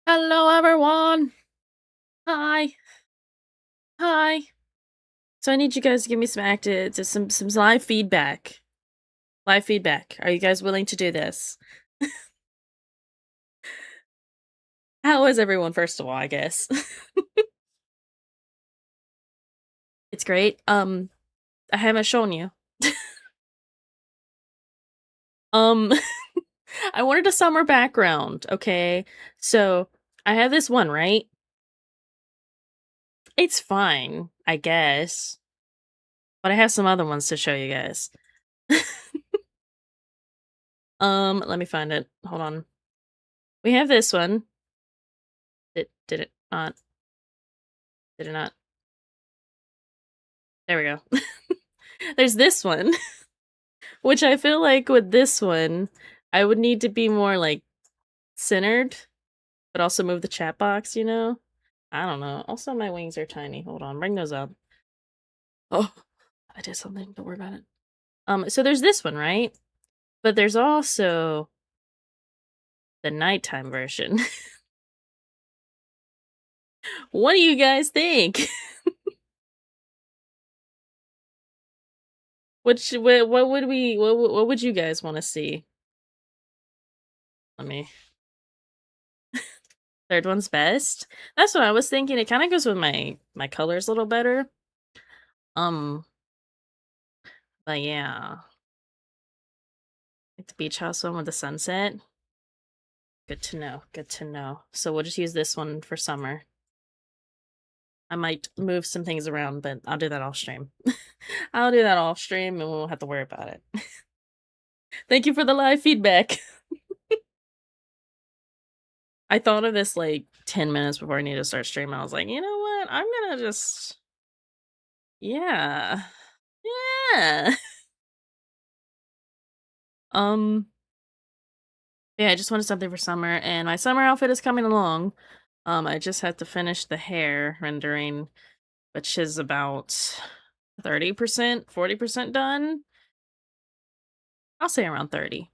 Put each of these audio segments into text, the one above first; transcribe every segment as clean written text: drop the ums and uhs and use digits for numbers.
Hello, everyone. Hi. Hi. So I need you guys to give me some some live feedback. Live feedback. Are you guys willing to do this? How is everyone, first of all, I guess? It's great. I haven't shown you. Um, I wanted a summer background, okay? So I have this one, right? It's fine, I guess. But I have some other ones to show you guys. Let me find it. Hold on. We have this one. Did it not? Did it not? There we go. There's this one, which I feel like with this one, I would need to be more like centered, but also move the chat box, you know? I don't know. Also, my wings are tiny. Hold on, bring those up. Oh, I did something. Don't worry about it. So there's this one, right? But there's also the nighttime version. What do you guys think? What would what would you guys want to see? Let me. Third one's best. That's what I was thinking. It kind of goes with my colors a little better. Um, but yeah, like the beach house one with the sunset. Good to know. Good to know. So we'll just use this one for summer. I might move some things around, but I'll do that off stream. I'll do that off stream and we won't have to worry about it. Thank you for the live feedback. I thought of this like 10 minutes before I need to start streaming. I was like, you know what? I'm gonna just. Yeah. Yeah. Um, yeah, I just wanted something for summer, and my summer outfit is coming along. I just had to finish the hair rendering, which is about 30%, 40% done. I'll say around 30.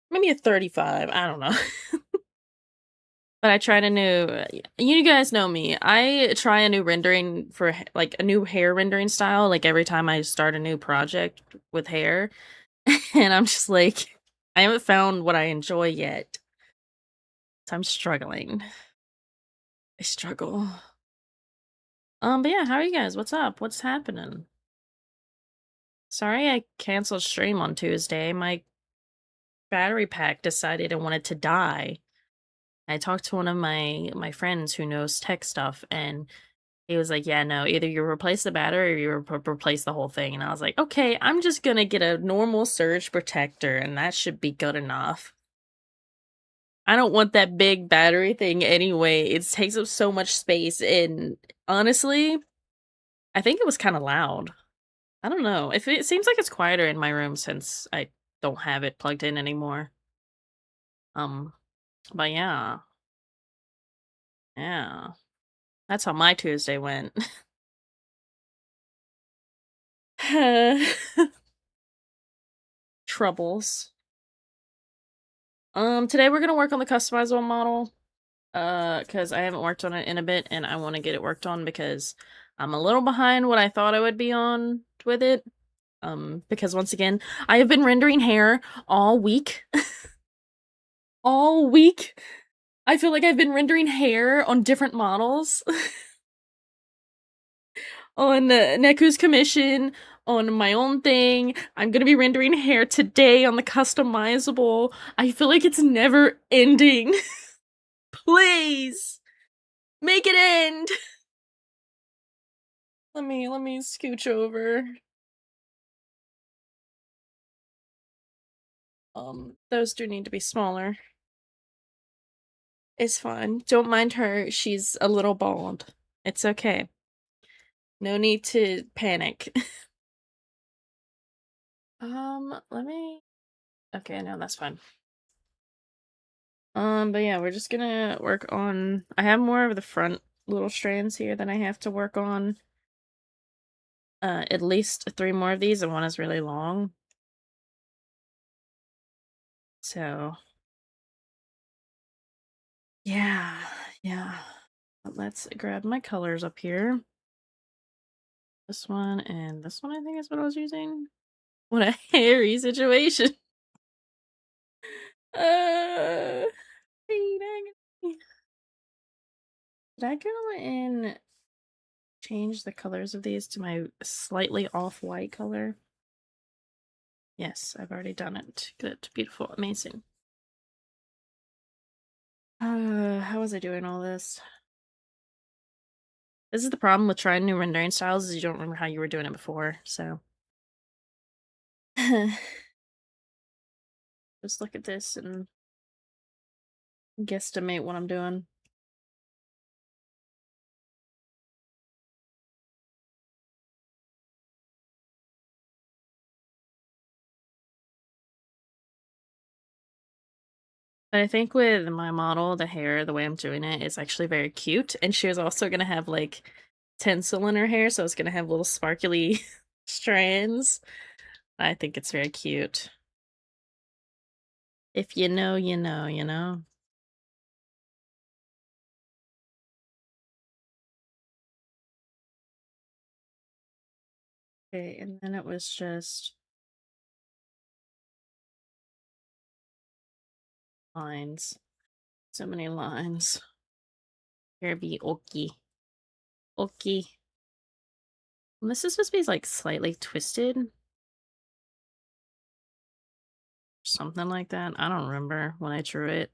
Maybe a 35. I don't know. But I tried a new you guys know me. I try a new rendering for like a new hair rendering style like every time I start a new project with hair. And I'm just like I haven't found what I enjoy yet. So I'm struggling. I struggle. But yeah, how are you guys? What's up? What's happening? Sorry I canceled stream on Tuesday. My battery pack decided it wanted to die. I talked to one of my friends who knows tech stuff, and he was like, "Yeah, no, either you replace the battery or you replace the whole thing." And I was like, "Okay, I'm just gonna get a normal surge protector, and that should be good enough." I don't want that big battery thing anyway. It takes up so much space, and honestly, I think it was kind of loud. I don't know. If it seems like it's quieter in my room since I don't have it plugged in anymore. Um, but yeah, yeah. That's how my Tuesday went. Troubles. Today we're gonna work on the customizable model. Because I haven't worked on it in a bit, and I want to get it worked on because I'm a little behind what I thought I would be on with it. Because once again, I have been rendering hair all week. All week. I feel like I've been rendering hair on different models. On Neku's commission, on my own thing. I'm gonna be rendering hair today on the customizable. I feel like it's never ending. Please make it end. Let me scooch over. Those do need to be smaller. It's fine. Don't mind her. She's a little bald. It's okay. No need to panic. Let me. Okay, no, that's fine. But yeah, we're just gonna work on. I have more of the front little strands here that I have to work on. At least 3 more of these, and one is really long. So Yeah, yeah. But let's grab my colors up here. This one and this one, I think is what I was using. What a hairy situation. Uh, dang it. Did I go and change the colors of these to my slightly off-white color? Yes, I've already done it. Good, beautiful, amazing. How was I doing all this? This is the problem with trying new rendering styles is you don't remember how you were doing it before, so. Just look at this and guesstimate what I'm doing. But I think with my model, the hair, the way I'm doing it is actually very cute. And she was also gonna have like tinsel in her hair, so it's gonna have little sparkly strands. I think it's very cute. If you know, you know, you know. Okay, and then it was just lines. So many lines. Here be oki. Oki. And this is supposed to be like slightly twisted. Something like that. I don't remember when I drew it.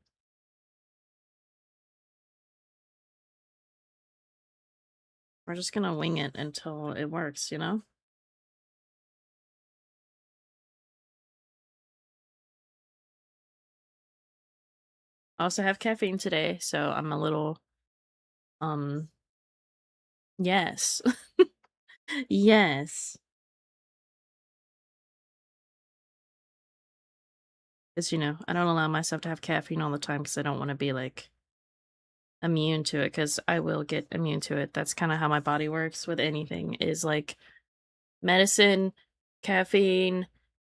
We're just gonna wing it until it works, you know? I also have caffeine today, so I'm a little, um, yes. Yes. Because, you know, I don't allow myself to have caffeine all the time because I don't want to be like immune to it because I will get immune to it. That's kind of how my body works with anything is like medicine, caffeine,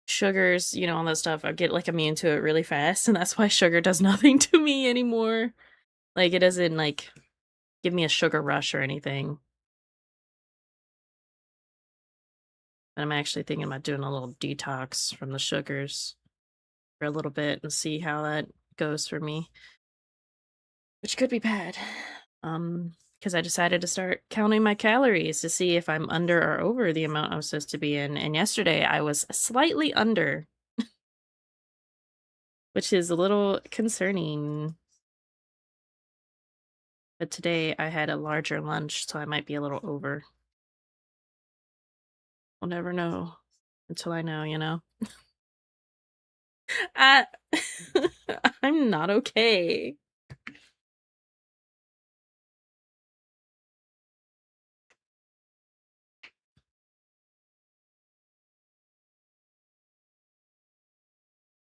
sugars, you know, all that stuff. I get like immune to it really fast. And that's why sugar does nothing to me anymore. Like it doesn't like give me a sugar rush or anything. But I'm actually thinking about doing a little detox from the sugars for a little bit and see how that goes for me, which could be bad. Because I decided to start counting my calories to see if I'm under or over the amount I'm supposed to be in. And yesterday I was slightly under, which is a little concerning. But today I had a larger lunch, so I might be a little over. We'll never know until I know, you know? I, I'm not okay.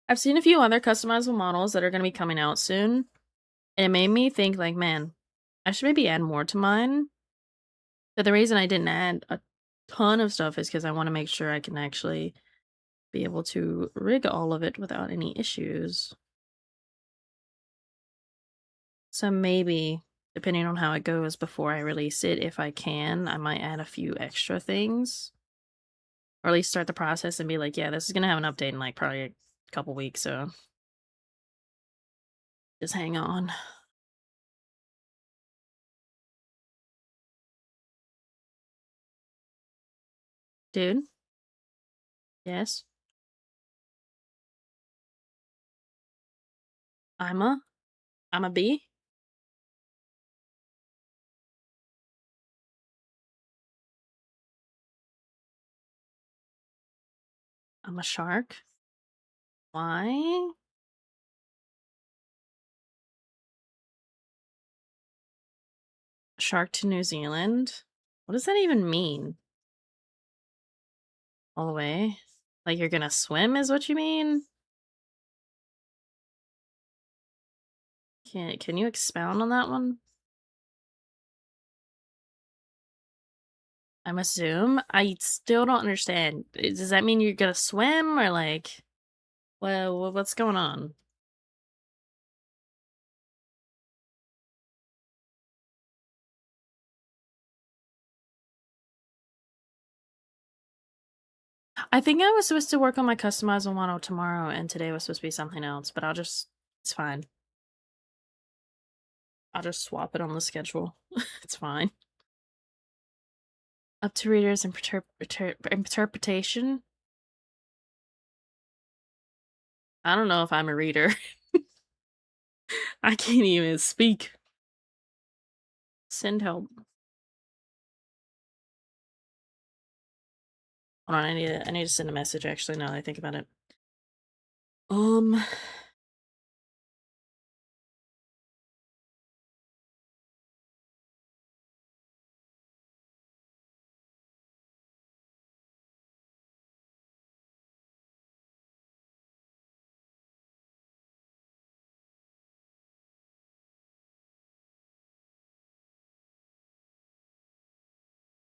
I've seen a few other customizable models that are going to be coming out soon, and it made me think, like, man, I should maybe add more to mine. But the reason I didn't add a ton of stuff is because I want to make sure I can actually be able to rig all of it without any issues. So maybe, depending on how it goes before I release it, if I can, I might add a few extra things. Or at least start the process and be like, yeah, this is gonna have an update in like probably a couple weeks, so just hang on. Dude? Yes? I'm a I'm a bee? I'm a shark? Why? Shark to New Zealand? What does that even mean? All the way? Like you're gonna swim is what you mean? Can you expound on that one? I'm assume? I still don't understand. Does that mean you're gonna swim or like well, what's going on? I think I was supposed to work on my customizable model tomorrow, and today was supposed to be something else, but it's fine. I'll just swap it on the schedule. It's fine. Up to readers' interpretation. I don't know if I'm a reader. I can't even speak. Send help. Hold on, I need to send a message actually now that I think about it. Um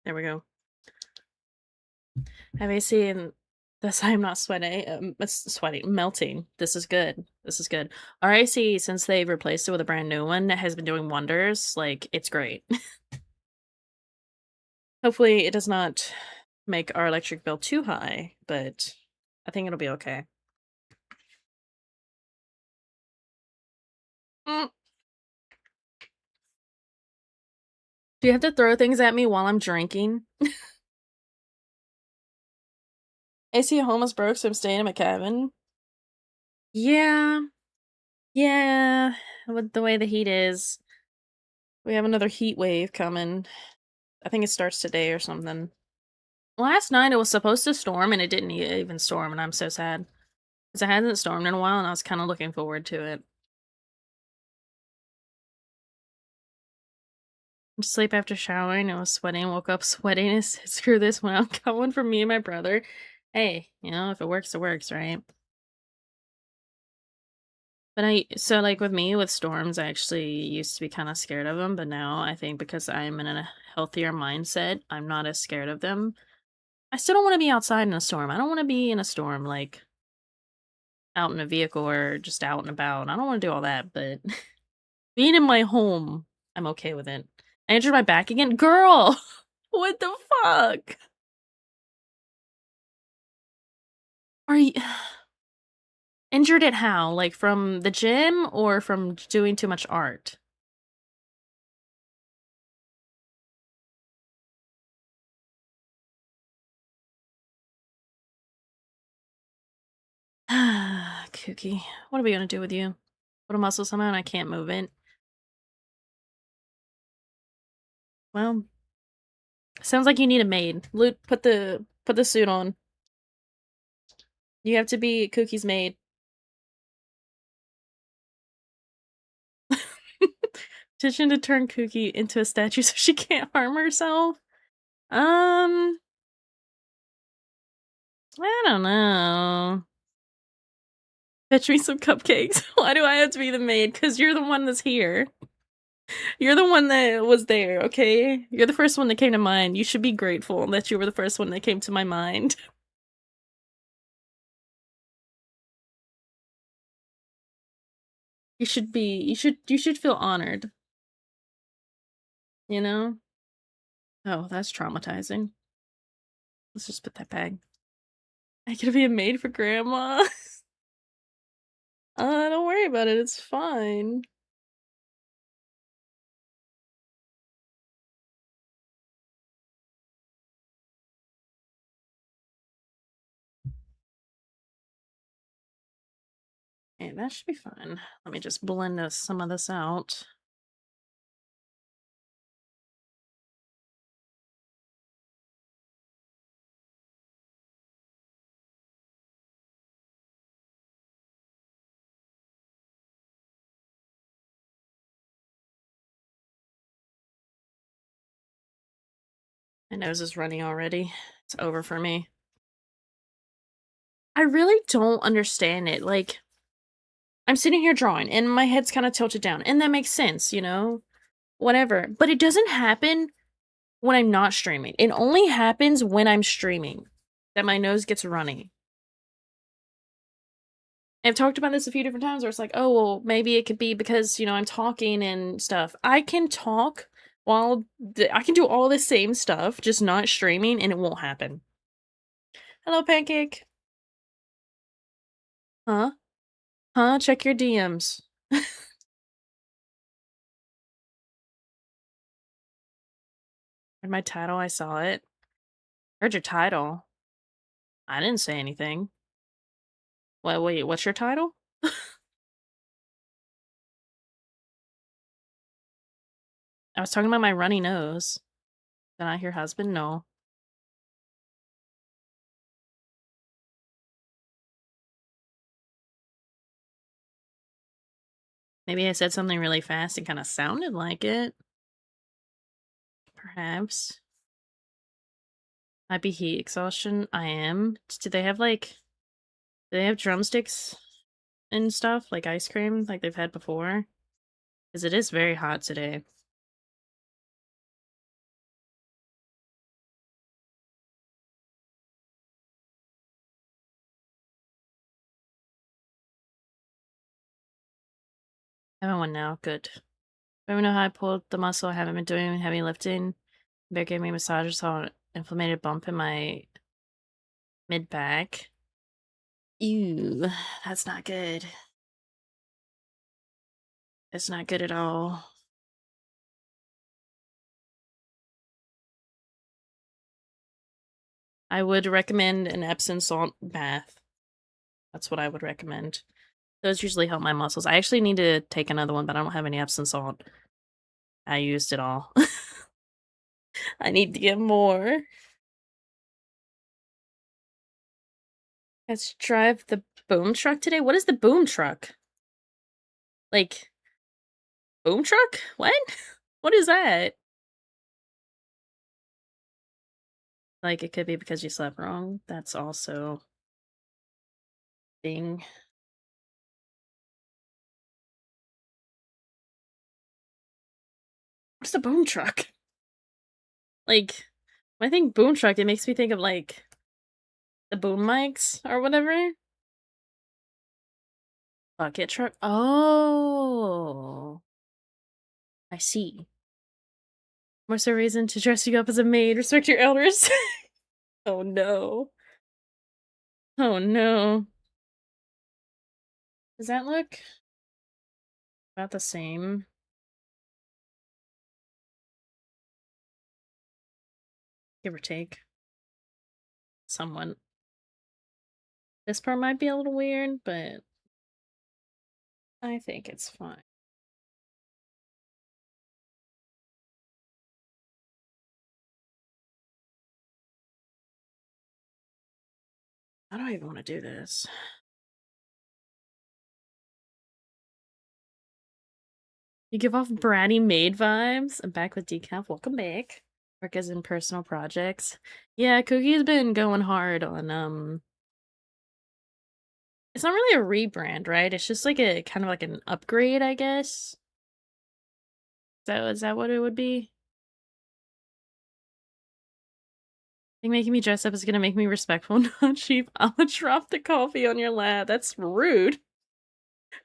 there we go. Have you seen this? I'm not sweating. It's sweating, melting. This is good. This is good. RIC, since they've replaced it with a brand new one, has been doing wonders. Like, it's great. Hopefully, it does not make our electric bill too high, but I think it'll be okay. Mm. Do you have to throw things at me while I'm drinking? AC at home is broke, so I'm staying in my cabin. Yeah. Yeah. With the way the heat is, we have another heat wave coming. I think it starts today or something. Last night it was supposed to storm and it didn't even storm, and I'm so sad. Because it hasn't stormed in a while and I was kind of looking forward to it. Sleep after showering, I was sweating, woke up sweating, and said, screw this one, I'll got one for me and my brother. Hey, if it works, it works, right? But so like with me, with storms, I actually used to be kind of scared of them, but now I think because I'm in a healthier mindset, I'm not as scared of them. I still don't want to be outside in a storm. I don't want to be in a storm, like out in a vehicle or just out and about. I don't want to do all that, but being in my home, I'm okay with it. I injured my back again. Girl, what the fuck? Are you injured it how? Like from the gym or from doing too much art? Kooky. What are we gonna do with you? Put a muscle somehow and I can't move it. Well, sounds like you need a maid. Luke, put the suit on. You have to be Cookie's maid. Petition to turn Cookie into a statue so she can't harm herself. I don't know. Fetch me some cupcakes. Why do I have to be the maid? Because you're the one that's here. You're the one that was there, okay? You're the first one that came to mind. You should be grateful that you were the first one that came to my mind. You should feel honored. You know? Oh, that's traumatizing. Let's just put that back. I could be a maid for grandma. Don't worry about it. It's fine. Okay, that should be fine. Let me just blend some of this out. My nose is running already. It's over for me. I really don't understand it. Like, I'm sitting here drawing and my head's kind of tilted down, and that makes sense, whatever. But it doesn't happen when I'm not streaming. It only happens when I'm streaming that my nose gets runny. I've talked about this a few different times where it's like, oh, well, maybe it could be because, I'm talking and stuff. I can talk while I can do all the same stuff, just not streaming, and it won't happen. Hello, Pancake. Huh? Huh? Check your DMs. Read my title, I saw it. Heard your title. I didn't say anything. Wait, what's your title? I was talking about my runny nose. Is that not your husband? No. Maybe I said something really fast and kind of sounded like it. Perhaps. Might be heat exhaustion. I am. Do they have like, do they have drumsticks and stuff like ice cream like they've had before? Because it is very hot today. I have one now. Good. I don't know how I pulled the muscle. I haven't been doing heavy lifting. Bear gave me a massage, saw an inflamed bump in my mid back. Ew, that's not good. It's not good at all. I would recommend an Epsom salt bath. That's what I would recommend. Those usually help my muscles. I actually need to take another one, but I don't have any Epsom salt. I used it all. I need to get more. Let's drive the boom truck today. What is the boom truck? Like, boom truck? What? What is that? Like, it could be because you slept wrong. That's also thing. What's a boom truck? Like, when I think boom truck, it makes me think of like the boom mics or whatever. Bucket truck. Oh, I see. More so reason to dress you up as a maid. Respect your elders. Oh no. Oh no. Does that look about the same? Give or take. Someone. This part might be a little weird, but I think it's fine. How do I even want to do this? You give off bratty maid vibes. I'm back with Decaf. Welcome back. Work as in personal projects. Yeah, Cookie's been going hard on it's not really a rebrand, right? It's just like a kind of like an upgrade, I guess. Is that what it would be? I think making me dress up is gonna make me respectful, not cheap. I'll drop the coffee on your lap. That's rude.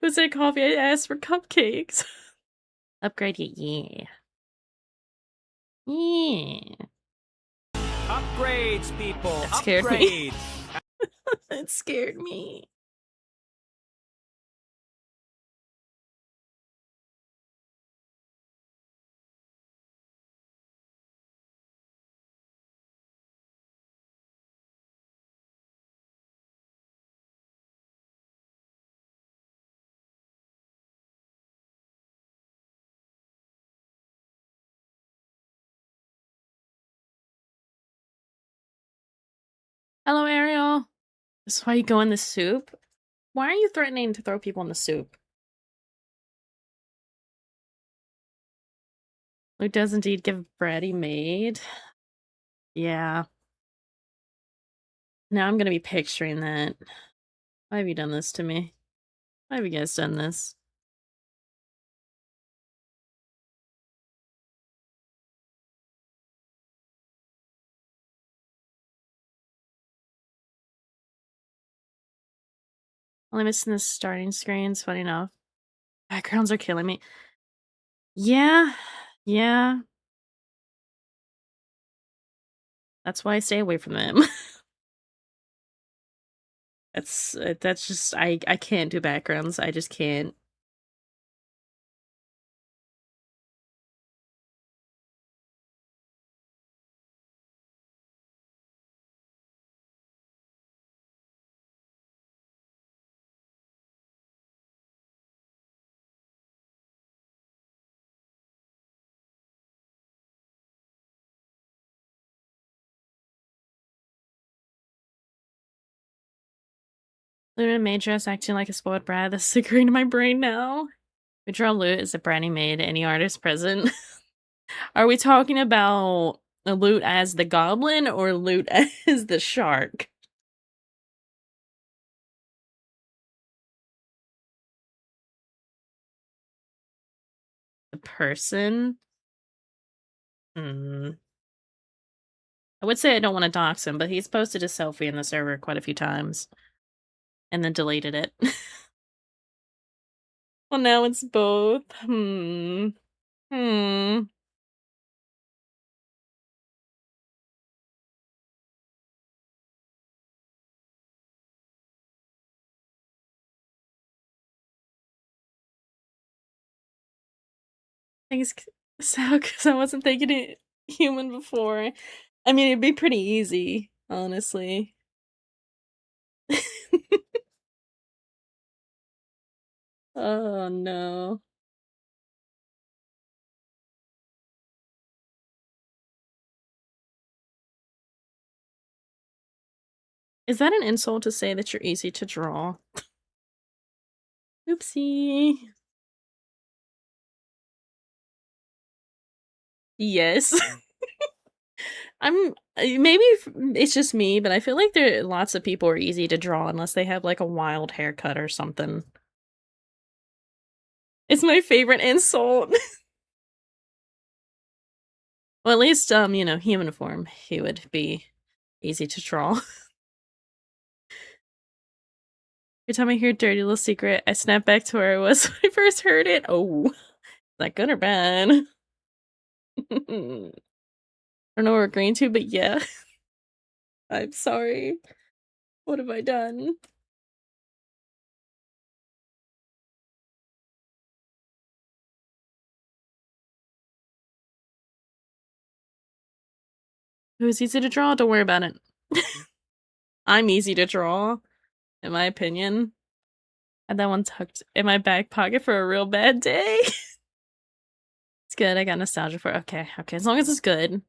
Who said coffee? I asked for cupcakes. Upgrade, yeah. Yeah. Upgrades, people. That scared me. Upgrades. It scared me. Hello, Ariel. This is why you go in the soup? Why are you threatening to throw people in the soup? Luke does indeed give bratty maid. Yeah. Now I'm gonna be picturing that. Why have you done this to me? Why have you guys done this? Only missing the starting screens, funny enough. Backgrounds are killing me. Yeah. Yeah. That's why I stay away from them. That's just I can't do backgrounds. I just can't. Luna maid dress acting like a spoiled brat. That's occurring to my brain now. We draw Loot as a bratty maid. Any artist present. Are we talking about Loot as the goblin or Loot as the shark? The person? Hmm. I would say I don't want to dox him, but he's posted a selfie in the server quite a few times and then deleted it. Well, now it's both. Hmm. Hmm. Thanks, so because I wasn't thinking it human before. I mean, it'd be pretty easy, honestly. Oh no. Is that an insult to say that you're easy to draw? Oopsie. Yes. I'm maybe it's just me, but I feel like there lots of people are easy to draw unless they have like a wild haircut or something. It's my favorite insult. Well, at least you know, human form, he would be easy to draw. Every time I hear dirty little secret, I snap back to where I was when I first heard it. Oh, is that good or bad? I don't know what we're agreeing to, but yeah. I'm sorry. What have I done? It was easy to draw, don't worry about it. I'm easy to draw, in my opinion. Had that one tucked in my back pocket for a real bad day. It's good, I got nostalgia for okay, as long as it's good.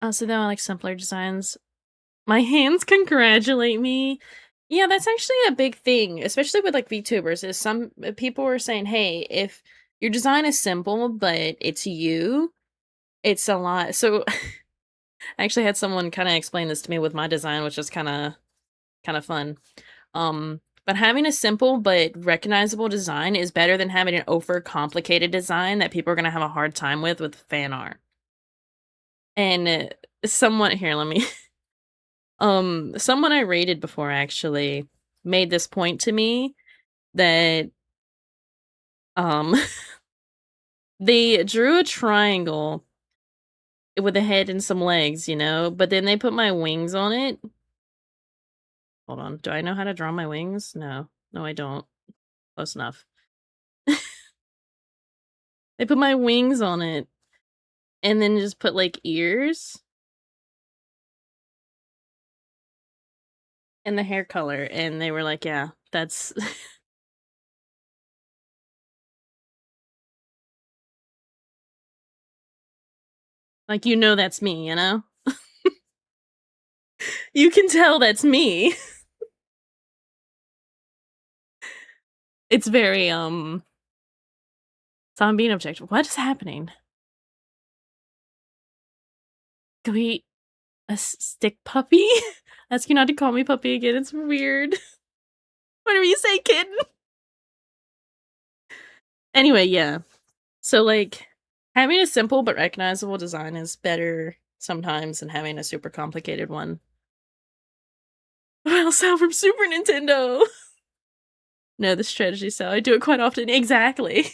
So then I like simpler designs. My hands congratulate me. Yeah, that's actually a big thing, especially with like VTubers, is some people are saying, hey, if your design is simple, but it's you, it's a lot. So I actually had someone kind of explain this to me with my design, which is kind of fun. But having a simple but recognizable design is better than having an over complicated design that people are gonna have a hard time with fan art. And someone here, let me someone I rated before actually made this point to me that um they drew a triangle with a head and some legs, you know, but then they put my wings on it. Hold on, do I know how to draw my wings? No. No, I don't. Close enough. They put my wings on it and then just put like ears and the hair color, and they were like, "Yeah, that's." Like, you know that's me, you know? You can tell that's me. It's very, so I'm being objective. What is happening? Can we eat a stick puppy? Ask you not to call me puppy again, it's weird. Whatever you say, kitten. Anyway, yeah. So, like, having a simple but recognizable design is better sometimes than having a super complicated one. Well, sound from Super Nintendo! No, the strategy style. I do it quite often. Exactly.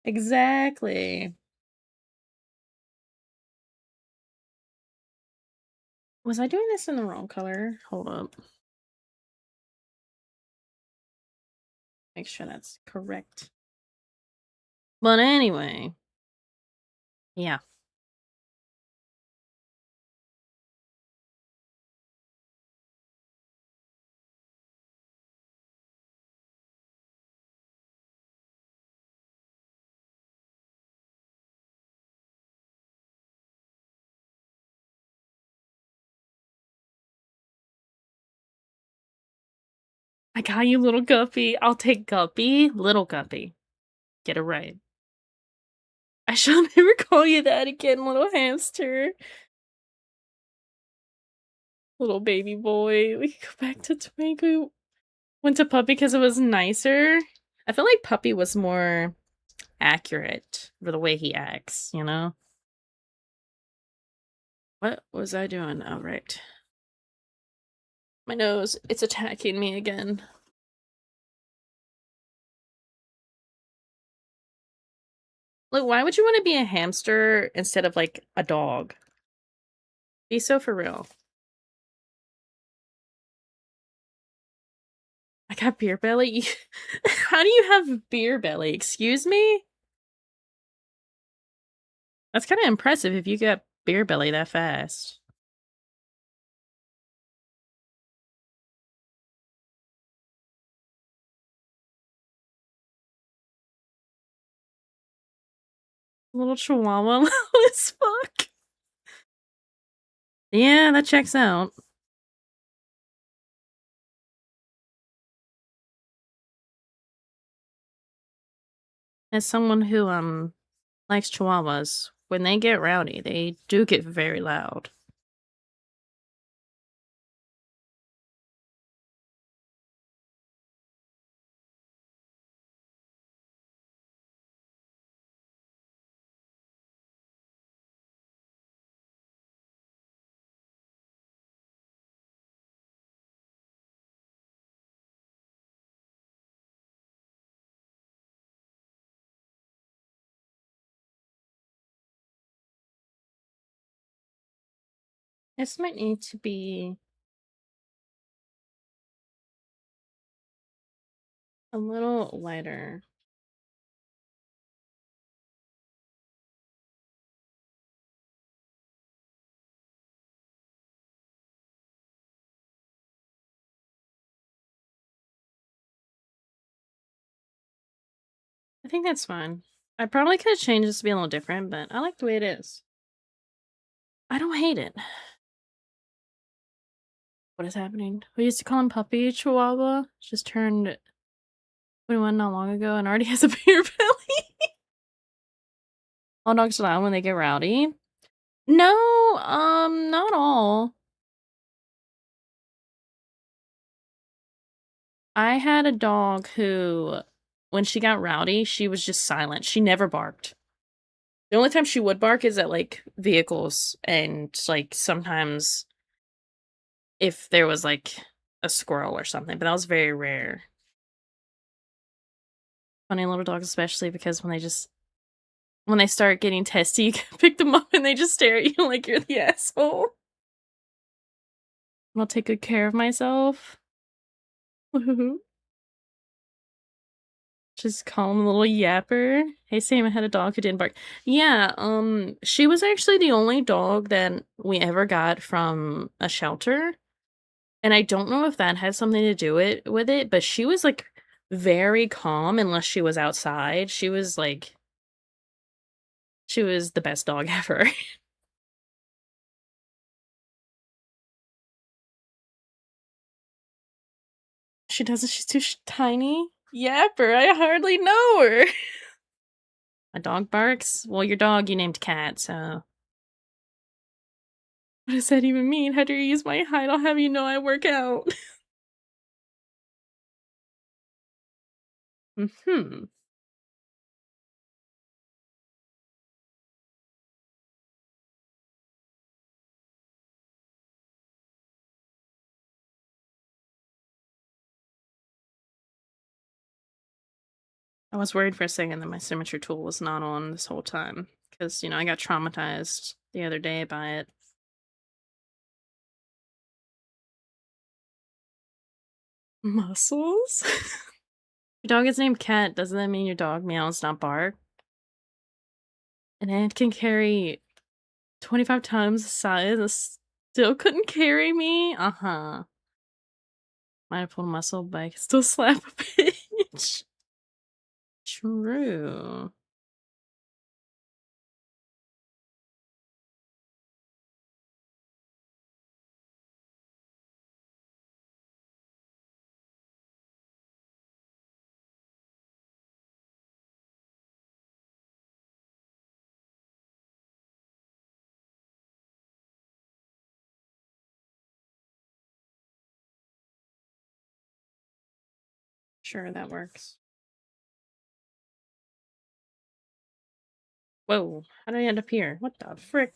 Exactly. Was I doing this in the wrong color? Hold up. Make sure that's correct. But anyway. Yeah. I got you, little guppy. I'll take guppy. Little guppy. Get it right. I shall never call you that again, little hamster. Little baby boy. We can go back to Twinkle. Went to puppy because it was nicer. I feel like puppy was more accurate for the way he acts, you know? What was I doing? Oh, right. My nose. It's attacking me again. Like, why would you want to be a hamster instead of, like, a dog? Be so for real. I got beer belly? How do you have beer belly? Excuse me? That's kinda impressive if you got beer belly that fast. Little chihuahua low as fuck. Yeah, that checks out. As someone who, likes chihuahuas, when they get rowdy, they do get very loud. This might need to be a little lighter. I think that's fine. I probably could have changed this to be a little different, but I like the way it is. I don't hate it. What is happening? We used to call him Puppy Chihuahua. Just turned 21 not long ago and already has a beer belly. All dogs are loud when they get rowdy. No, not all. I had a dog who, when she got rowdy, she was just silent. She never barked. The only time she would bark is at, like, vehicles and, like, sometimes if there was, like, a squirrel or something, but that was very rare. Funny little dogs, especially because when they start getting testy, you can pick them up and they just stare at you like you're the asshole. I'll take good care of myself. Just call him a little yapper. Hey Sam, I had a dog who didn't bark. Yeah, she was actually the only dog that we ever got from a shelter. And I don't know if that had something to do with it, but she was like very calm unless she was outside. She was like She was the best dog ever. She doesn't. She's too tiny. Yapper, I hardly know her. My dog barks. Well, your dog you named Cat, so. What does that even mean? How do you use my height? I'll have you know I work out. Hmm. I was worried for a second that my signature tool was not on this whole time. Because, I got traumatized the other day by it. Muscles? Your dog is named Cat. Doesn't that mean your dog meows, not bark? An ant can carry 25 times the size and still couldn't carry me? Uh-huh. Might have pulled a muscle, but I can still slap a bitch. True. Sure, that works. Whoa, how did I end up here? What the frick?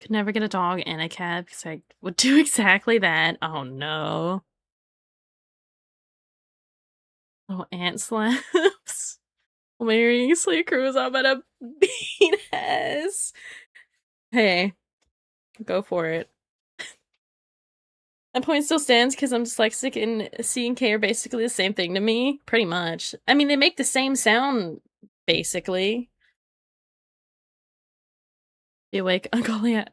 Could never get a dog and a cat because I would do exactly that. Oh no. Oh, ant slaps. Marrying Slay Cruise, I'm gonna beat ass. Hey, go for it. That point still stands because I'm dyslexic and C and K are basically the same thing to me. Pretty much. I mean, they make the same sound, basically. Be awake, Uncle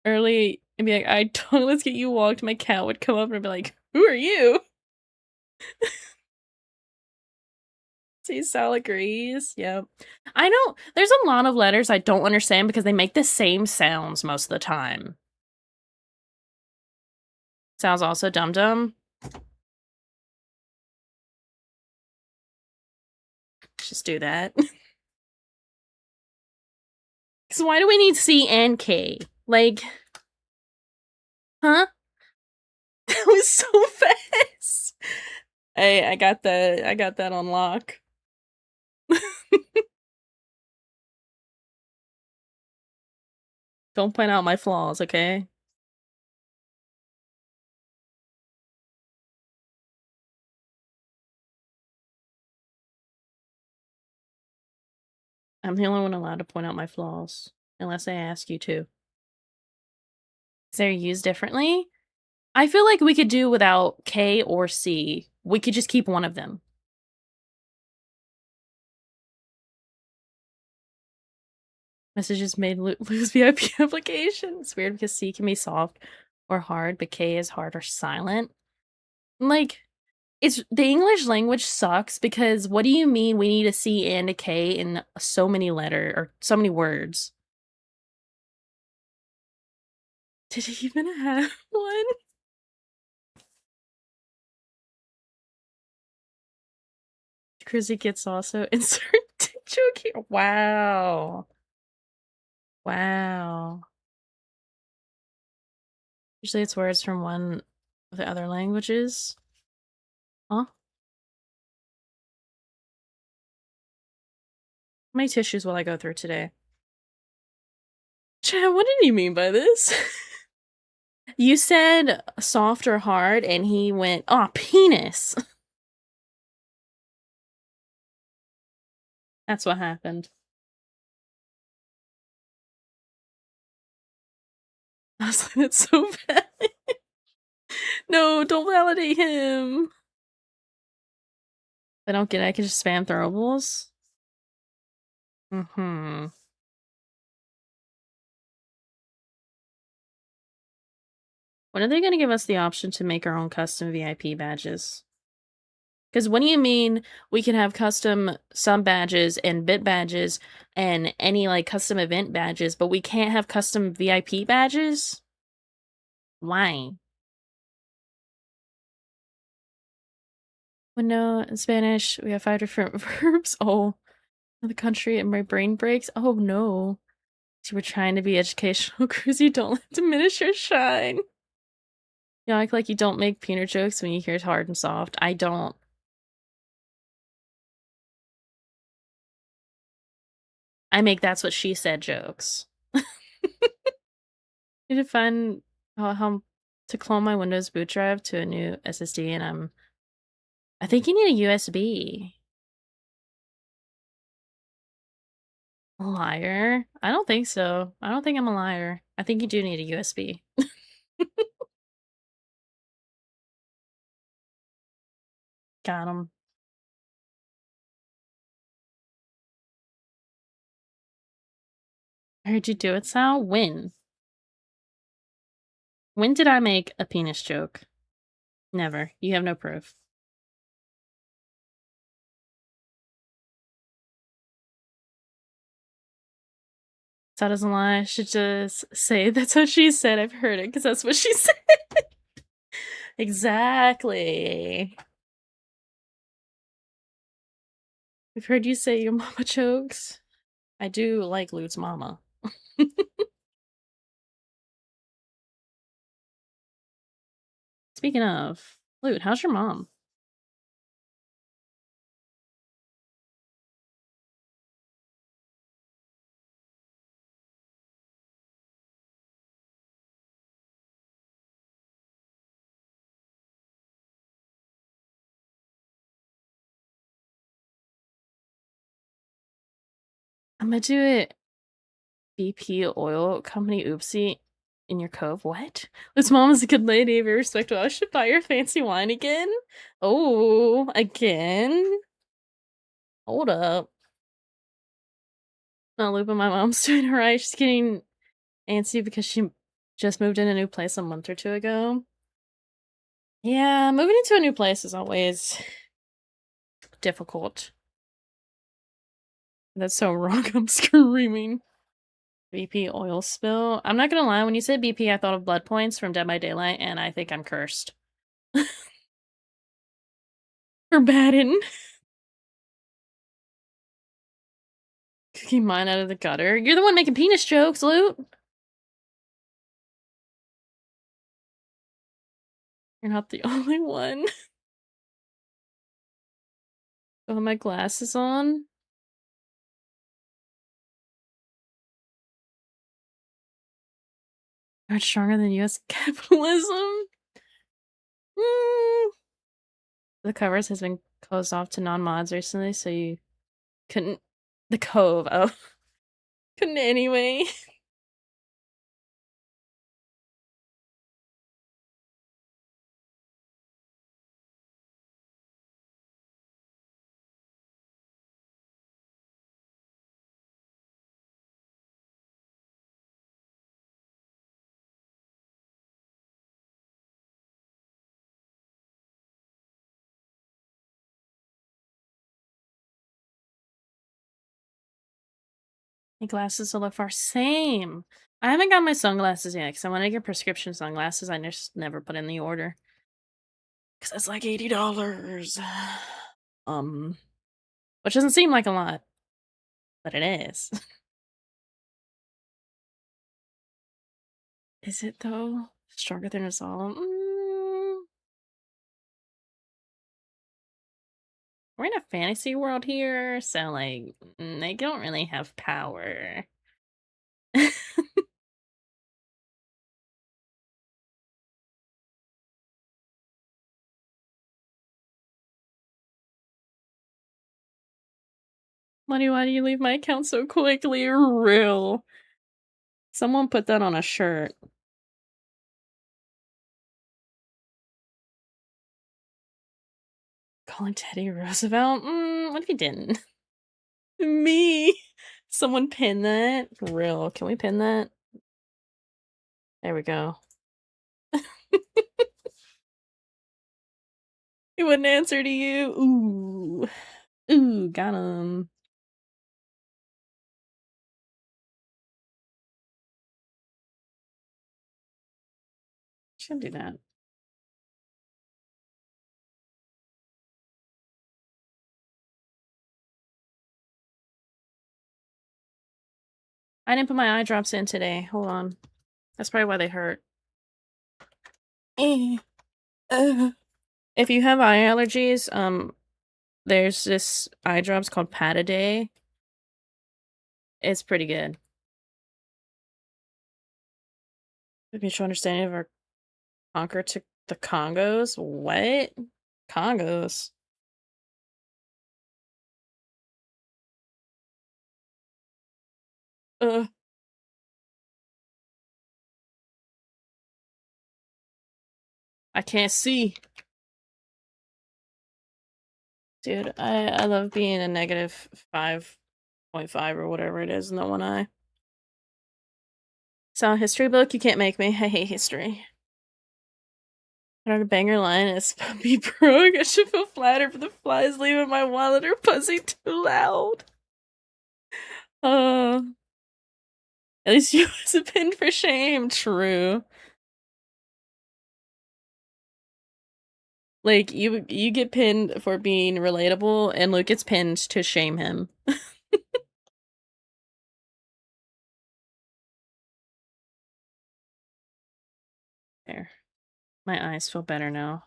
early and be like, I don't, let's get you walked. My cat would come up and be like, who are you? See, Sal agrees. Yep. I know there's a lot of letters I don't understand because they make the same sounds most of the time. Sounds also dum dum. Just do that. So why do we need C and K? Like, huh? That was so fast. Hey, I got that on lock. Don't point out my flaws, okay? I'm the only one allowed to point out my flaws, unless I ask you to. Is they're used differently? I feel like we could do without K or C. We could just keep one of them. Messages made lose VIP application. It's weird because C can be soft or hard, but K is hard or silent. Like, it's the English language sucks because what do you mean we need a C and a K in so many so many words? Did he even have one? Crizzy gets also insert joke here. Wow. Wow. Usually it's words from one of the other languages. Huh? How many tissues will I go through today? Chad, what did he mean by this? You said soft or hard, and he went, oh, penis. That's what happened. I was like, that's so bad. No, don't validate him. I don't get it. I can just spam throwables. Mm-hmm. When are they going to give us the option to make our own custom VIP badges? Because what do you mean we can have custom sub badges and bit badges and any like custom event badges, but we can't have custom VIP badges? Why? Well, no, in Spanish, we have 5 different verbs. Oh, the country and my brain breaks. Oh no. So we're trying to be educational, Cruzy. Don't let it diminish your shine. You act like you don't make peanut jokes when you hear it's hard and soft. I don't. I make that's what she said jokes. Need to find how to clone my Windows boot drive to a new SSD, and I think you need a USB. A liar? I don't think so. I don't think I'm a liar. I think you do need a USB. Got him. I heard you do it, Sal. When? When did I make a penis joke? Never. You have no proof. Sal doesn't lie. I should just say that's what she said. I've heard it because that's what she said. Exactly. We've heard you say your mama jokes. I do like Lute's mama. Speaking of, Lute, how's your mom? I'm gonna do it BP Oil Company oopsie in your cove. What? Lute's mom is a good lady, very respectful. I should buy your fancy wine again? Oh, again? Hold up. Not looping my mom's doing it right. She's getting antsy because she just moved in a new place a month or two ago. Yeah, moving into a new place is always difficult. That's so wrong. I'm screaming. BP oil spill. I'm not gonna lie, when you said BP, I thought of blood points from Dead by Daylight, and I think I'm cursed. Or Baden. Kicking mine out of the gutter. You're the one making penis jokes, Lute. You're not the only one. Oh, my glasses on. Not stronger than US capitalism. Mm. The covers has been closed off to non-mods recently, so you couldn't. The cove. Oh. Couldn't anyway. My glasses to look for. Same. I haven't got my sunglasses yet because I want to get prescription sunglasses. I just never put in the order. Because that's like $80. Um, which doesn't seem like a lot, but it is. Is it though? Stronger than us all? We're in a fantasy world here, so like, they don't really have power. Money, why do you leave my account so quickly? Real. Someone put that on a shirt. Calling Teddy Roosevelt? What if he didn't? Me! Someone pin that? For real. Can we pin that? There we go. He wouldn't answer to you. Ooh. Ooh, got him. Shouldn't do that. I didn't put my eye drops in today. Hold on. That's probably why they hurt. Eh, If you have eye allergies, there's this eye drops called Pataday. It's pretty good. Mutual understanding of our conquer to the Congos. What? Congos? Uh, I can't see. Dude, I love being a negative 5.5 or whatever it is in that one eye. So, a history book, you can't make me. I hate history. I heard a banger line is Puppy broke. I should feel flattered for the flies leaving my wallet or pussy too loud. Uh, at least you was a pin for shame. True. Like you get pinned for being relatable, and Luke gets pinned to shame him. There. My eyes feel better now.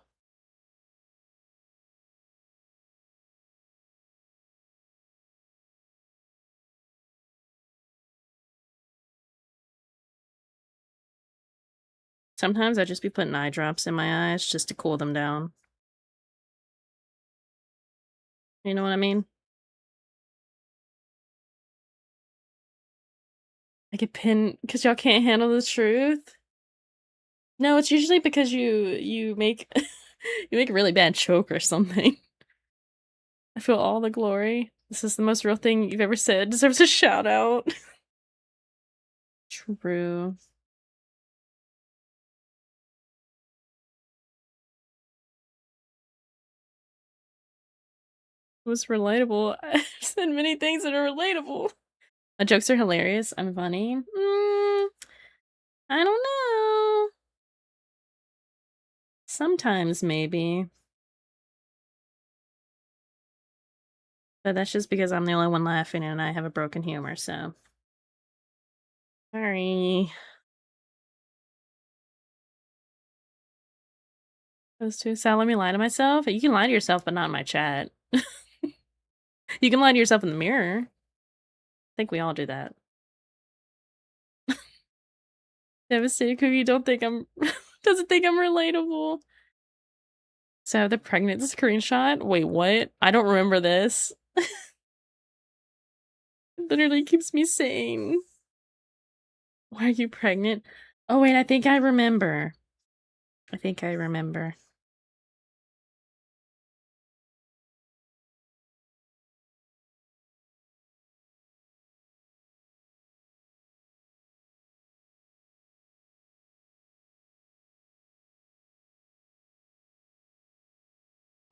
Sometimes I just be putting eye drops in my eyes just to cool them down. You know what I mean? I get pinned because y'all can't handle the truth. No, it's usually because you make you make a really bad joke or something. I feel all the glory. This is the most real thing you've ever said. Deserves a shout out. True. It was relatable. I've said many things that are relatable. My jokes are hilarious. I'm funny. I don't know. Sometimes maybe. But that's just because I'm the only one laughing and I have a broken humor, so. Sorry. Those two sound let me lie to myself. You can lie to yourself, but not in my chat. You can lie to yourself in the mirror. I think we all do that. Devastated Cookie don't think I'm doesn't think I'm relatable. So the pregnant screenshot? Wait, what? I don't remember this. Literally keeps me sane. Why are you pregnant? Oh wait, I think I remember. I think I remember.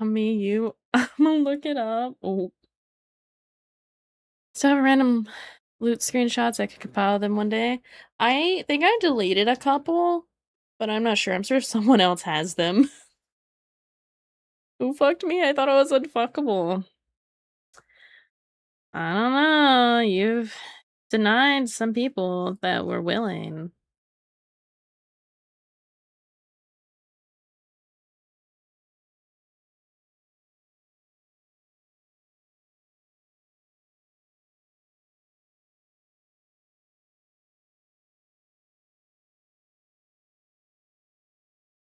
Me, you. I'm gonna look it up. Oh. So I have random loot screenshots. I could compile them one day. I think I deleted a couple, but I'm not sure. I'm sure someone else has them. Who fucked me? I thought I was unfuckable. I don't know. You've denied some people that were willing.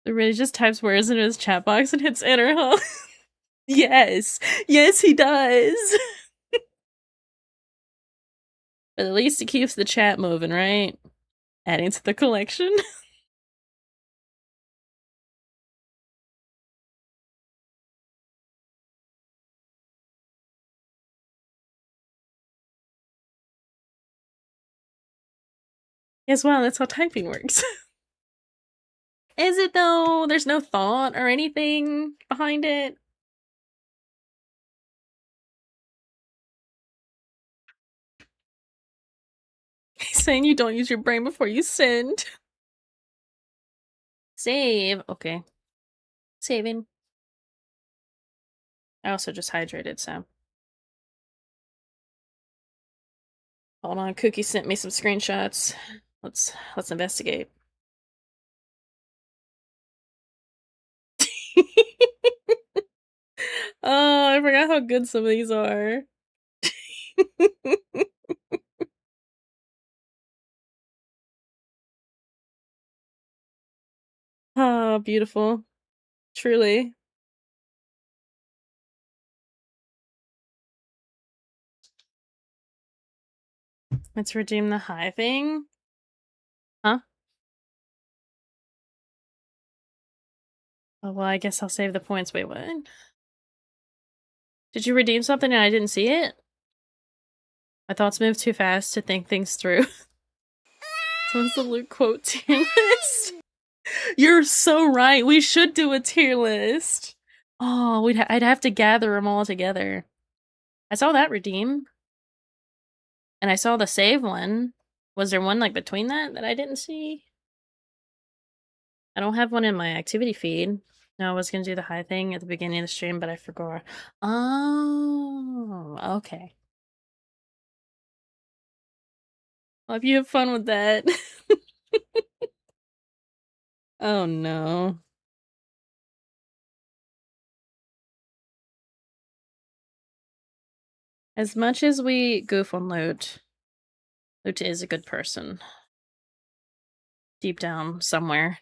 The really just types words into his chat box and hits enter, huh? Yes. Yes, he does. But at least it keeps the chat moving, right? Adding to the collection. Yes, well, that's how typing works. Is it though? There's no thought or anything behind it. He's saying you don't use your brain before you send. Save. Okay. Saving. I also just hydrated, so. Hold on, Cookie sent me some screenshots. Let's investigate. Oh, I forgot how good some of these are. Oh, beautiful. Truly. Let's redeem the high thing. Huh? Oh, well, I guess I'll save the points. Wait, what? Did you redeem something and I didn't see it? My thoughts move too fast to think things through. Someone's the Luke quote tier list. You're so right. We should do a tier list. Oh, I'd have to gather them all together. I saw that redeem. And I saw the save one. Was there one like between that I didn't see? I don't have one in my activity feed. No, I was gonna do the high thing at the beginning of the stream, but I forgot. Oh, okay. Well, if you have fun with that. Oh no. As much as we goof on Loot, Loot is a good person. Deep down somewhere.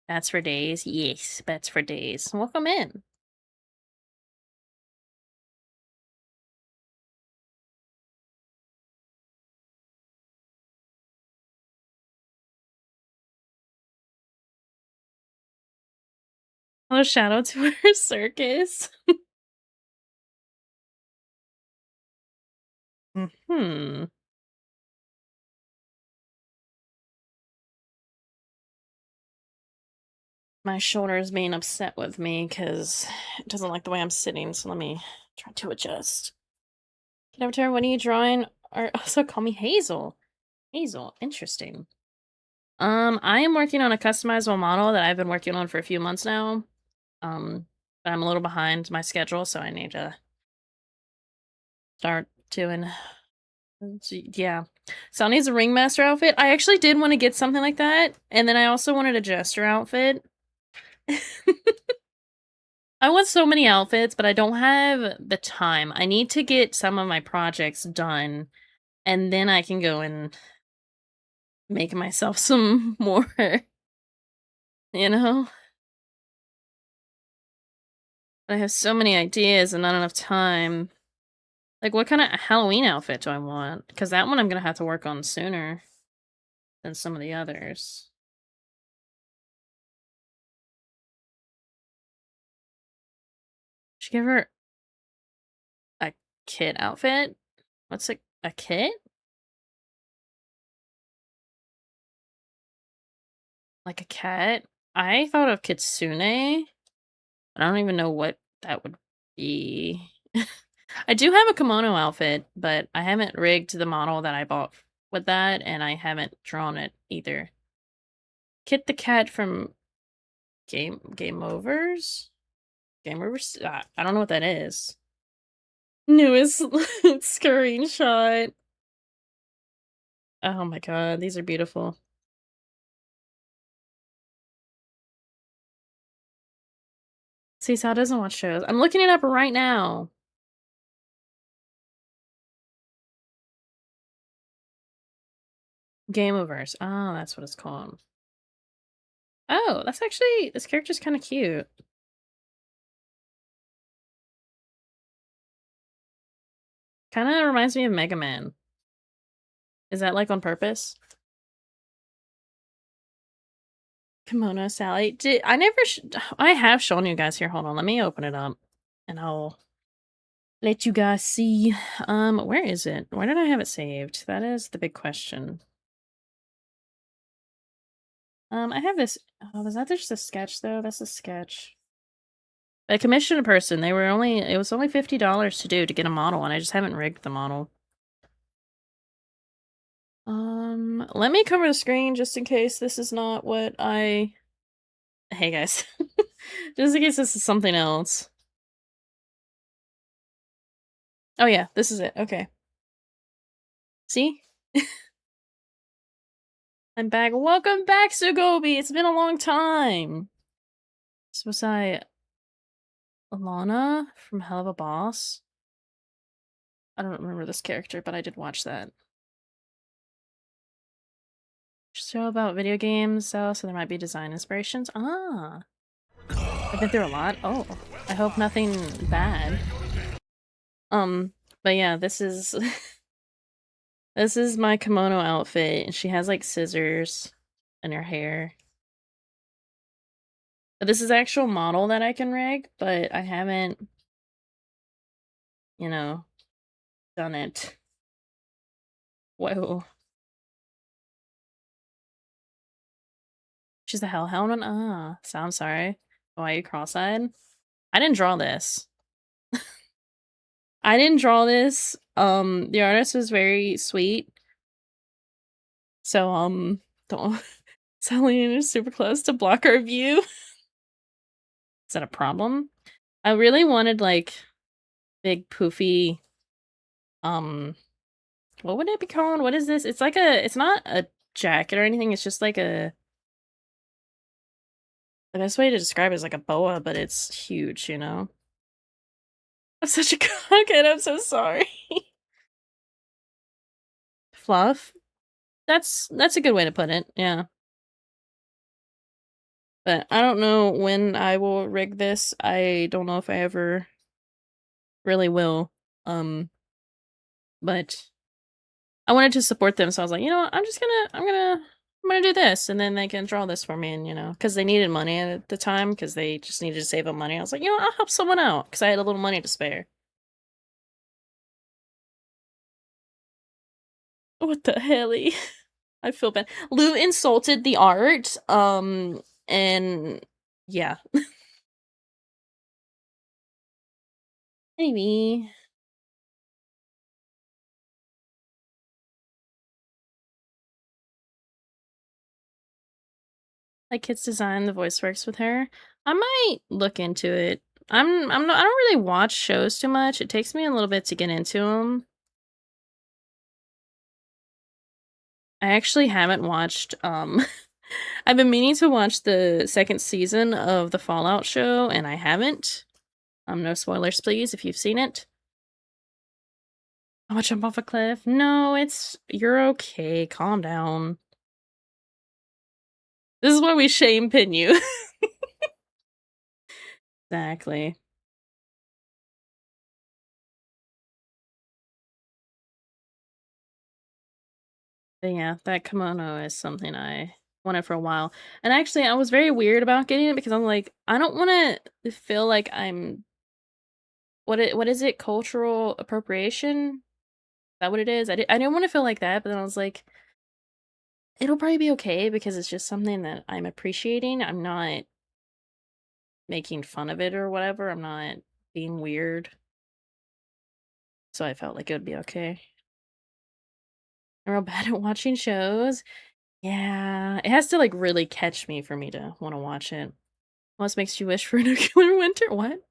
Bats for days. Yes, bats for days. Welcome in. Hello, Shadow to her circus. Hmm. My shoulder is being upset with me because it doesn't like the way I'm sitting, so let me try to adjust. Get over to her. When are you drawing? Or also call me Hazel. Hazel, interesting. I am working on a customizable model that I've been working on for a few months now. But I'm a little behind my schedule, so I need to start doing. Yeah. Sal needs a ringmaster outfit. I actually did want to get something like that, and then I also wanted a jester outfit. I want so many outfits, but I don't have the time. I need to get some of my projects done, and then I can go and make myself some more, you know? I have so many ideas and not enough time. Like, what kind of Halloween outfit do I want? Because that one I'm gonna have to work on sooner than some of the others. Should give her a kid outfit? What's a kit? Like a cat? I thought of Kitsune. I don't even know what that would be. I do have a kimono outfit, but I haven't rigged the model that I bought with that, and I haven't drawn it either. Kit the cat from Game Overs? Game Overs? I don't know what that is. Newest screenshot. Oh my god, these are beautiful. See, Sal doesn't watch shows. I'm looking it up right now. Game Overs. Oh, that's what it's called. Oh, that's actually, this character's kind of cute. Kind of reminds me of Mega Man. Is that like on purpose? Kimono Sally. I never. I have shown you guys here. Hold on, let me open it up, and I'll let you guys see. Where is it? Where did I have it saved? That is the big question. I have this. Oh, was that just a sketch though? That's a sketch. I commissioned a person. It was only $50 to do to get a model, and I just haven't rigged the model. Let me cover the screen just in case this is not what I. Hey guys, just in case this is something else. Oh yeah, this is it. Okay. See? I'm back. Welcome back, Sugobi. It's been a long time. So was I Alana from Hell of a Boss? I don't remember this character, but I did watch that. Show about video games, so there might be design inspirations. Ah. I've been through a lot. Oh. I hope nothing bad. But yeah, this is this is my kimono outfit, and she has like scissors in her hair. But this is actual model that I can rig, but I haven't, you know, done it. Whoa. She's the Hellhound one? Ah, so I'm sorry. Why are you cross-eyed? I didn't draw this. I didn't draw this. The artist was very sweet. So, don't Celine is super close to block our view. Is that a problem? I really wanted, like, big poofy, what would it be called? What is this? It's like it's not a jacket or anything, it's just like the best way to describe it is like a boa, but it's huge, you know? I'm such a cockhead, I'm so sorry. Fluff? That's a good way to put it, yeah. But I don't know when I will rig this. I don't know if I ever really will. But I wanted to support them, so I was like, you know what, I'm gonna do this, and then they can draw this for me, and because they needed money at the time, because they just needed to save up money. I was like, you know what, I'll help someone out, because I had a little money to spare. What the helly? I feel bad. Lou insulted the art, and yeah. Maybe. Like Kids Design, the voice works with her. I might look into it. I'm not I don't really watch shows too much. It takes me a little bit to get into them. I actually haven't watched I've been meaning to watch the second season of the Fallout show, and I haven't. No spoilers, please, if you've seen it. I'm gonna jump off a cliff. No, you're okay. Calm down. This is why we shame pin you. Exactly. But yeah, that kimono is something I wanted for a while. And actually, I was very weird about getting it because I'm like, I don't want to feel like I'm what is it? Cultural appropriation? Is that what it is? I didn't want to feel like that, but then I was like, it'll probably be okay because it's just something that I'm appreciating. I'm not making fun of it or whatever. I'm not being weird. So I felt like it would be okay. I'm real bad at watching shows. Yeah, it has to like really catch me for me to want to watch it. What makes you wish for a nuclear winter? What?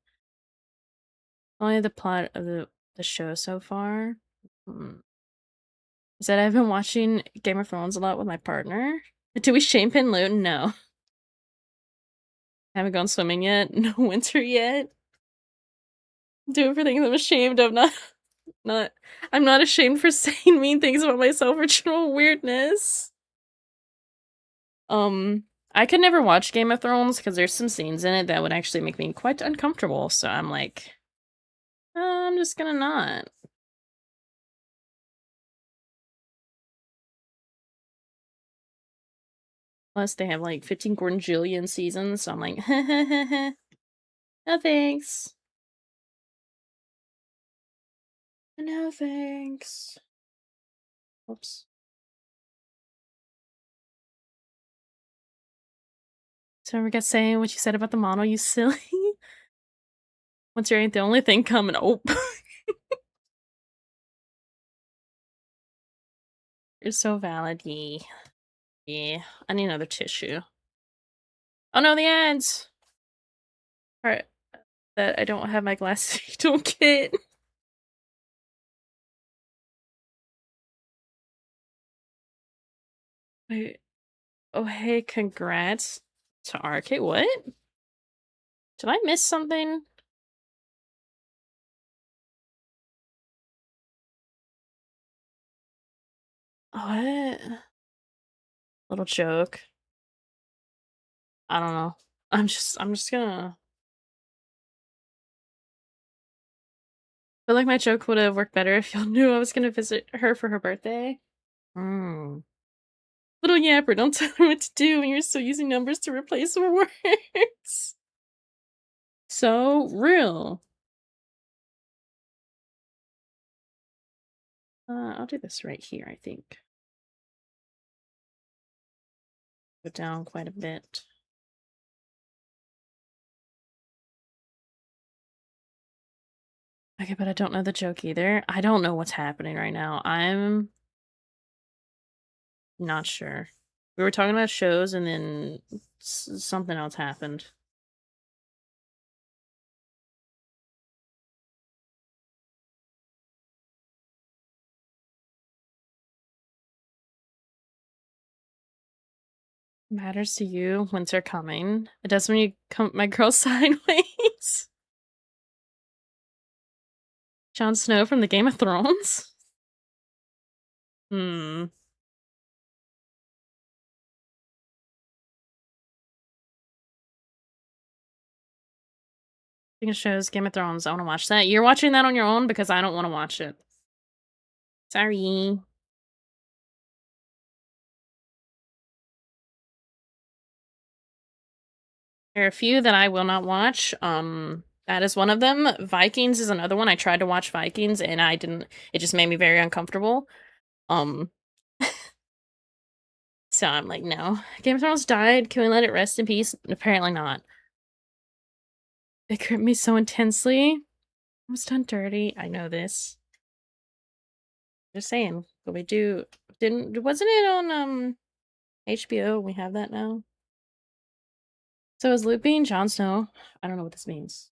Only the plot of the show so far. Hmm. Is that I've been watching Game of Thrones a lot with my partner. Do we shame pin Loot? No. Haven't gone swimming yet. No winter yet. Do everything I'm ashamed of. Not. I'm not ashamed for saying mean things about myself or general weirdness. I could never watch Game of Thrones because there's some scenes in it that would actually make me quite uncomfortable. So I'm like, I'm just gonna not. Plus, they have like 15 quadrillion seasons, so I'm like, no thanks. No thanks. Oops. Don't forget saying what you said about the model, you silly. Once you ain't the only thing coming. Oh. You're so valid, yee. Yeah. I need another tissue. Oh no, the ads! Alright. That I don't have my glasses don't kit. Wait. Oh hey, congrats to RK. What? Did I miss something? What? Little joke. I don't know. I'm just gonna feel like my joke would have worked better if y'all knew I was gonna visit her for her birthday. Hmm. Little yapper, don't tell her what to do when you're still using numbers to replace words. So real. I'll do this right here, I think. Go down quite a bit. Okay, but I don't know the joke either. I don't know what's happening right now. I'm not sure. We were talking about shows and then something else happened. Matters to you, winter coming. It does when you come my girl sideways. Jon Snow from the Game of Thrones? Hmm. Speaking of shows, Game of Thrones, I wanna watch that. You're watching that on your own because I don't wanna watch it. Sorry. There are a few that I will not watch. That is one of them. Vikings is another one. I tried to watch Vikings and I didn't. It just made me very uncomfortable. Um, so I'm like, no. Game of Thrones died. Can we let it rest in peace? Apparently not. It hurt me so intensely. I was done dirty. I know this. Just saying. But we do. Didn't. Wasn't it on HBO? We have that now. So is Luke being Jon Snow? I don't know what this means.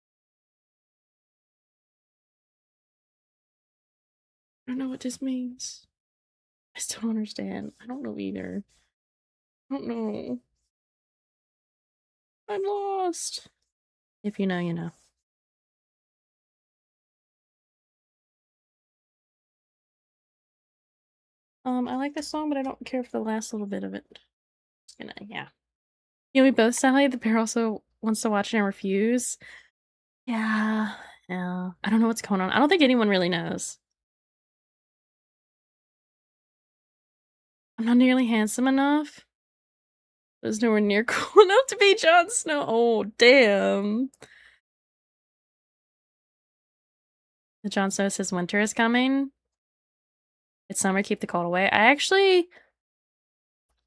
I don't know what this means. I still don't understand. I don't know either. I don't know. I'm lost. If you know, you know. I like this song, but I don't care for the last little bit of it. Just gonna, yeah. You know, we both sound like the pair also wants to watch it and refuse. Yeah, yeah. I don't know what's going on. I don't think anyone really knows. I'm not nearly handsome enough. I was nowhere near cool enough to be Jon Snow. Oh, damn. The Jon Snow says winter is coming. It's summer, keep the cold away. I actually,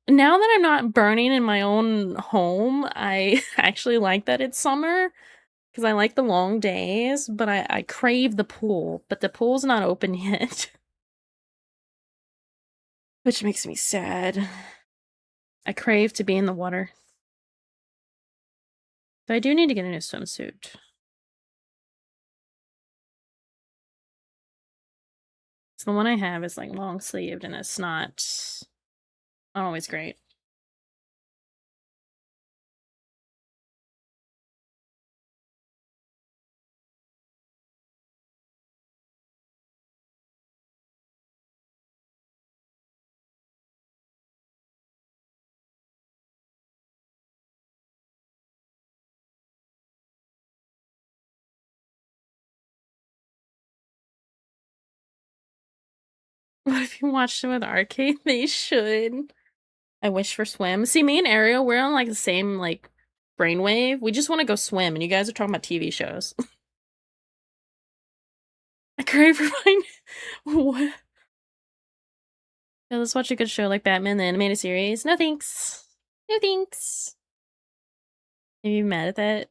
now that I'm not burning in my own home, I actually like that it's summer because I like the long days, but I crave the pool, but the pool's not open yet, which makes me sad. I crave to be in the water. But I do need to get a new swimsuit. So the one I have is like long sleeved and it's not always great. What if you watched it with Arcade? They should. I wish for swim. See, me and Ariel, we're on like the same like brainwave. We just want to go swim, and you guys are talking about TV shows. I crave for mine. What? Yeah, let's watch a good show like Batman the Animated Series. No thanks. No thanks. Are you mad at that?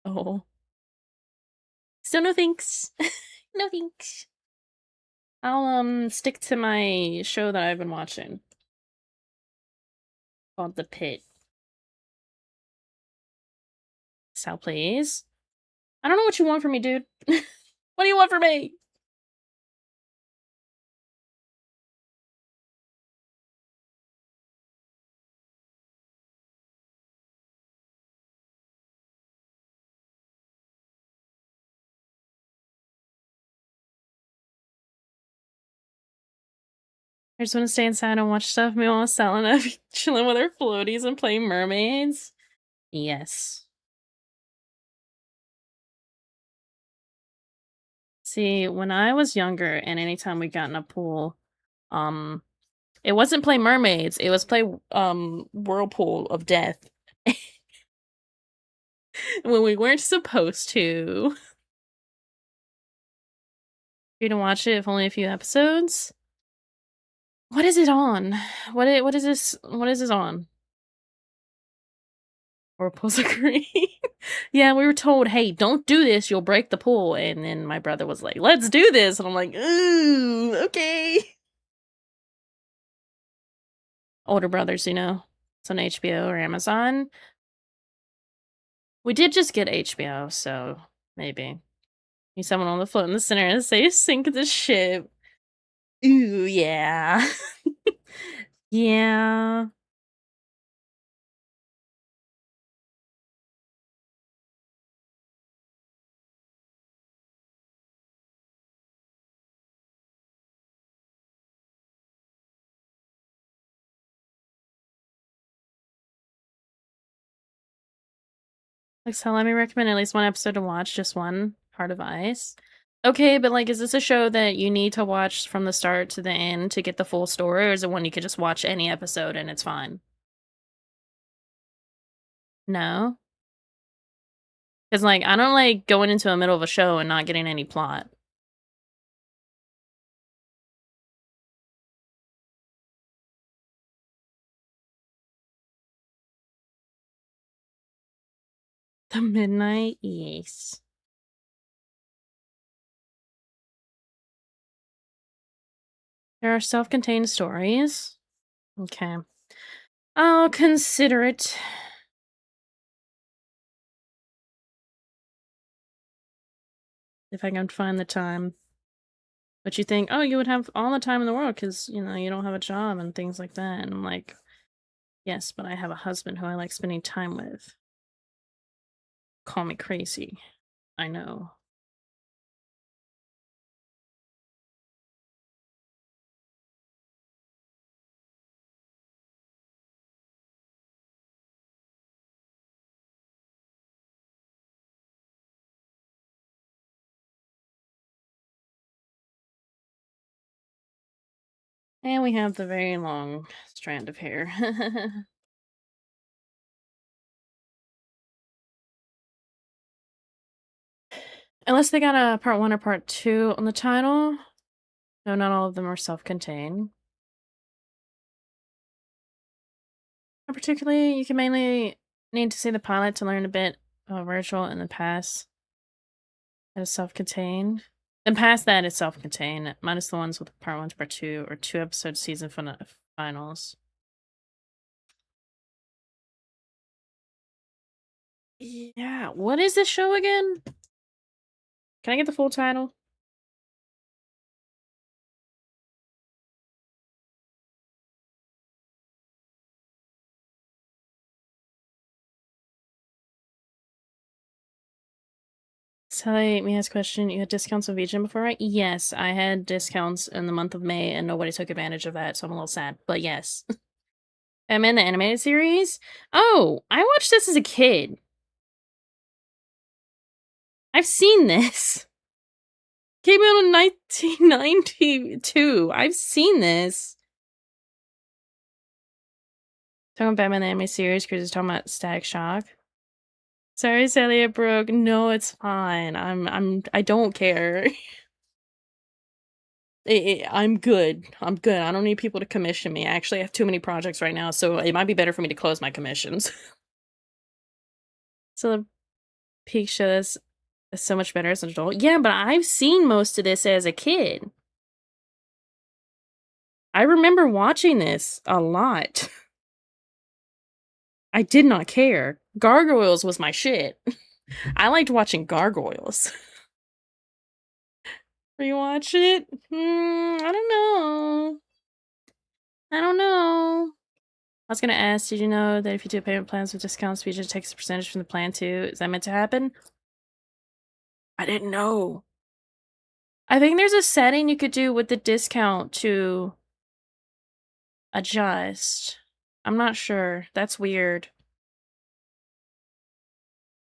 Oh. So no thanks. No thanks. I'll stick to my show that I've been watching called The Pit. Sal, please. I don't know what you want from me, dude. What do you want from me? I just want to stay inside and watch stuff. Meanwhile, Selena chilling with her floaties and playing mermaids. Yes. See, when I was younger and anytime we got in a pool, um, it wasn't play mermaids, it was play Whirlpool of Death. When we weren't supposed to. You can watch it if only a few episodes. What is it on? What is this on? Whirlpools are green. Yeah, we were told, "Hey, don't do this, you'll break the pool." And then my brother was like, "Let's do this." And I'm like, "Ooh, okay." Older brothers, you know. It's on HBO or Amazon. We did just get HBO, so maybe. Need someone on the float in the center and say, "Sink the ship." Ooh, yeah. Yeah. Like, so let me recommend at least one episode to watch, just one, Heart of Ice. Okay, but, like, is this a show that you need to watch from the start to the end to get the full story, or is it one you could just watch any episode and it's fine? No? 'Cause, like, I don't like going into the middle of a show and not getting any plot. The Midnight Yes. There are self-contained stories? Okay. I'll consider it. If I can find the time. But you think, "Oh, you would have all the time in the world because you know, you don't have a job and things like that." And I'm like, "Yes, but I have a husband who I like spending time with." Call me crazy. I know. And we have the very long strand of hair. Unless they got a part 1 or part 2 on the title. No, not all of them are self-contained. Particularly, you can mainly need to see the pilot to learn a bit about Virgil and then pass that is self-contained. Then past that is self-contained, minus the ones with part 1 to part 2 or 2-episode season finals. Yeah, what is this show again? Can I get the full title? Sally, may I ask a question? You had discounts on VGen before, right? Yes, I had discounts in the month of May and nobody took advantage of that, so I'm a little sad. But yes. I'm in the animated series. Oh, I watched this as a kid. I've seen this. Came out in 1992. I've seen this. Talking about Batman the Anime Series because he's talking about Static Shock. Sorry, Sally, it broke. No, it's fine. I don't care. I'm good. I'm good. I don't need people to commission me. I actually have too many projects right now, so it might be better for me to close my commissions. So the peak show is so much better as an adult. Yeah, but I've seen most of this as a kid. I remember watching this a lot. I did not care. Gargoyles was my shit. I liked watching Gargoyles. Rewatch it? I don't know. I don't know. I was gonna ask, did you know that if you do payment plans with discounts, Visa takes a percentage from the plan too? Is that meant to happen? I didn't know. I think there's a setting you could do with the discount to adjust. I'm not sure. That's weird.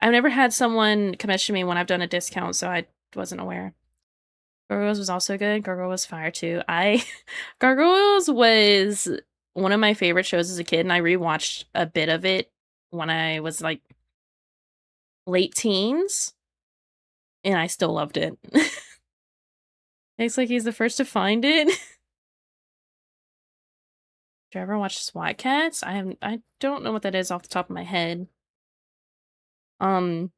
I've never had someone commission me when I've done a discount, so I wasn't aware. Gargoyles was also good. Gargoyle was fire too. Gargoyles was one of my favorite shows as a kid, and I rewatched a bit of it when I was like late teens, and I still loved it. It's like he's the first to find it. Did you ever watch SWAT Cats? I don't know what that is off the top of my head. Um,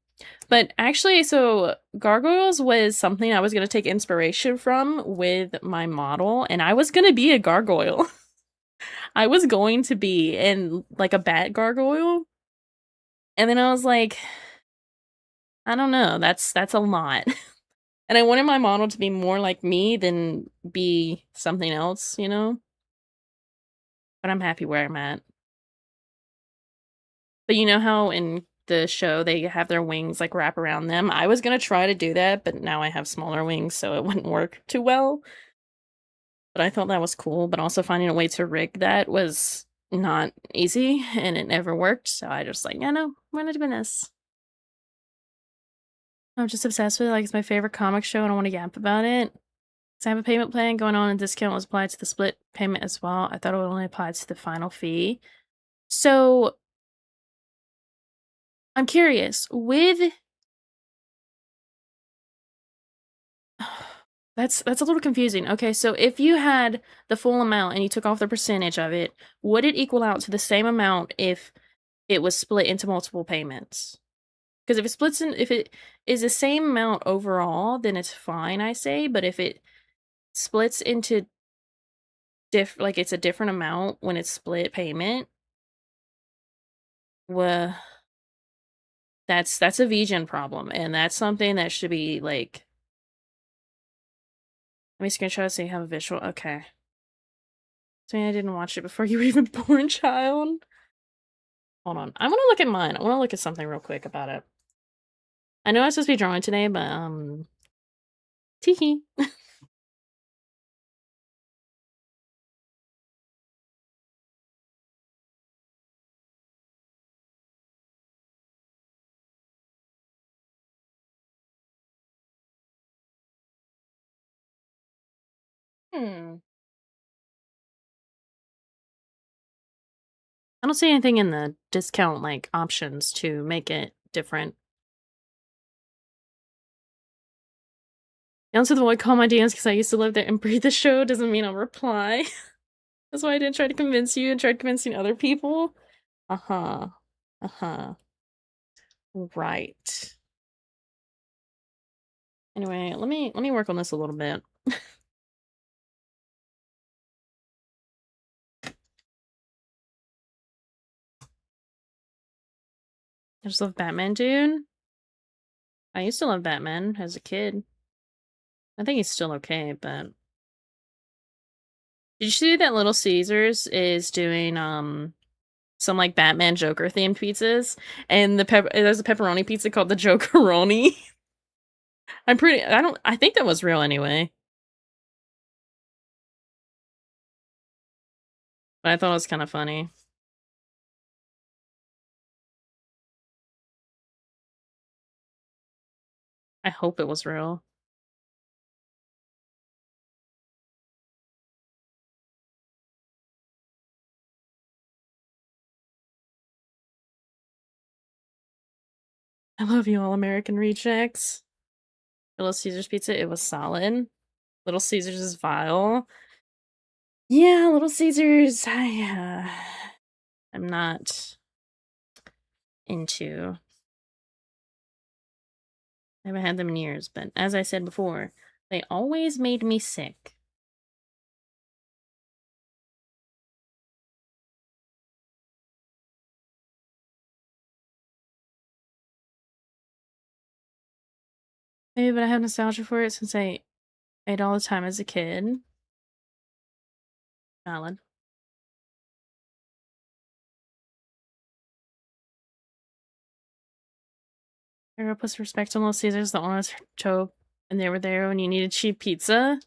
but actually, so Gargoyles was something I was gonna take inspiration from with my model, and I was gonna be a gargoyle. I was going to be in like a bat gargoyle, and then I was like, I don't know, that's a lot. And I wanted my model to be more like me than be something else, you know? But I'm happy where I'm at. But you know how in the show they have their wings like wrap around them? I was gonna try to do that, but now I have smaller wings, so it wouldn't work too well. But I thought that was cool, but also finding a way to rig that was not easy and it never worked. So I just like, yeah, no, we're not doing this. I'm just obsessed with it. Like it's my favorite comic show and I want to yap about it. So I have a payment plan going on and discount was applied to the split payment as well. I thought it would only apply to the final fee. So I'm curious with that's a little confusing. Okay, so if you had the full amount and you took off the percentage of it, would it equal out to the same amount if it was split into multiple payments? Because if it is the same amount overall, then it's fine, I say. But if it splits into like it's a different amount when it's split payment, well, that's a VGen problem, and that's something that should be like. Let me screenshot so you have a visual. Okay. So I didn't watch it before you were even born, child. Hold on. I want to look at mine. I want to look at something real quick about it. I know I'm supposed to be drawing today, but Tiki. Hmm. I don't see anything in the discount like options to make it different. Answer the void, call my DMs because I used to live there and breathe the show doesn't mean I'll reply. That's why I didn't try to convince you and tried convincing other people. Uh-huh. Uh-huh. Right. Anyway, let me work on this a little bit. I just love Batman, dude. I used to love Batman as a kid. I think he's still okay, but did you see that Little Caesars is doing some like Batman Joker themed pizzas? And there's a pepperoni pizza called the Jokeroni. I think that was real anyway. But I thought it was kind of funny. I hope it was real. I love you, All American Rejects. Little Caesars pizza, it was solid. Little Caesars is vile. Yeah, Little Caesars, I'm not into. I haven't had them in years, but as I said before, they always made me sick. Maybe, but I have nostalgia for it since I ate all the time as a kid. Valid. Hero plus respect to Little Caesars, the honest trope, and they were there when you needed cheap pizza.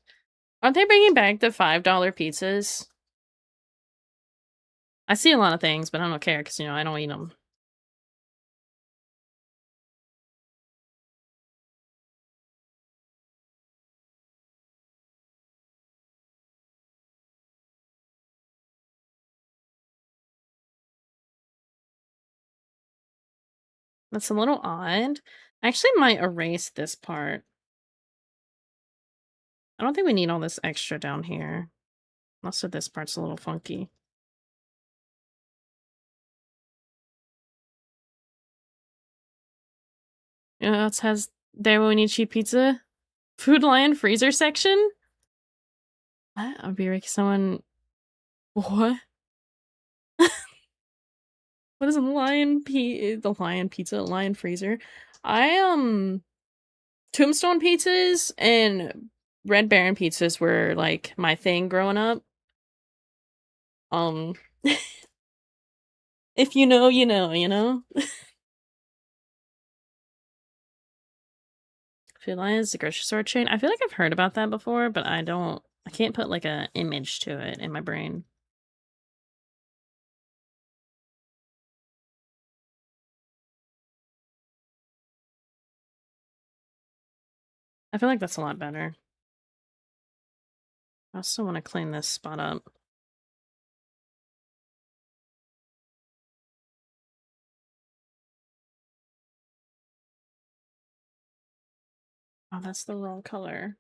Aren't they bringing back the $5 pizzas? I see a lot of things, but I don't care because, I don't eat them. That's a little odd. I actually might erase this part. I don't think we need all this extra down here. Most of this part's a little funky. It has there when we need cheap pizza. Food Lion freezer section? What? I'll be like someone. What? What is the lion pizza? Lion freezer? I Tombstone pizzas and Red Baron pizzas were like my thing growing up. Um if you know, you know, you know? Food Lion is the grocery store chain. I feel like I've heard about that before, but I can't put like a image to it in my brain. I feel like that's a lot better. I also want to clean this spot up. Oh, that's the wrong color.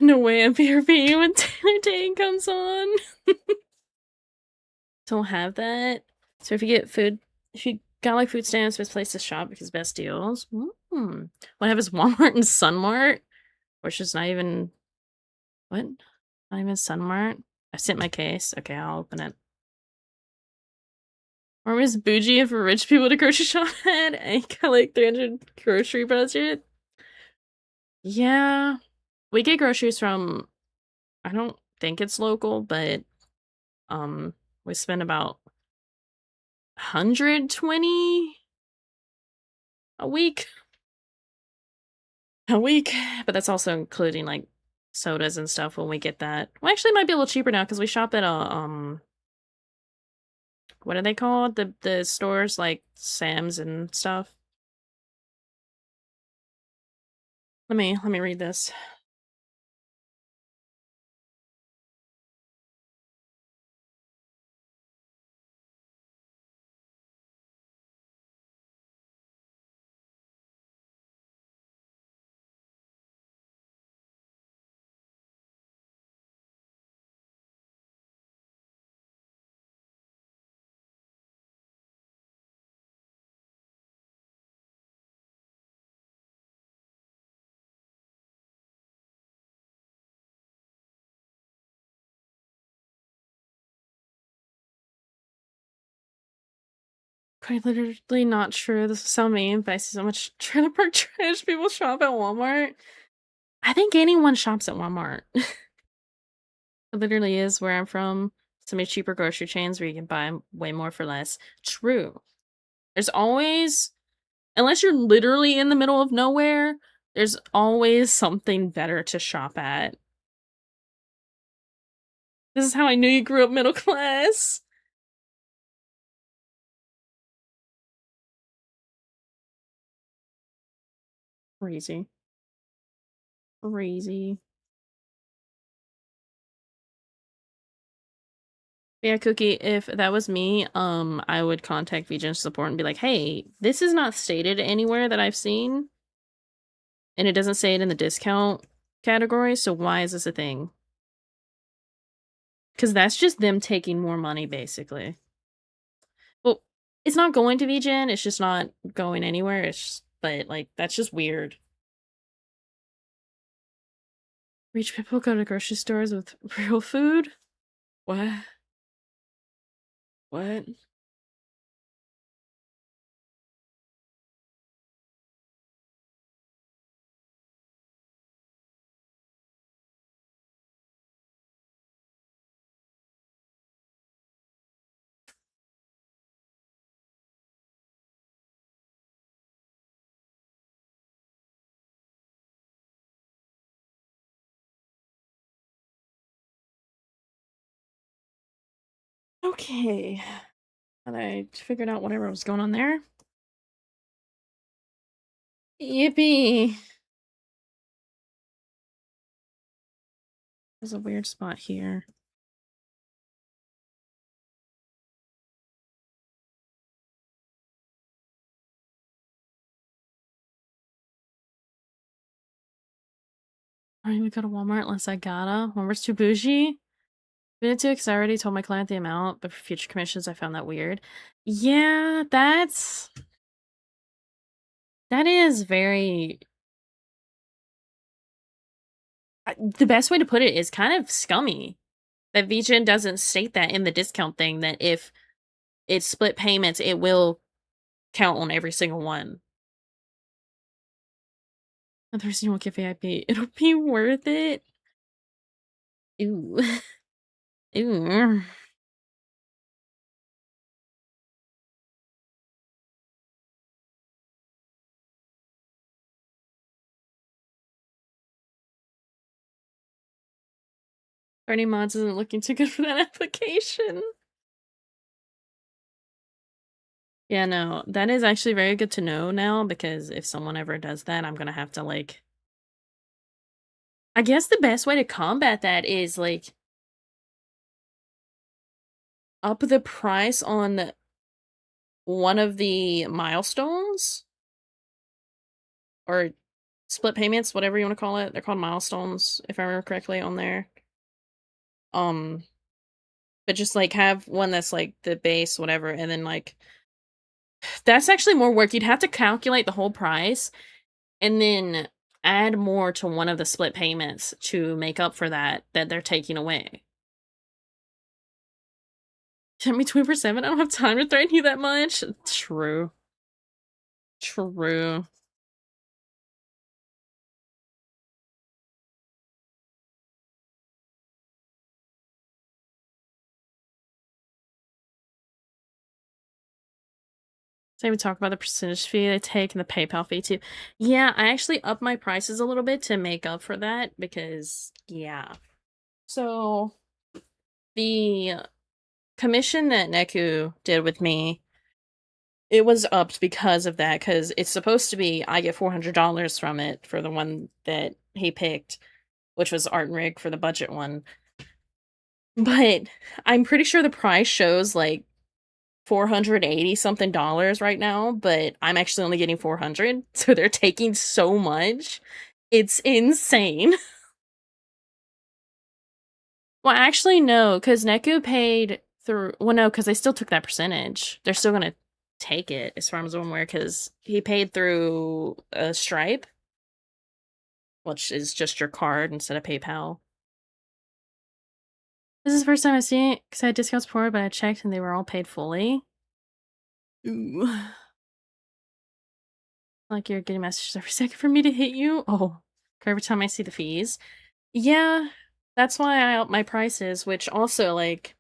No way a PRP when Taylor Dane comes on. Don't have that. So if you got like food stamps, best place to shop because best deals. What I have is Walmart and Sunmart, which is not even what? Not even Sunmart. I sent my case. Okay, I'll open it. Or was bougie for rich people to grocery shop at? I got like 300 grocery budget. Yeah, we get groceries from. I don't think it's local, but um, we spend about 120 a week. A week, but that's also including like sodas and stuff when we get that. Well, actually, it might be a little cheaper now because we shop at a what are they called? The stores like Sam's and stuff. Let me read this. Quite literally not true. This is so mean, but I see so much trailer park trash. People shop at Walmart. I think anyone shops at Walmart. It literally is where I'm from. So many cheaper grocery chains where you can buy way more for less. True. There's always, unless you're literally in the middle of nowhere, there's always something better to shop at. This is how I knew you grew up middle class. Crazy. Crazy. Yeah, Cookie, if that was me, I would contact VGen support and be like, "Hey, this is not stated anywhere that I've seen, and it doesn't say it in the discount category, so why is this a thing?" Because that's just them taking more money, basically. Well, it's not going to VGen, it's just not going anywhere, it's just but, like, that's just weird. Rich people go to grocery stores with real food? What? What? Okay. And I figured out whatever was going on there. Yippee! There's a weird spot here. I don't even go to Walmart unless I gotta. Walmart's too bougie. Been too because I already told my client the amount, but for future commissions, I found that weird. Yeah, that is very. The best way to put it is kind of scummy that VGen doesn't state that in the discount thing that if it's split payments, it will count on every single one. And the reason you won't get VIP, it'll be worth it. Ooh. Ooh. 30 mods isn't looking too good for that application. Yeah, no, that is actually very good to know now because if someone ever does that, I'm gonna have to like. I guess the best way to combat that is like up the price on one of the milestones or split payments, whatever you want to call it. They're called milestones, if I remember correctly, on there. Um, but just like have one that's like the base, whatever, and then like that's actually more work. You'd have to calculate the whole price and then add more to one of the split payments to make up for that they're taking away. Send me 24/7. I don't have time to threaten you that much. True. True. So we talk about the percentage fee they take and the PayPal fee too. Yeah, I actually upped my prices a little bit to make up for that because yeah. So the commission that Neku did with me, it was upped because of that, because it's supposed to be I get $400 from it for the one that he picked, which was Art and Rig for the budget one. But I'm pretty sure the price shows like 480 something dollars right now, but I'm actually only getting 400. So they're taking so much. It's insane. Well, actually, no, because Neku paid through. Well, no, because they still took that percentage. They're still gonna take it, as far as I'm aware, because he paid through a Stripe, which is just your card instead of PayPal. This is the first time I've seen it because I had discounts before, but I checked and they were all paid fully. Ooh. Like you're getting messages every second for me to hit you. Oh, every time I see the fees. Yeah, that's why I up my prices, which also like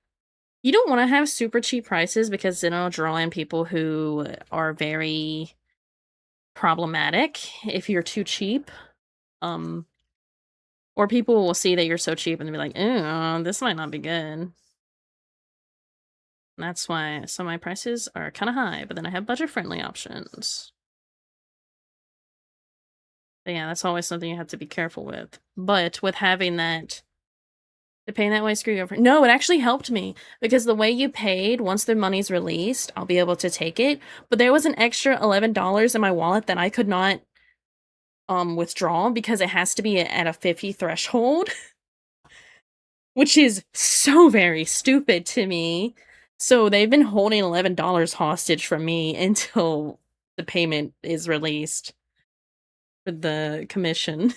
you don't want to have super cheap prices because then it'll draw in people who are very problematic if you're too cheap. Um or people will see that you're so cheap and they'll be like, "Oh, this might not be good." That's why some of my prices are kind of high, but then I have budget friendly options. But yeah, that's always something you have to be careful with. But with having that the paying that way screw you over. No, it actually helped me because the way you paid, once the money's released, I'll be able to take it. But there was an extra $11 in my wallet that I could not withdraw because it has to be at a 50 threshold, which is so very stupid to me. So they've been holding $11 hostage from me until the payment is released for the commission.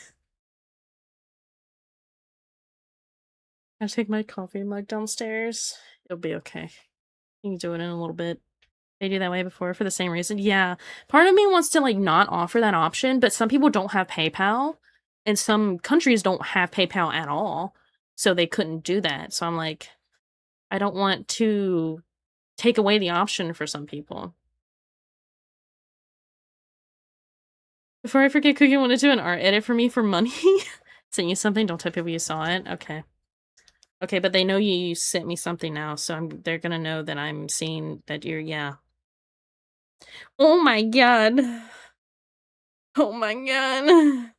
I take my coffee mug downstairs. It'll be okay. You can do it in a little bit. They do that way before for the same reason. Yeah. Part of me wants to like not offer that option, but some people don't have PayPal and some countries don't have PayPal at all. So they couldn't do that. So I'm like, I don't want to take away the option for some people. Before I forget, Cookie wanted to do an art edit for me for money. Sent you something? Don't tell people you saw it. Okay. Okay, but they know you sent me something now, so they're gonna know that I'm seeing that you're, yeah. Oh my god. Oh my god.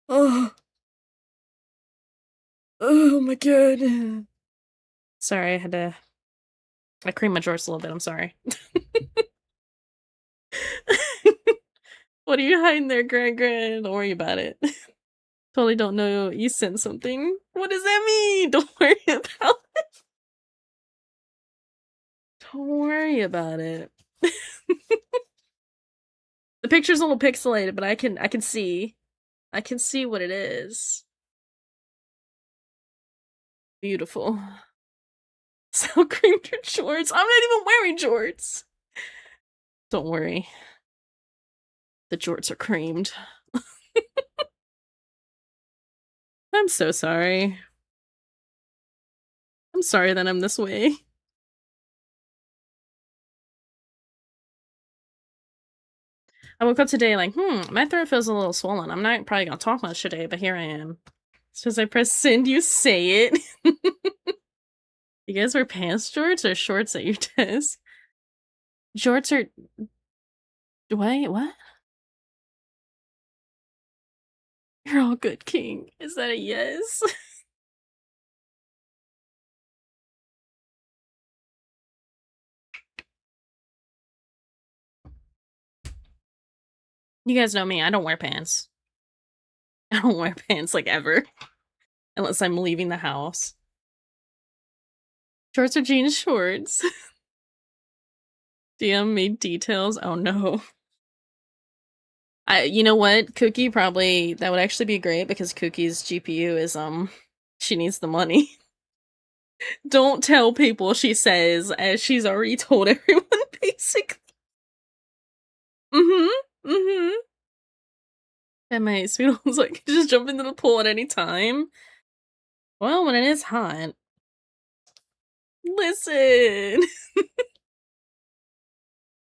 Oh. Oh my god. Sorry, I creamed my drawers a little bit, I'm sorry. What are you hiding there, Greg? Don't worry about it. Totally don't know you sent something. What does that mean? Don't worry about it. Don't worry about it. The picture's a little pixelated, but I can see. I can see what it is. Beautiful. So creamed your shorts. I'm not even wearing jorts. Don't worry. The jorts are creamed. I'm so sorry. I'm sorry that I'm this way. I woke up today like, my throat feels a little swollen. I'm not probably gonna talk much today, but here I am. As soon as I press send, you say it. You guys wear pants jorts or shorts at your desk? Jorts are... Wait, what? You're all good, King. Is that a yes? You guys know me, I don't wear pants. I don't wear pants, like, ever. Unless I'm leaving the house. Shorts or jeans shorts? DM made details? Oh no. You know what? Cookie probably, that would actually be great because Cookie's GPU is, she needs the money. Don't tell people, she says, as she's already told everyone, basically. Mm-hmm. Mm-hmm. And my sweet one's like, just jump into the pool at any time. Well, when it is hot. Listen!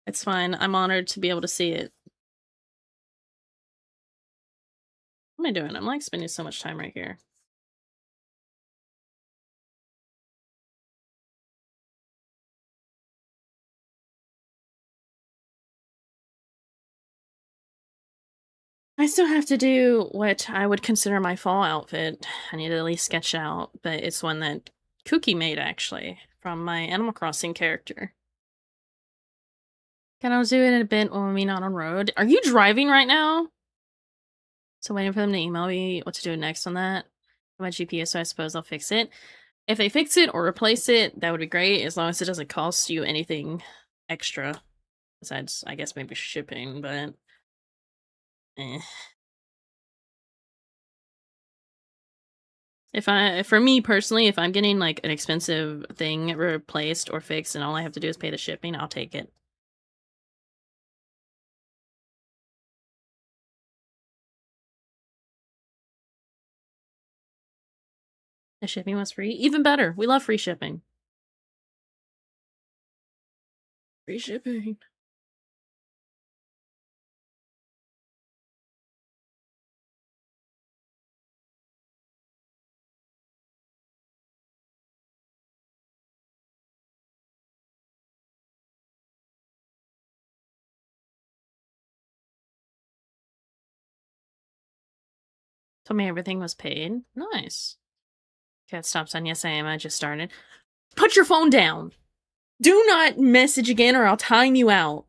It's fine. I'm honored to be able to see it. What am I doing? I'm like spending so much time right here. I still have to do what I would consider my fall outfit. I need to at least sketch out, but it's one that Cookie made actually from my Animal Crossing character. Can I do it in a bit when we're not on road? Are you driving right now? So waiting for them to email me what to do next on that. My GPS, so I suppose I'll fix it. If they fix it or replace it, that would be great, as long as it doesn't cost you anything extra. Besides, I guess maybe shipping, but eh. For me personally, if I'm getting like an expensive thing replaced or fixed and all I have to do is pay the shipping, I'll take it. The shipping was free. Even better. We love free shipping. Free shipping. Told me everything was paid. Nice. Cat stops on yes I am. I just started. Put your phone down. Do not message again or I'll time you out.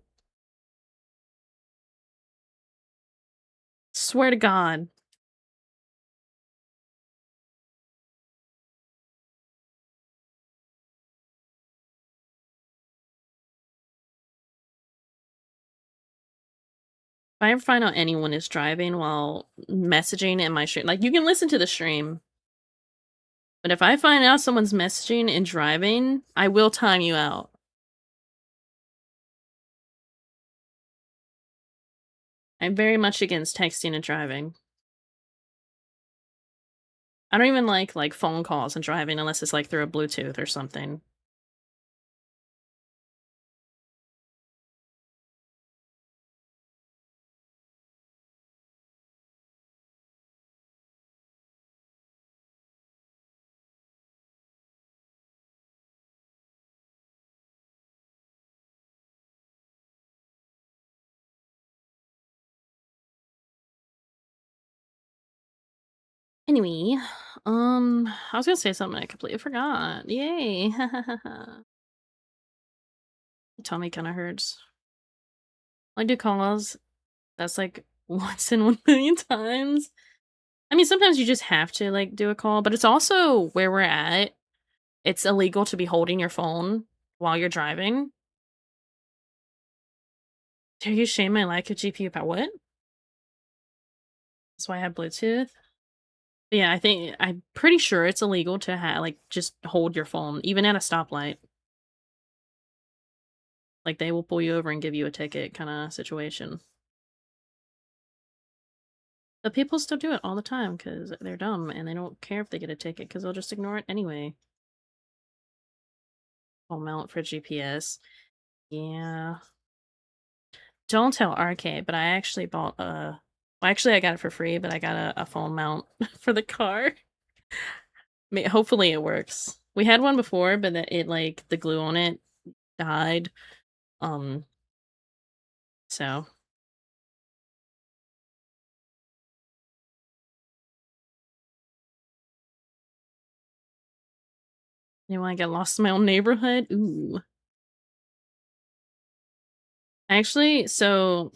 Swear to God. If I ever find out anyone is driving while messaging in my stream, like you can listen to the stream, but if I find out someone's messaging and driving, I will time you out. I'm very much against texting and driving. I don't even like phone calls and driving unless it's like through a Bluetooth or something. Anyway, I was gonna say something I completely forgot. Yay! Tummy kind of hurts. I do calls. That's like once in 1 million times. I mean, sometimes you just have to like do a call, but it's also where we're at. It's illegal to be holding your phone while you're driving. Dare you shame my lack of GPU power? What? That's why I have Bluetooth. Yeah, I'm pretty sure it's illegal to like just hold your phone, even at a stoplight. Like they will pull you over and give you a ticket, kind of situation. But people still do it all the time because they're dumb and they don't care if they get a ticket because they'll just ignore it anyway. I'll mount for GPS. Yeah. Don't tell RK, but I actually bought a. Well, actually, I got it for free, but I got a phone mount for the car. Hopefully, it works. We had one before, but it like the glue on it died. Um. So you know, I get lost in my own neighborhood. Ooh. Actually, so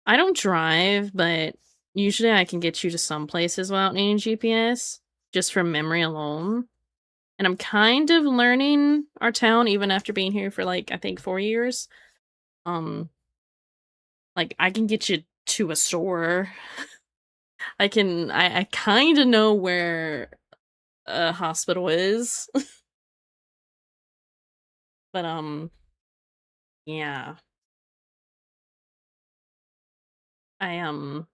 I don't drive, but usually I can get you to some places without needing GPS, just from memory alone. And I'm kind of learning our town even after being here for like I think 4 years. Um, like I can get you to a store. I kind of know where a hospital is, but yeah, I I'm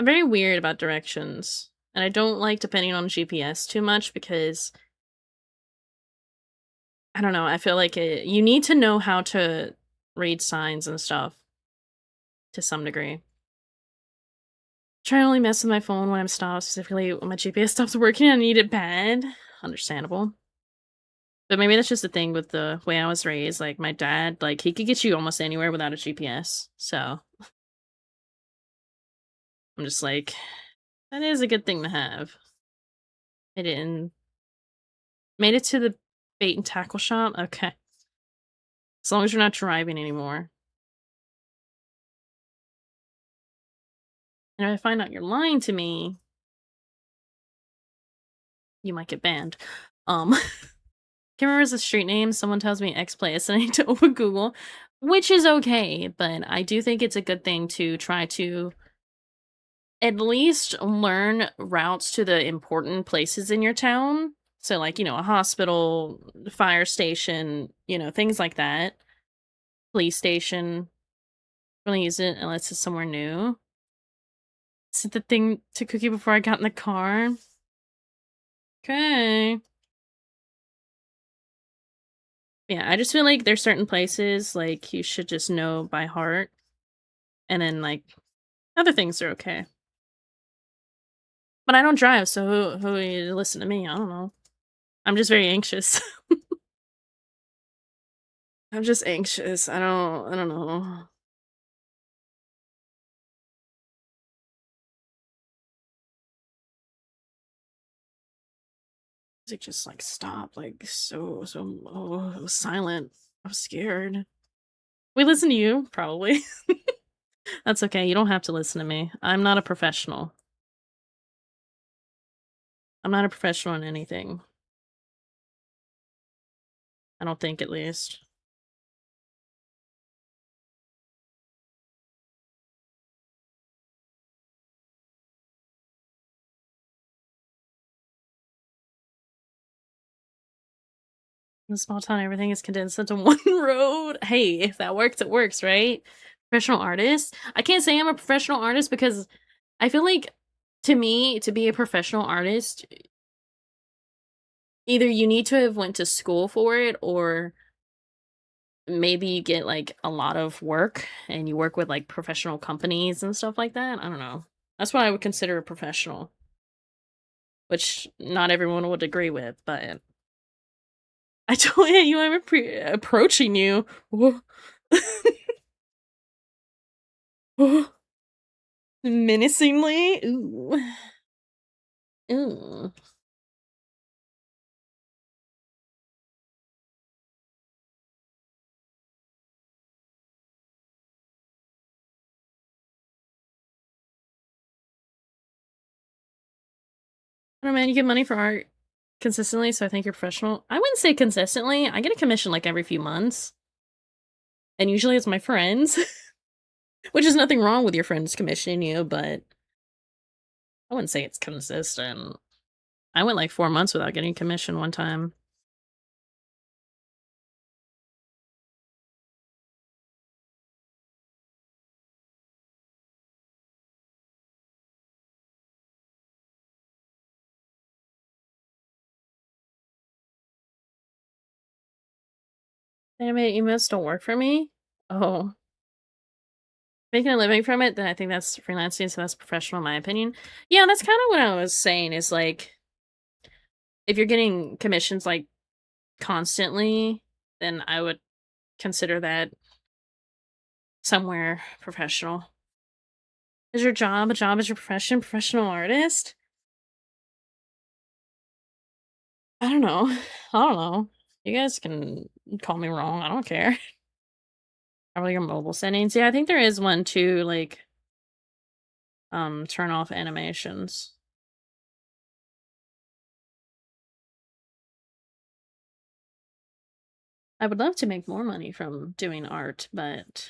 very weird about directions, and I don't like depending on GPS too much because I don't know. I feel like you need to know how to read signs and stuff to some degree. Try to only mess with my phone when I'm stopped, specifically when my GPS stops working and I need it bad. Understandable. But maybe that's just the thing with the way I was raised. Like my dad, like he could get you almost anywhere without a GPS. So I'm just like, that is a good thing to have. I didn't made it to the bait and tackle shop. Okay. As long as you're not driving anymore. And if I find out you're lying to me, you might get banned. Can't remember the street name. Someone tells me X place and I need to open Google, which is okay, but I do think it's a good thing to try to at least learn routes to the important places in your town. So, like, you know, a hospital, fire station, you know, things like that. Police station. Really use it unless it's somewhere new. Is it the thing to cookie before I got in the car? Okay. Yeah, I just feel like there's certain places like you should just know by heart. And then like other things are okay. But I don't drive, so who are you to listen to me? I don't know. I'm just very anxious. I'm just anxious. I don't know. Music just like stopped, like so oh, it was silent. I was scared. We listen to you, probably. That's okay. You don't have to listen to me. I'm not a professional. I'm not a professional in anything. I don't think, at least. In a small town, everything is condensed into one road. Hey, if that works, it works, right? Professional artist. I can't say I'm a professional artist because I feel like, to me, to be a professional artist, either you need to have went to school for it, or maybe you get like a lot of work and you work with like professional companies and stuff like that. I don't know. That's what I would consider a professional, which not everyone would agree with, but I told you I'm approaching you. Whoa. Whoa. Menacingly. Ooh. Ooh. I don't know, man. You get money for art consistently, so I think you're professional. I wouldn't say consistently. I get a commission like every few months, and usually it's my friends, which is nothing wrong with your friends commissioning you, but I wouldn't say it's consistent. I went like 4 months without getting commission one time. Animated emails don't work for me? Oh. Making a living from it, then I think that's freelancing, so that's professional in my opinion. Yeah, that's kinda what I was saying is, like, if you're getting commissions, like, constantly, then I would consider that somewhere professional. Is your job a job? Is your profession professional artist? I don't know. I don't know. You guys can call me wrong, I don't care. Probably your mobile settings. Yeah, I think there is one too, like, turn off animations. I would love to make more money from doing art, but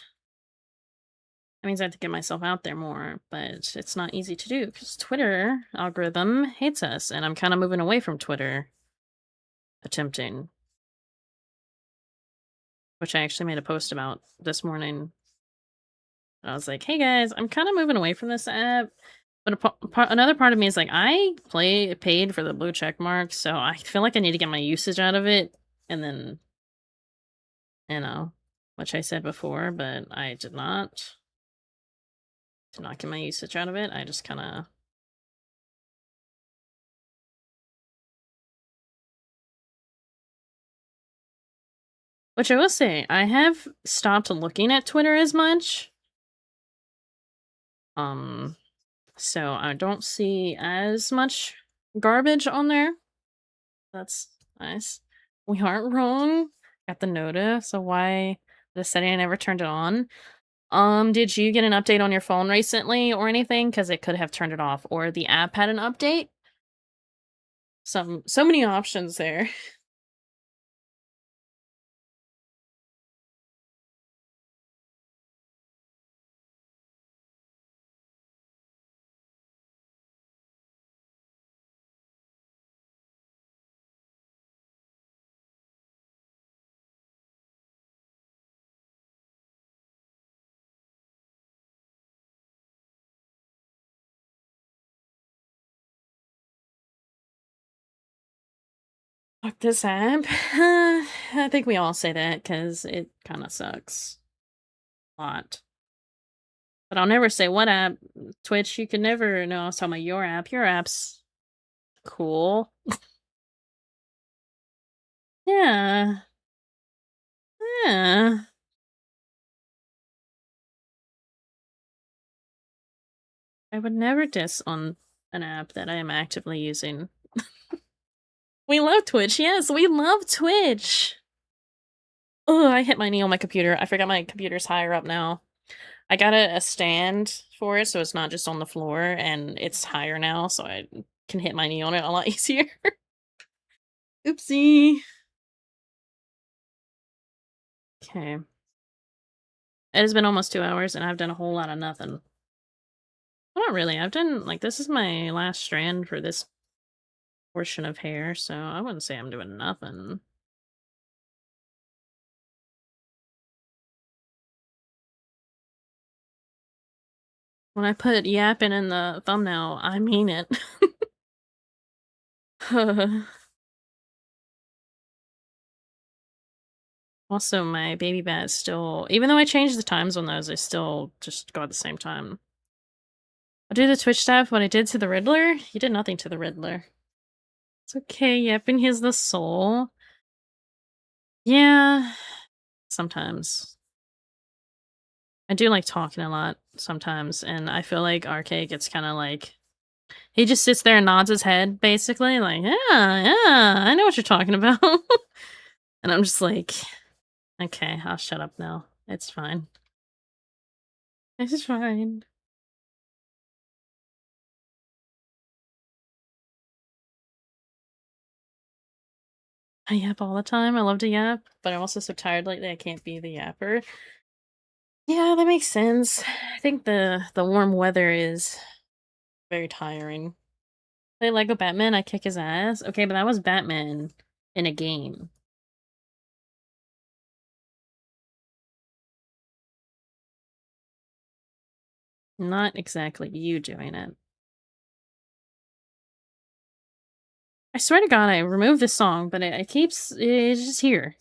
that means I have to get myself out there more, but it's not easy to do because Twitter algorithm hates us, and I'm kind of moving away from Twitter, attempting, which I actually made a post about this morning. I was like, "Hey guys, I'm kind of moving away from this app." But another part of me is like, I paid for the blue check mark, so I feel like I need to get my usage out of it, and then you know, which I said before, but I did not get my usage out of it. I just kind of. Which I will say, I have stopped looking at Twitter as much. Um, so I don't see as much garbage on there. That's nice. We aren't wrong. Got the notice. So why the setting I never turned it on? Did you get an update on your phone recently or anything? Because it could have turned it off, or the app had an update. So many options there. Fuck this app. I think we all say that because it kind of sucks a lot. But I'll never say what app. Twitch, you can never know. I was talking about your app. Your app's cool. Yeah. Yeah. I would never diss on an app that I am actively using. We love Twitch. Yes, we love Twitch. Oh, I hit my knee on my computer. I forgot my computer's higher up now. I got a stand for it, so it's not just on the floor, and it's higher now, so I can hit my knee on it a lot easier. Oopsie. Okay. It has been almost 2 hours, and I've done a whole lot of nothing. Well, not really. I've done like this is my last strand for this portion of hair, so I wouldn't say I'm doing nothing. When I put yapping in the thumbnail, I mean it. Also, my baby bat is still, even though I changed the times on those, I still just go at the same time. I'll do the Twitch stuff. What I did to the Riddler? You did nothing to the Riddler. It's okay, yapping he's the soul. Yeah, sometimes. I do like talking a lot sometimes, and I feel like RK gets kind of like he just sits there and nods his head, basically, like, yeah, yeah, I know what you're talking about. And I'm just like, okay, I'll shut up now. It's fine. It's fine. I yap all the time. I love to yap, but I'm also so tired lately I can't be the yapper. Yeah, that makes sense. I think the warm weather is very tiring. Play Lego Batman, I kick his ass. Okay, but that was Batman in a game. Not exactly you doing it. I swear to God, I removed this song, but it keeps, it's just here.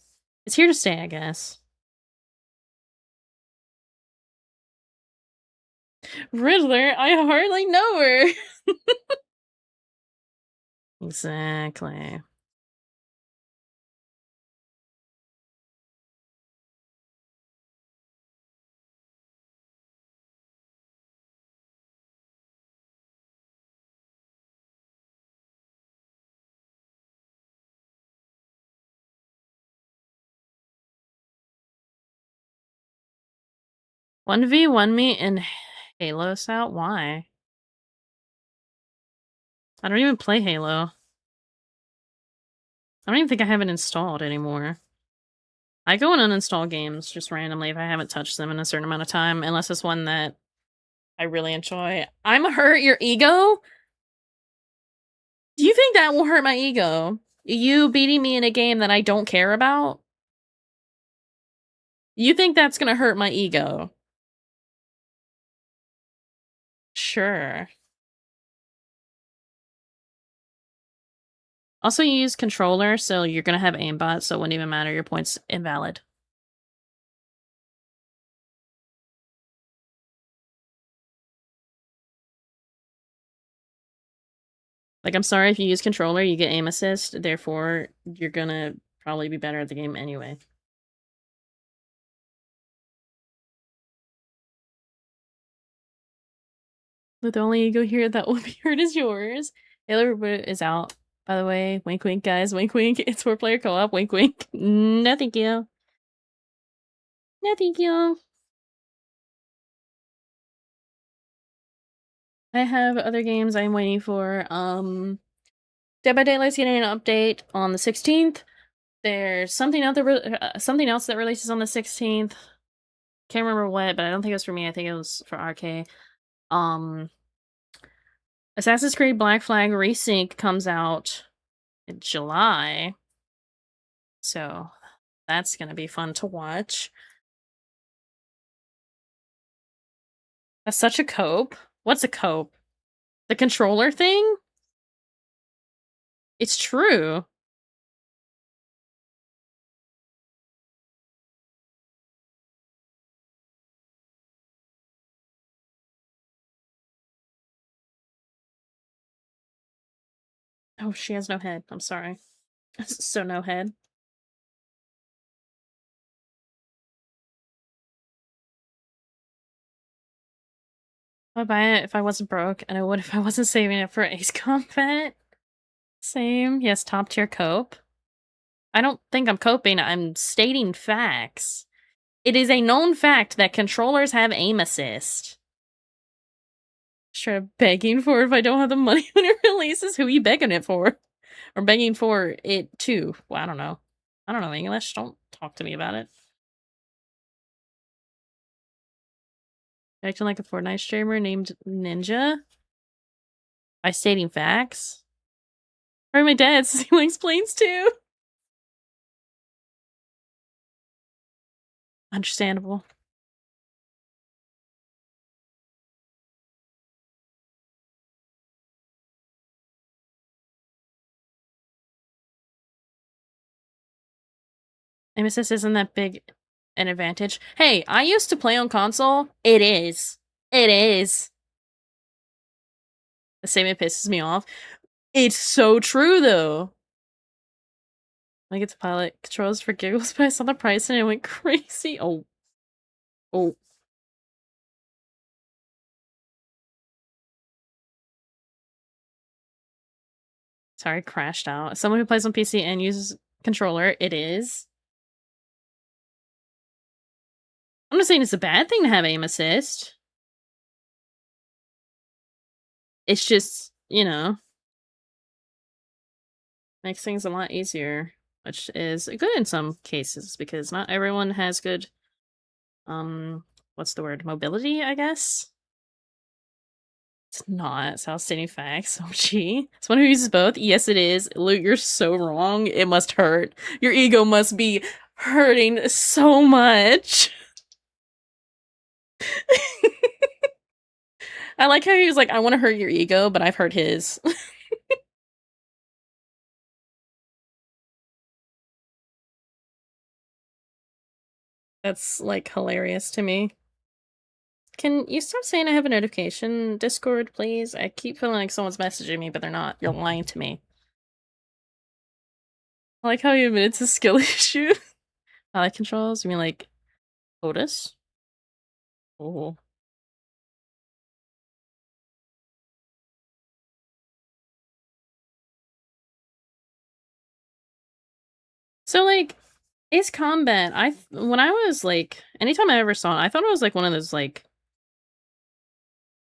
It's here to stay, I guess. Riddler, I hardly know her. Exactly. One v one me in Halo out? Why? I don't even play Halo. I don't even think I have it installed anymore. I go and uninstall games just randomly if I haven't touched them in a certain amount of time, unless it's one that I really enjoy. I'm hurt your ego? Do you think that will hurt my ego? You beating me in a game that I don't care about? You think that's gonna hurt my ego? Sure. Also, you use controller, so you're gonna have aimbot, so it wouldn't even matter. Your point's invalid. Like, I'm sorry if you use controller, you get aim assist, therefore, you're gonna probably be better at the game anyway. But the only ego here that will be hurt is yours. Halo Reboot is out, by the way. Wink wink, guys. Wink wink. It's 4-player co-op. Wink wink. No thank you. No thank you. I have other games I'm waiting for. Dead by Daylight's getting an update on the 16th. There's something something else that releases on the 16th. Can't remember what, but I don't think it was for me. I think it was for RK. Um, Assassin's Creed Black Flag Resync comes out in July. So that's gonna be fun to watch. That's such a cope. What's a cope? The controller thing? It's true. Oh, she has no head. I'm sorry. So no head. I'd buy it if I wasn't broke, and I would if I wasn't saving it for Ace Combat. Same. Yes, top tier cope. I don't think I'm coping, I'm stating facts. It is a known fact that controllers have aim assist. Sure, begging for if I don't have the money when it releases. Who are you begging it for? Or begging for it too? Well, I don't know. I don't know English. Don't talk to me about it. Acting like a Fortnite streamer named Ninja? By stating facts? Or my dad says he likes planes too. Understandable. Aim assist isn't that big an advantage. Hey, I used to play on console. It is. It is. The statement pisses me off. It's so true though. I get to pilot controls for giggles, but I saw the price and it went crazy. Oh. Oh. Sorry, crashed out. Someone who plays on PC and uses controller, it is. I'm not saying it's a bad thing to have aim assist. It's just, you know, makes things a lot easier, which is good in some cases because not everyone has good, what's the word? Mobility, I guess? It's not. It's outstanding facts. Oh, gee. Someone who uses both? Yes, it is. Luke, you're so wrong. It must hurt. Your ego must be hurting so much. I like how he was like, I want to hurt your ego, but I've hurt his. That's like hilarious to me. Can you stop saying I have a notification? Discord, please? I keep feeling like someone's messaging me, but they're not. You're lying to me. I like how you admitted to skill issue. I like controls. You mean like Otis? Oh. So like Ace Combat, when I was like anytime I ever saw it, I thought it was like one of those like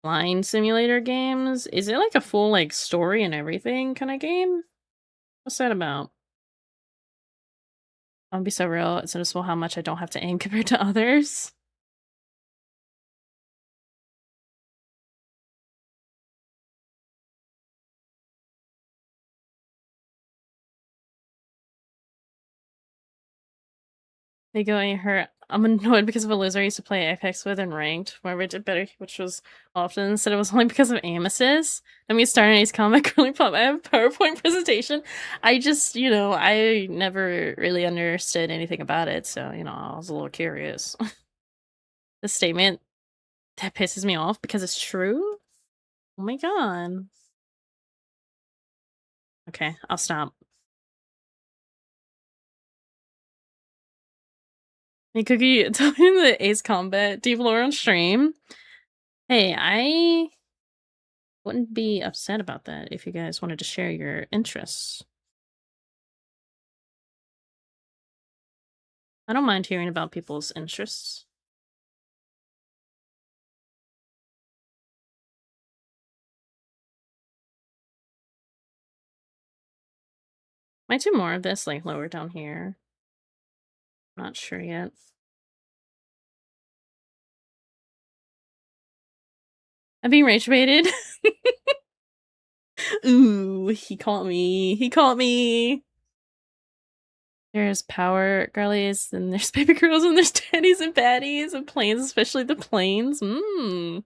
flying simulator games. Is it like a full like story and everything kind of game? What's that about? I'll be so real. It's noticeable how much I don't have to aim compared to others. They go and hurt. I'm annoyed because of a loser I used to play Apex with and ranked, where we did better, which was often, said it was only because of aim assist. Then we started Ace Comic really pop. I have a PowerPoint presentation. I just, I never really understood anything about it, so, I was a little curious. The statement that pisses me off because it's true? Oh my god. Okay, I'll stop. Hey, Cookie, tell me the Ace Combat Deep Lore on stream. Hey, I wouldn't be upset about that if you guys wanted to share your interests. I don't mind hearing about people's interests. Might do more of this, like, lower down here. Not sure yet. I'm being rage baited. Ooh, he caught me. He caught me. There's power girlies, and there's baby girls, and there's daddies and baddies, and planes, especially the planes. Mmm.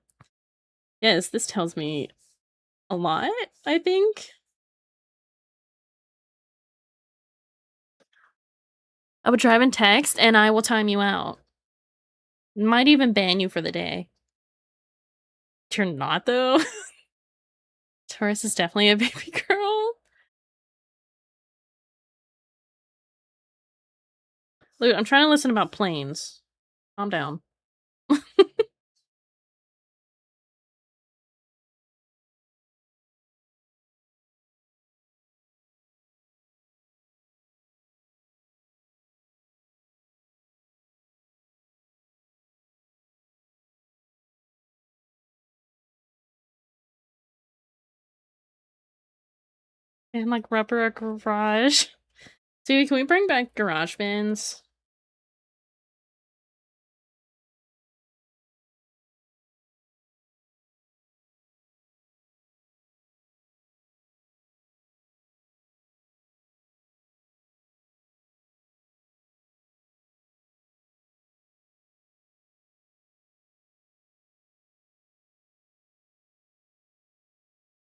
Yes, this tells me a lot, I think. I would drive and text, and I will time you out. Might even ban you for the day. You're not, though? Taurus is definitely a baby girl. Look, I'm trying to listen about planes. Calm down. And like rubber garage. Dude, can we bring back garage bands?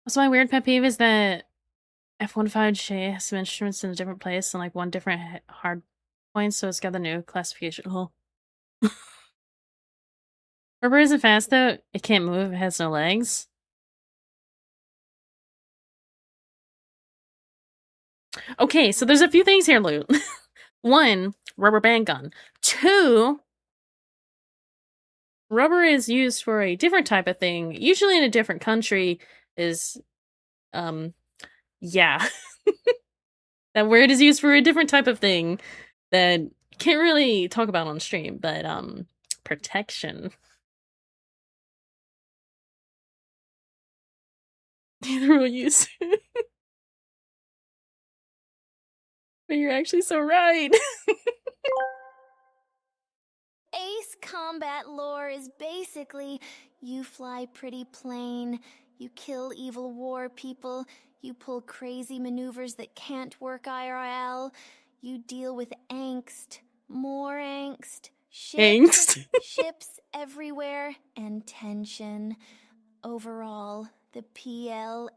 So my weird pet peeve is that F-150J has some instruments in a different place and like one different hard point, so it's got the new classification hole. Rubber isn't fast though. It can't move. It has no legs. Okay, so there's a few things here, Loot. One, rubber band gun. Two, rubber is used for a different type of thing, usually in a different country. Is yeah. That word is used for a different type of thing that can't really talk about on stream, but protection. Neither will use. But you're actually so right. Ace combat lore is basically you fly pretty plane, you kill evil war people, you pull crazy maneuvers that can't work IRL, you deal with angst, more angst, Angst. ships everywhere, and tension. Overall, the PLANES.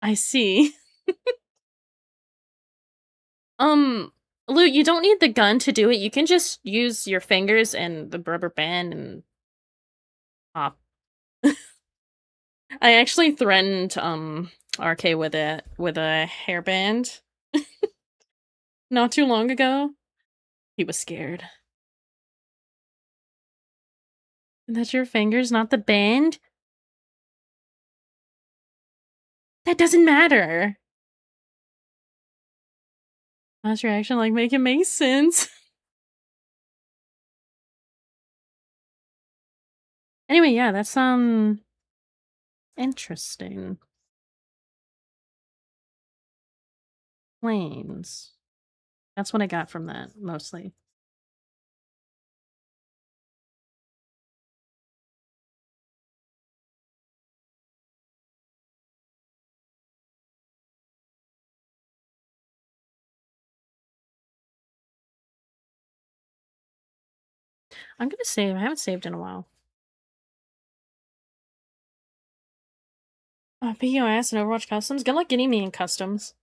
I see. Loot, you don't need the gun to do it. You can just use your fingers and the rubber band and pop. I actually threatened RK with a hairband not too long ago. He was scared. And that's your fingers, not the band? That doesn't matter. How's your action like make it make sense? Anyway, yeah, that's interesting. Planes. That's what I got from that, mostly. I'm gonna save. I haven't saved in a while. POS and Overwatch Customs. Good luck getting me in Customs.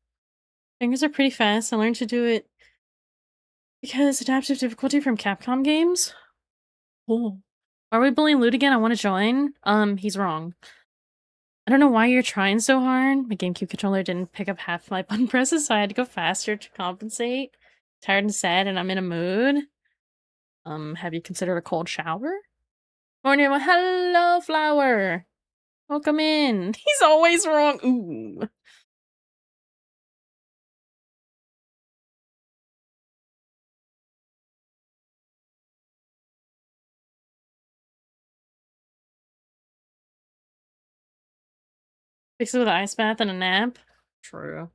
Fingers are pretty fast. I learned to do it because adaptive difficulty from Capcom games. Oh. Are we bullying Loot again? I want to join. He's wrong. I don't know why you're trying so hard. My GameCube controller didn't pick up half my button presses, so I had to go faster to compensate. Tired and sad, and I'm in a mood. Have you considered a cold shower? Morning, hello, flower. Welcome in. He's always wrong. Ooh. Fix it with an ice bath and a nap. True.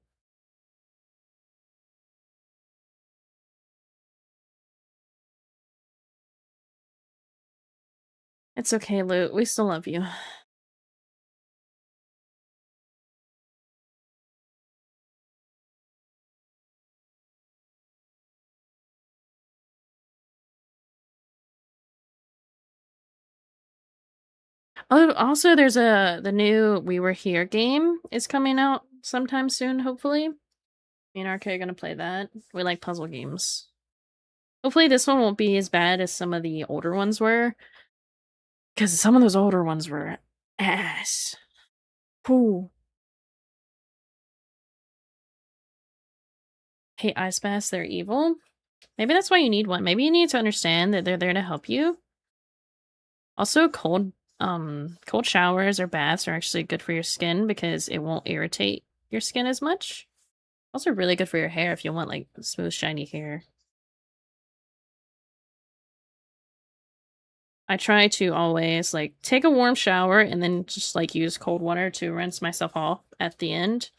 It's okay, Loot. We still love you. Oh, also, there's the new We Were Here game is coming out sometime soon, hopefully. Me and RK are gonna play that. We like puzzle games. Hopefully this one won't be as bad as some of the older ones were. Because some of those older ones were ass. Ooh. Hey, Ice Bass, they're evil. Maybe that's why you need one. Maybe you need to understand that they're there to help you. Also, cold showers or baths are actually good for your skin because it won't irritate your skin as much. Also really good for your hair if you want like smooth, shiny hair. I try to always like take a warm shower and then just like use cold water to rinse myself off at the end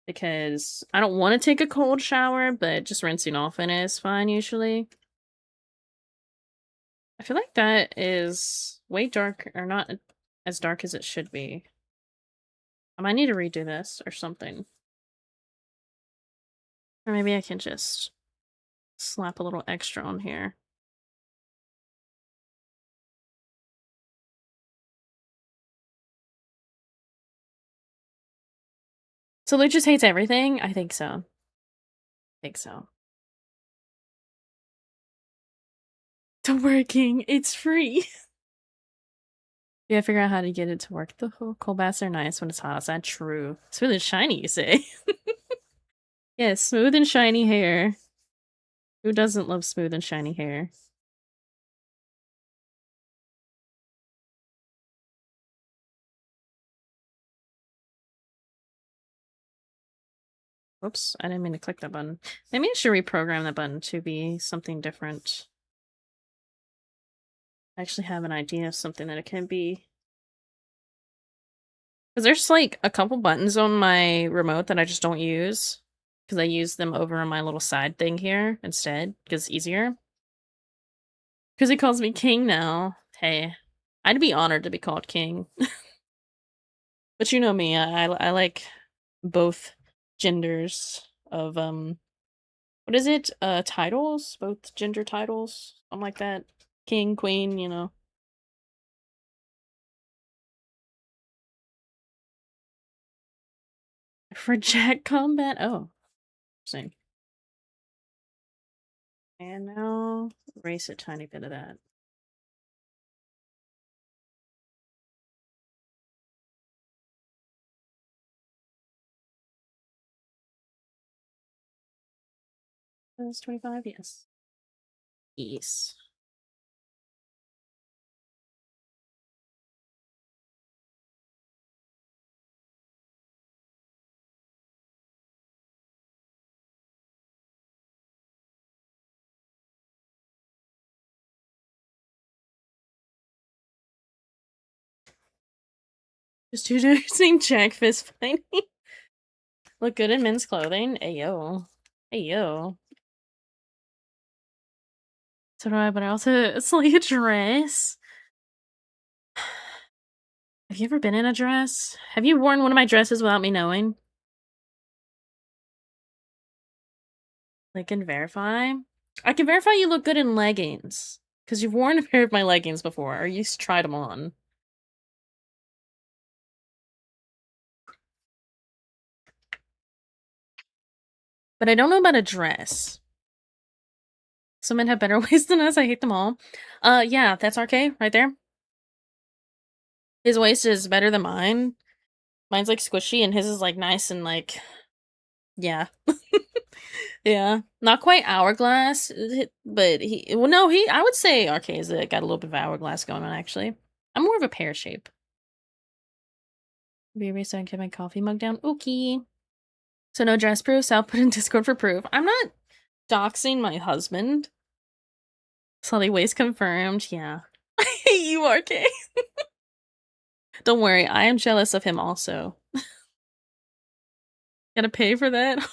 because I don't want to take a cold shower, but just rinsing off in it is fine usually. I feel like that is way dark or not as dark as it should be. I might need to redo this or something. Or maybe I can just slap a little extra on here. So Luke just hates everything? I think so. I think so. To working, it's free. Yeah, figure out how to get it to work. The whole cold baths are nice when it's hot. Is that true? Smooth and shiny, you say? Yeah, smooth and shiny hair. Who doesn't love smooth and shiny hair? Whoops, I didn't mean to click that button. Maybe I should reprogram that button to be something different. I actually have an idea of something that it can be. Because there's like a couple buttons on my remote that I just don't use. Because I use them over on my little side thing here instead, because it's easier. Because he calls me king now. Hey, I'd be honored to be called king. But you know me, I like both genders of what is it? Titles? Both gender titles? Something like that. King, queen, you know. For Jack Combat? Oh. Interesting. And now erase a tiny bit of that. That's 25, yes. Yes. Just two dudes named Jack fist fighting. Look good in men's clothing. Ayo. Ayo. So do I, but I also it's like a dress. Have you ever been in a dress? Have you worn one of my dresses without me knowing? I can verify. I can verify you look good in leggings. Because you've worn a pair of my leggings before, or you tried them on. But I don't know about a dress. Some men have better waist than us. I hate them all. Yeah, that's RK right there. His waist is better than mine. Mine's like squishy, and his is like nice and like, yeah, yeah. Not quite hourglass, but well, no, I would say RK's got a little bit of hourglass going on. Actually, I'm more of a pear shape. Be erased so I can get my coffee mug down. Okay. So no dress proofs. I'll put in Discord for proof. I'm not doxing my husband. Slutty waist confirmed. Yeah. I hate you, RK. Don't worry, I am jealous of him also. Gotta pay for that?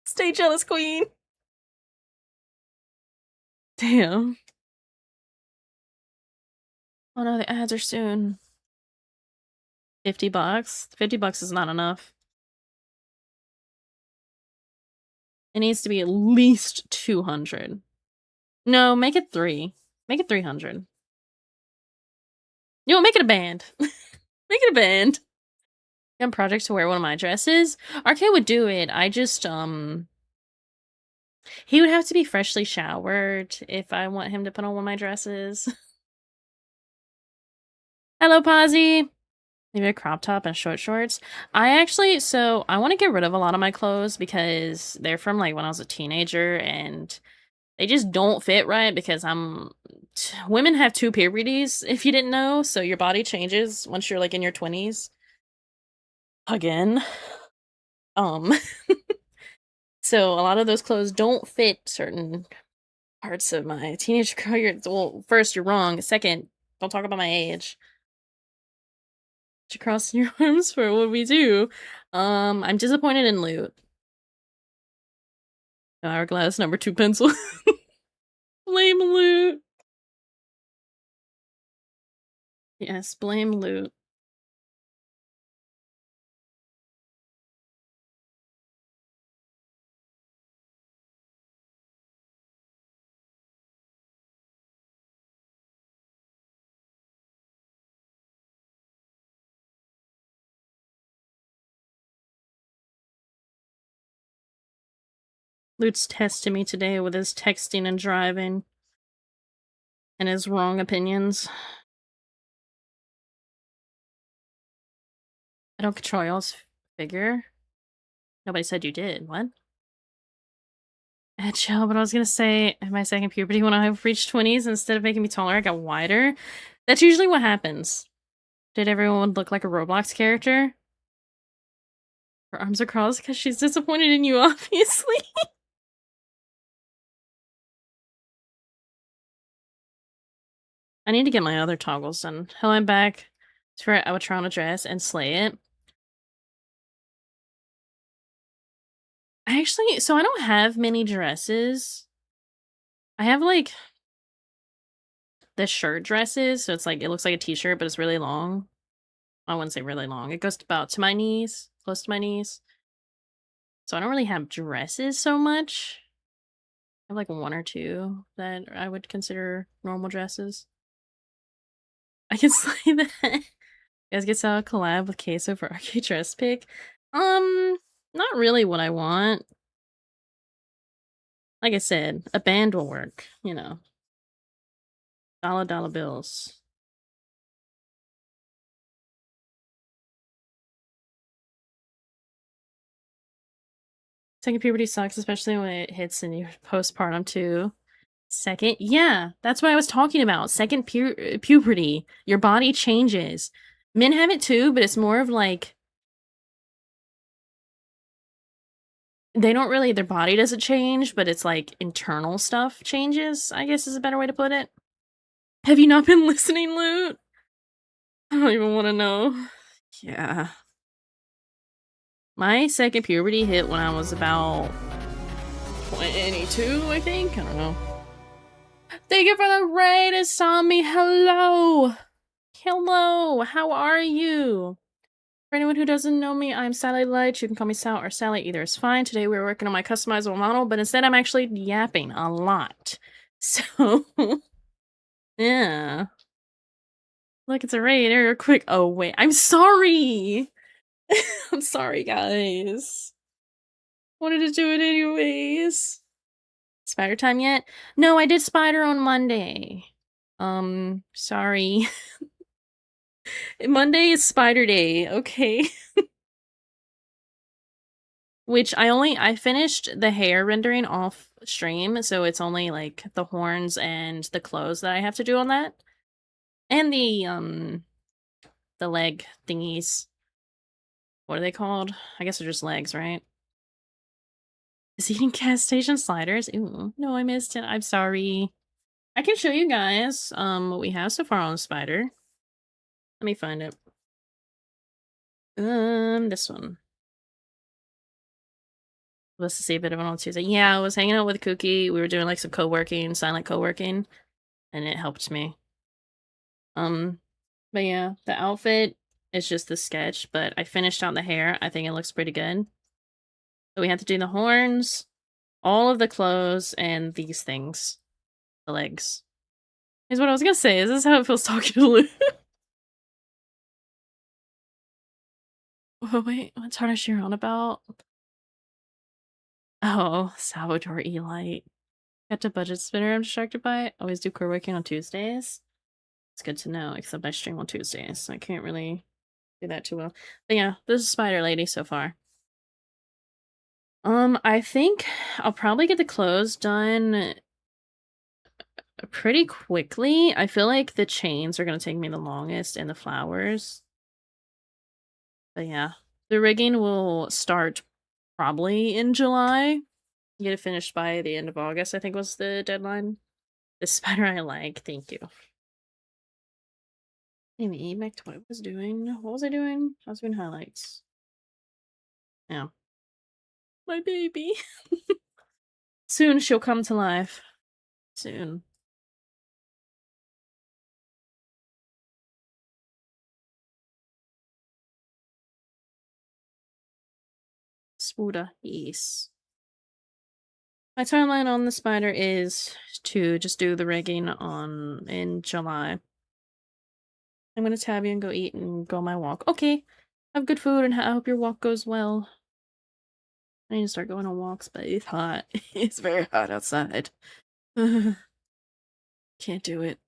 Stay jealous, queen. Damn. Oh no, the ads are soon. $50? $50 is not enough. It needs to be at least 200. No, make it 3. Make it 300. You know, make it a band. Make it a band. Got project to wear one of my dresses. RK would do it. I just he would have to be freshly showered if I want him to put on one of my dresses. Hello, Posy. Maybe a crop top and short shorts. I want to get rid of a lot of my clothes because they're from like when I was a teenager and they just don't fit right because women have 2 puberties, if you didn't know, so your body changes once you're like in your 20s. Again. So a lot of those clothes don't fit certain parts of my teenage career. Well, first, you're wrong. Second, don't talk about my age. You cross your arms for what we do. I'm disappointed in loot. Hourglass number 2 pencil. Blame loot. Yes, blame loot. Loot's testing me today with his texting and driving. And his wrong opinions. I don't control y'all's figure. Nobody said you did. What? Chill, but I was gonna say, in my second puberty, when I reached 20s, instead of making me taller, I got wider. That's usually what happens. Did everyone look like a Roblox character? Her arms are crossed because she's disappointed in you, obviously. I need to get my other toggles done. Hello, I'm back. It's for I would try on a dress and slay it. So I don't have many dresses. I have like the shirt dresses, so it's like it looks like a t-shirt, but it's really long. I wouldn't say really long. It goes about to my knees, close to my knees. So I don't really have dresses so much. I have like 1 or 2 that I would consider normal dresses. I can say that. You guys get to collab with Queso for Arcade Dress Pick. Not really what I want. Like I said, a band will work, you know. Dollar bills. Second puberty sucks, especially when it hits in your postpartum too. Second, yeah, that's what I was talking about. Second puberty, your body changes. Men have it too, but it's more of like they don't really their body doesn't change, but it's like internal stuff changes, I guess is a better way to put it. Have you not been listening, Loot? I don't even want to know. Yeah. My second puberty hit when I was about 22, I think. I don't know. Thank you for the raid, Asami. Hello. Hello. How are you? For anyone who doesn't know me, I'm Sally Light. You can call me Sal or Sally. Either is fine. Today we're working on my customizable model, but instead I'm actually yapping a lot. So, yeah. Look, it's a raid. Real quick. Oh, wait. I'm sorry. I'm sorry, guys. Wanted to do it anyways. Spider time yet? No, I did spider on Monday. Sorry. Monday is spider day, okay? Which I finished the hair rendering off stream, so it's only like the horns and the clothes that I have to do on that. And the leg thingies. What are they called? I guess they're just legs, right? Is eating gas station sliders? Ooh, no, I missed it. I'm sorry. I can show you guys what we have so far on the spider. Let me find it. This one. Let's see a bit of it on Tuesday. Yeah, I was hanging out with Cookie. We were doing like some co-working, silent co-working, and it helped me. But yeah, the outfit is just the sketch, but I finished out the hair. I think it looks pretty good. So we have to do the horns, all of the clothes, and these things. The legs. Is what I was gonna say. Is this how it feels talking to Lou? Oh, wait, what's Hardest you're on about? Oh, Salvador Elite. Got to budget spinner I'm distracted by it. Always do core working on Tuesdays. It's good to know, except I stream on Tuesdays, so I can't really do that too well. But yeah, this is Spider Lady so far. I think I'll probably get the clothes done pretty quickly. I feel like the chains are gonna take me the longest and the flowers. But yeah, the rigging will start probably in July. Get it finished by the end of August, I think was the deadline. The spider I like, thank you. Anyway, back to what I was doing. What was I doing? I was doing highlights. Yeah. My baby. Soon she'll come to life. Soon. Spooda, yes. My timeline on the spider is to just do the rigging in July. I'm gonna tab you and go eat and go on my walk. Okay. Have good food and I hope your walk goes well. I need to start going on walks, but it's hot. It's very hot outside. Can't do it.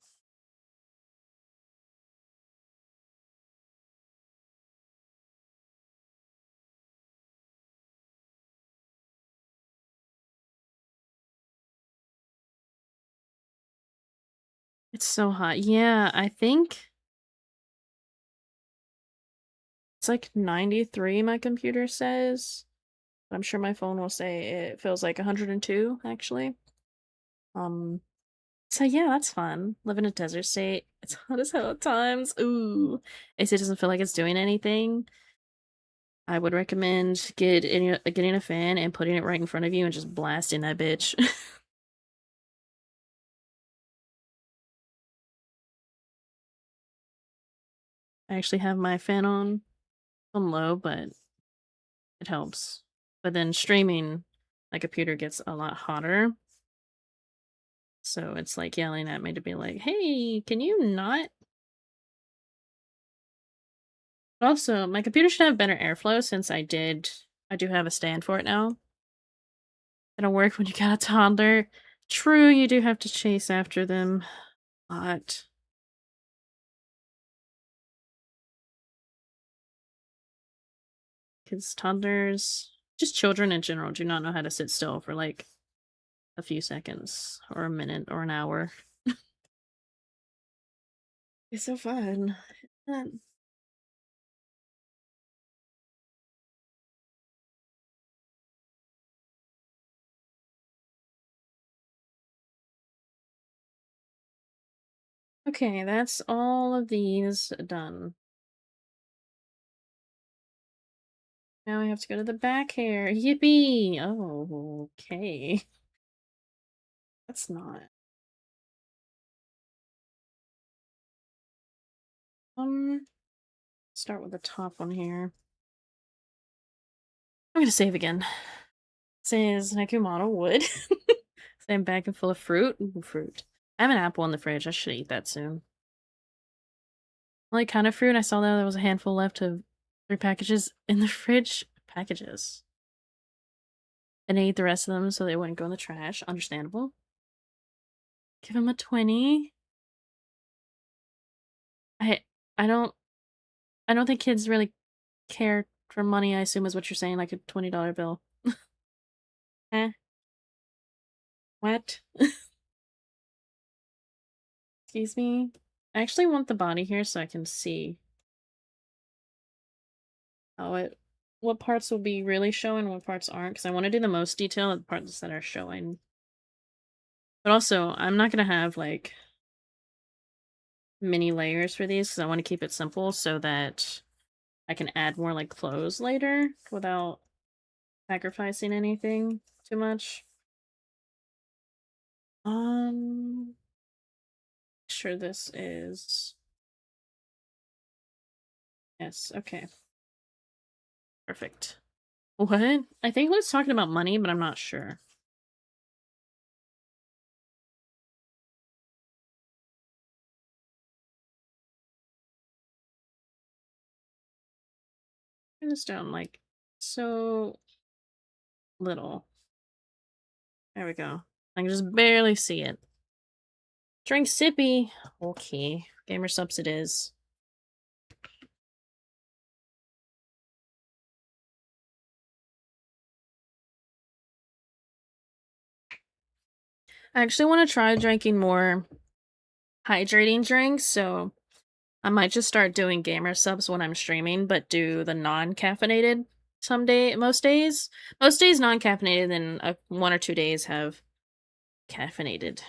It's so hot. Yeah, I think it's like 93, my computer says. I'm sure my phone will say it feels like 102, actually. Um, so yeah, that's fun. Live in a desert state. It's hot as hell at times. Ooh. If it doesn't feel like it's doing anything, I would recommend getting a fan and putting it right in front of you and just blasting that bitch. I actually have my fan on low, but it helps. But then streaming, my computer gets a lot hotter. So it's like yelling at me to be like, hey, can you not? Also, my computer should have better airflow since I do have a stand for it now. It'll work when you got a toddler. True, you do have to chase after them, but because toddlers, just children in general, do not know how to sit still for like a few seconds or a minute or an hour. It's so fun. Okay, that's all of these done. Now I have to go to the back hair. Yippee! Oh, okay. That's not. Start with the top one here. I'm gonna save again. Says Nekumano wood. Same bag and full of fruit. Ooh, fruit. I have an apple in the fridge. I should eat that soon. Only kind of fruit. I saw that there was a handful left of 3 packages in the fridge. Packages. And I ate the rest of them so they wouldn't go in the trash. Understandable. Give him a 20. I I don't I don't think kids really care for money, I assume is what you're saying, like a $20 bill. Eh? What? Excuse me? I actually want the body here so I can see how it what parts will be really showing, what parts aren't, because I want to do the most detail of the parts that are showing. But also, I'm not gonna have like many layers for these because I want to keep it simple so that I can add more like clothes later without sacrificing anything too much. Um, sure this is yes, okay. Perfect. What? I think Luke's talking about money, but I'm not sure. Turn this down like so little. There we go. I can just barely see it. Drink sippy. Okay. Gamer subs it is. I actually want to try drinking more hydrating drinks, so I might just start doing gamer subs when I'm streaming, but do the non-caffeinated Most days non-caffeinated, then 1 or 2 days have caffeinated.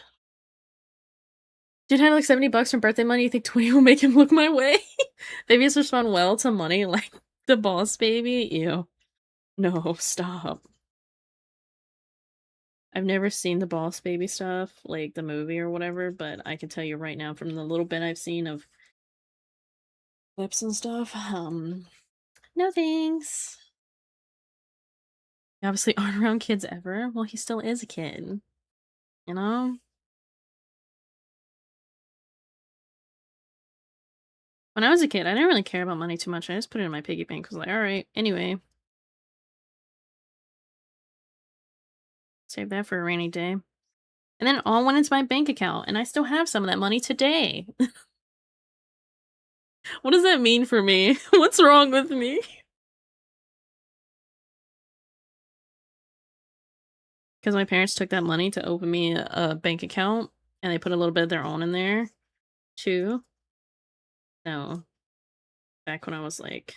Dude had like $70 from birthday money. You think 20 will make him look my way? Babies respond well to money like the boss baby. Ew. No, stop. I've never seen the boss baby stuff, like the movie or whatever, but I can tell you right now from the little bit I've seen of clips and stuff, no thanks. You obviously aren't around kids ever. Well, he still is a kid, you know? When I was a kid, I didn't really care about money too much. I just put it in my piggy bank. I was like, all right, anyway, save that for a rainy day. And then it all went into my bank account, and I still have some of that money today. What does that mean for me? What's wrong with me? Because my parents took that money to open me a bank account, and they put a little bit of their own in there too. So back when I was like,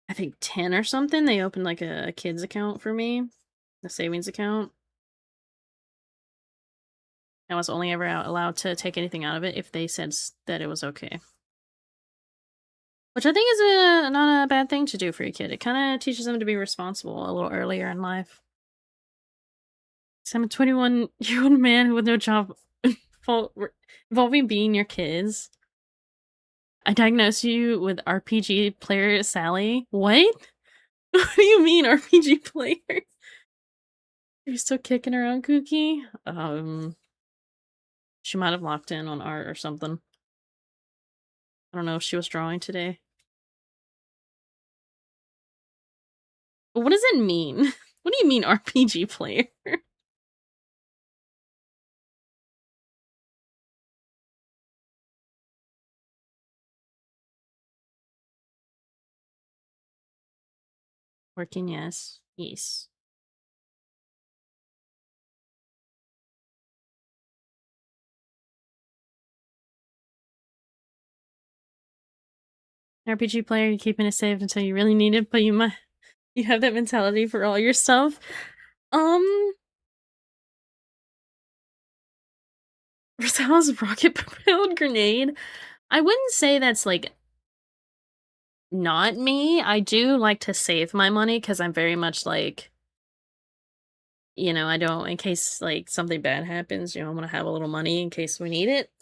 I think 10 or something, they opened like a kids account for me, a savings account. I was only ever allowed to take anything out of it if they said that it was okay. Which I think is not a bad thing to do for a kid. It kind of teaches them to be responsible a little earlier in life. So I'm a 21-year-old man with no job involving being your kids. I diagnosed you with RPG player Sally. What? What do you mean RPG player? You're still kicking around, Cookie? She might have locked in on art or something. I don't know if she was drawing today. But what does it mean? What do you mean RPG player? Working, yes. Yes. RPG player, you're keeping it safe until you really need it, but you have that mentality for all your stuff. Rosales rocket propelled grenade. I wouldn't say that's like not me. I do like to save my money because I'm very much like, I don't, in case like something bad happens, I want to have a little money in case we need it.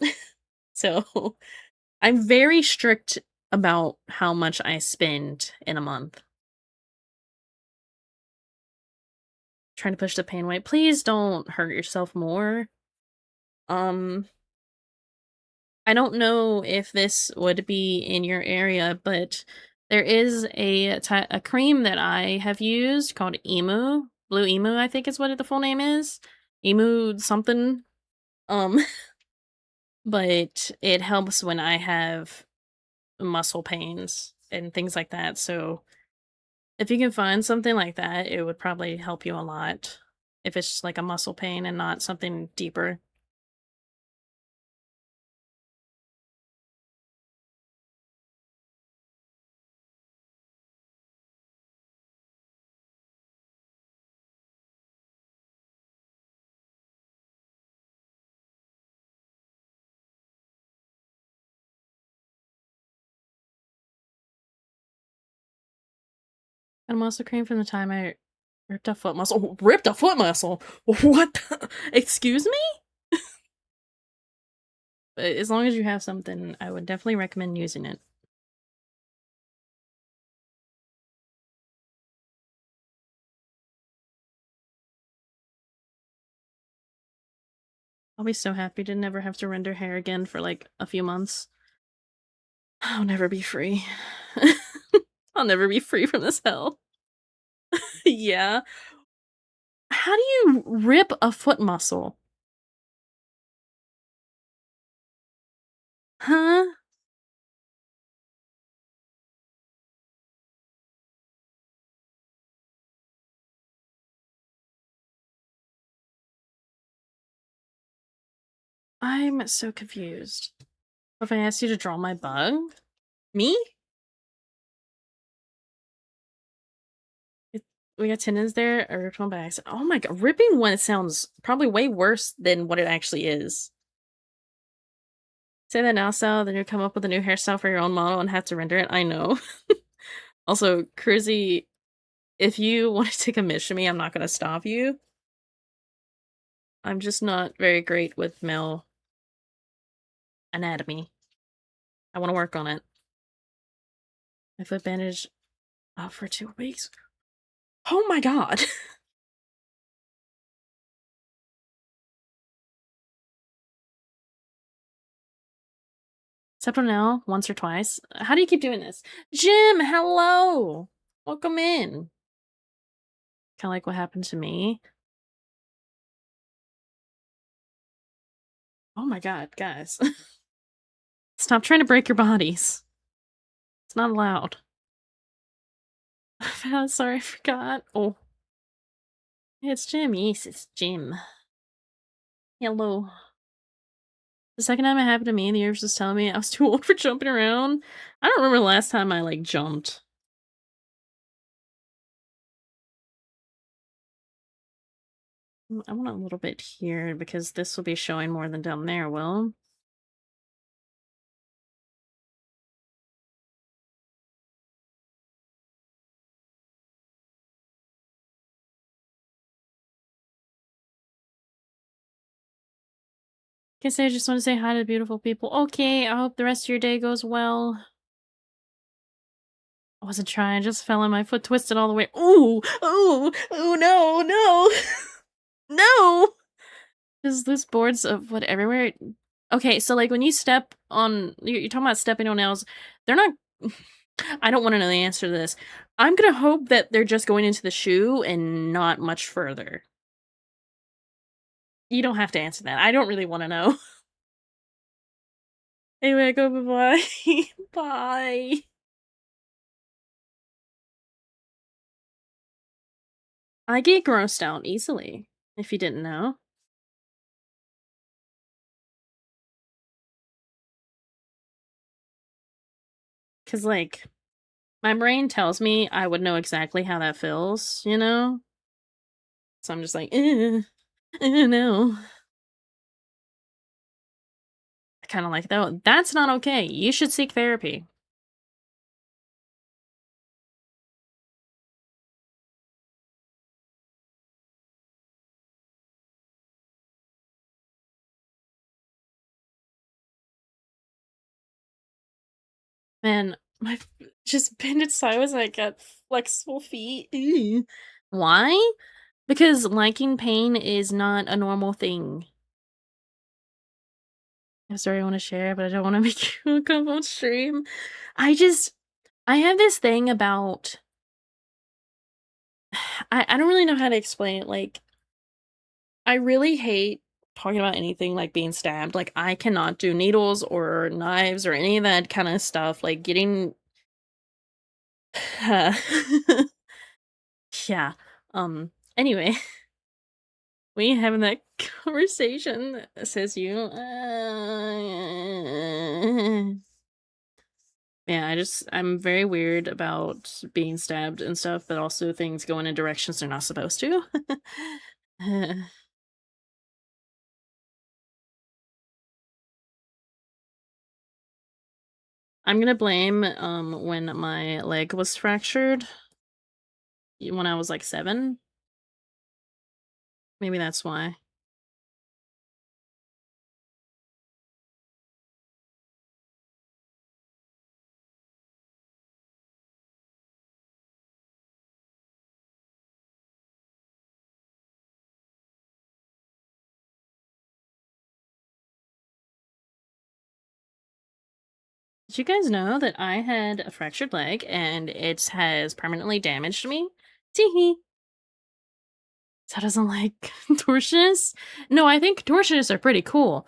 So I'm very strict about how much I spend in a month. Trying to push the pain away. Please don't hurt yourself more. Um, I don't know if this would be in your area, but there is a cream that I have used called Emu. Blue Emu, I think is what the full name is. Emu something. Um, but it helps when I have muscle pains and things like that. So if you can find something like that, it would probably help you a lot. If it's just like a muscle pain and not something deeper. And muscle cream from the time I ripped a foot muscle. Ripped a foot muscle? What? Excuse me? But as long as you have something, I would definitely recommend using it. I'll be so happy to never have to render hair again for like a few months. I'll never be free. I'll never be free from this hell. Yeah. How do you rip a foot muscle? Huh? I'm so confused. If I asked you to draw my bug? Me? We got tendons there. I ripped one by accident. Oh my god, ripping one sounds probably way worse than what it actually is. Say that now, Sal, then you come up with a new hairstyle for your own model and have to render it. I know. Also, Cruzy, if you want to commission me, I'm not gonna stop you. I'm just not very great with male anatomy. I want to work on it. My foot bandage off for 2 weeks. Oh my god. Except for now, once or twice. How do you keep doing this? Jim, hello. Welcome in. Kind of like what happened to me. Oh my god, guys. Stop trying to break your bodies. It's not allowed. Sorry, I forgot. Oh. It's Jim. Yes, it's Jim. Hello. The second time it happened to me, the universe was telling me I was too old for jumping around. I don't remember the last time I, like, jumped. I want a little bit here because this will be showing more than down there, will? Guess I just want to say hi to the beautiful people. Okay, I hope the rest of your day goes well. I wasn't trying, I just fell on my foot, twisted all the way. Ooh! Ooh! Ooh, no! No! No! There's loose boards of what everywhere. Okay, so, like, when you step on... You're talking about stepping on nails. They're not... I don't want to know the answer to this. I'm gonna hope that they're just going into the shoe and not much further. You don't have to answer that. I don't really want to know. Anyway, go bye-bye. Bye. I get grossed out easily, if you didn't know. Because, like, my brain tells me I would know exactly how that feels, you know? So I'm just like, no. I kind of like that. That's not okay. You should seek therapy. Man, just bended sideways, I got flexible feet. Ew. Why? Because liking pain is not a normal thing. I'm sorry I want to share, but I don't want to make you come on stream. I have this thing about I don't really know how to explain it. Like, I really hate talking about anything like being stabbed. Like, I cannot do needles or knives or any of that kind of stuff. Like getting yeah. Anyway, we having that conversation, says you. Yeah, I'm very weird about being stabbed and stuff, but also things going in directions they're not supposed to. I'm gonna blame when my leg was fractured when I was like 7. Maybe that's why. Did you guys know that I had a fractured leg and it has permanently damaged me? Teehee. So doesn't like contortionists? No, I think contortionists are pretty cool.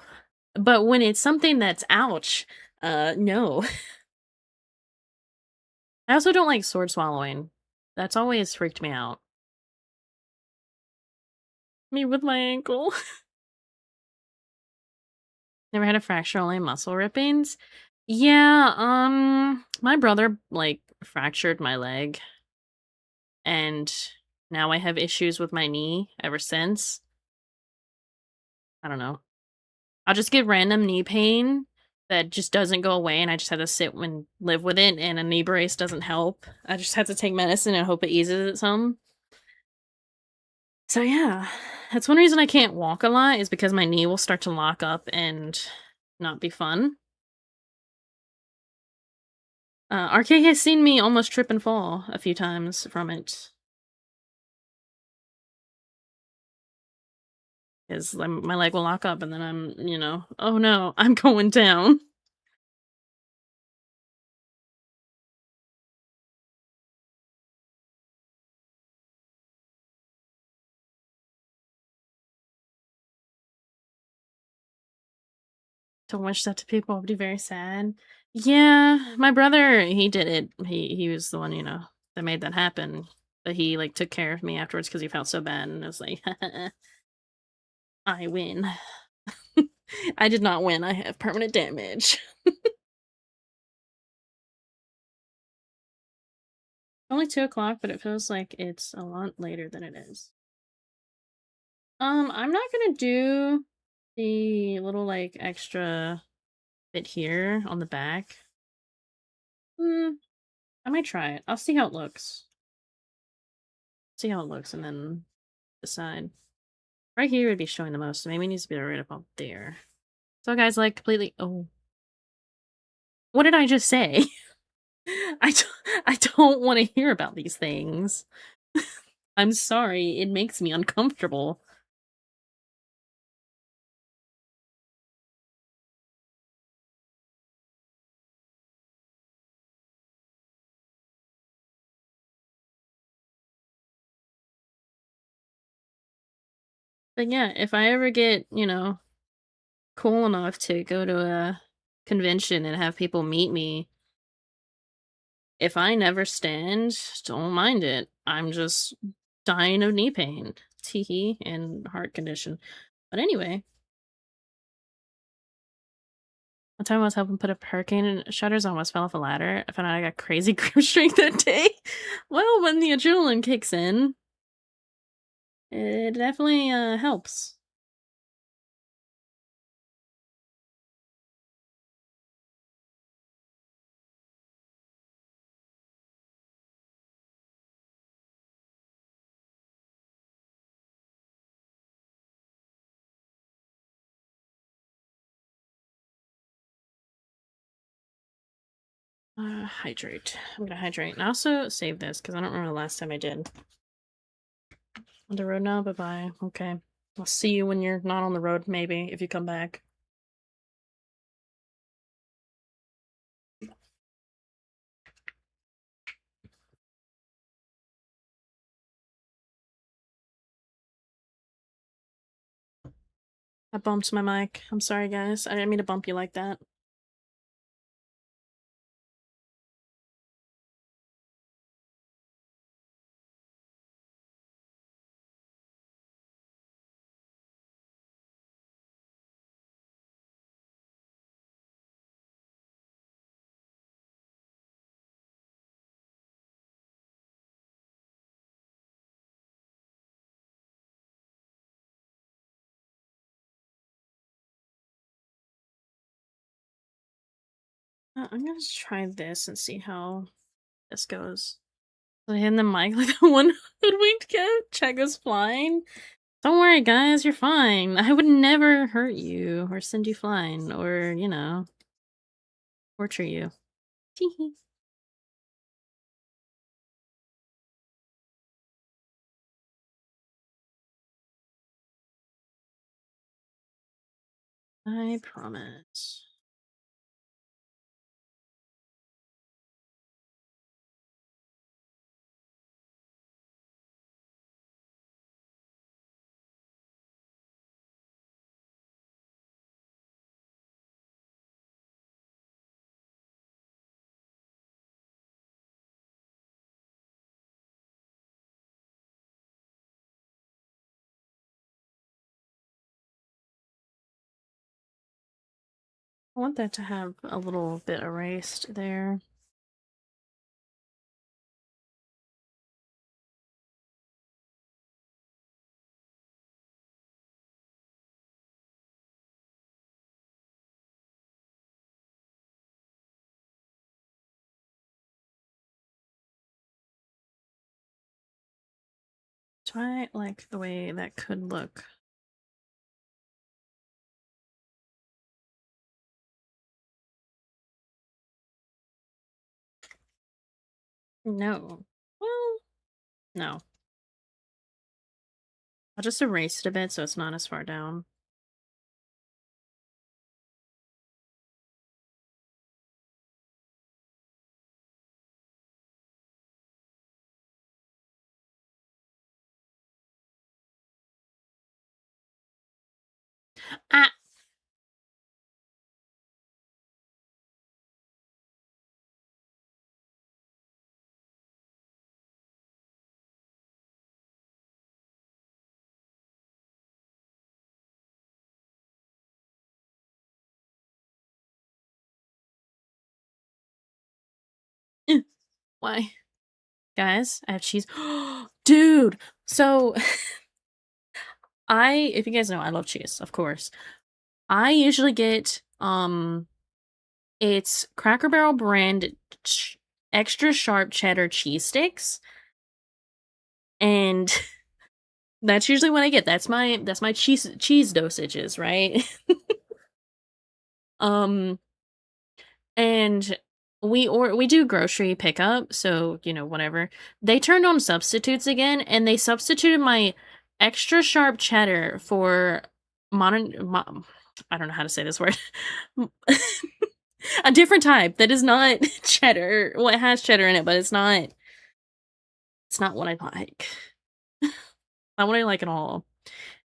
But when it's something that's ouch, no. I also don't like sword swallowing. That's always freaked me out. Me with my ankle. Never had a fracture, only muscle rippings. Yeah, my brother, like, fractured my leg. And now I have issues with my knee ever since. I don't know. I'll just get random knee pain that just doesn't go away, and I just have to sit and live with it, and a knee brace doesn't help. I just have to take medicine and hope it eases it some. So yeah, that's one reason I can't walk a lot is because my knee will start to lock up and not be fun. RK has seen me almost trip and fall a few times from it. Because my leg will lock up and then oh no, I'm going down. Don't wish that to people would be very sad. Yeah, my brother, he did it. He was the one, that made that happen. But he like took care of me afterwards because he felt so bad, and I was like, I win. I did not win. I have permanent damage. Only 2 o'clock, but it feels like it's a lot later than it is. I'm not gonna do the little like extra bit here on the back. Hmm, I might try it. I'll see how it looks. See how it looks and then decide. Right here would be showing the most, so maybe it needs to be right about there. So guys, like completely what did I just say? I don't, I don't want to hear about these things. I'm sorry, it makes me uncomfortable. But yeah, if I ever get, cool enough to go to a convention and have people meet me, if I never stand, don't mind it. I'm just dying of knee pain, teehee, and heart condition. But anyway, one time I was helping put up hurricane and shutters, I almost fell off a ladder. I found out I got crazy grip strength that day. Well, when the adrenaline kicks in, it definitely helps. Hydrate. I'm gonna hydrate and also save this because I don't remember the last time I did. On the road now? Bye bye. Okay. I'll see you when you're not on the road, maybe, if you come back. I bumped my mic. I'm sorry, guys. I didn't mean to bump you like that. I'm gonna just try this and see how this goes. So hitting the mic like the one hoodwinked cat. Check goes flying. Don't worry, guys. You're fine. I would never hurt you or send you flying or, torture you. Teehee. I promise. I want that to have a little bit erased there. Do I like the way that could look? No. Well, no. I'll just erase it a bit so it's not as far down. Ah! Why? Guys, I have cheese. Dude! So, if you guys know, I love cheese, of course. I usually get, it's Cracker Barrel brand extra sharp cheddar cheese sticks, and that's usually what I get. That's my cheese dosages, right? Um, and we do grocery pickup, so, whatever. They turned on substitutes again, and they substituted my extra sharp cheddar for modern mo I don't know how to say this word. A different type that is not cheddar. Well, it has cheddar in it, but it's not what I like. Not what I like at all.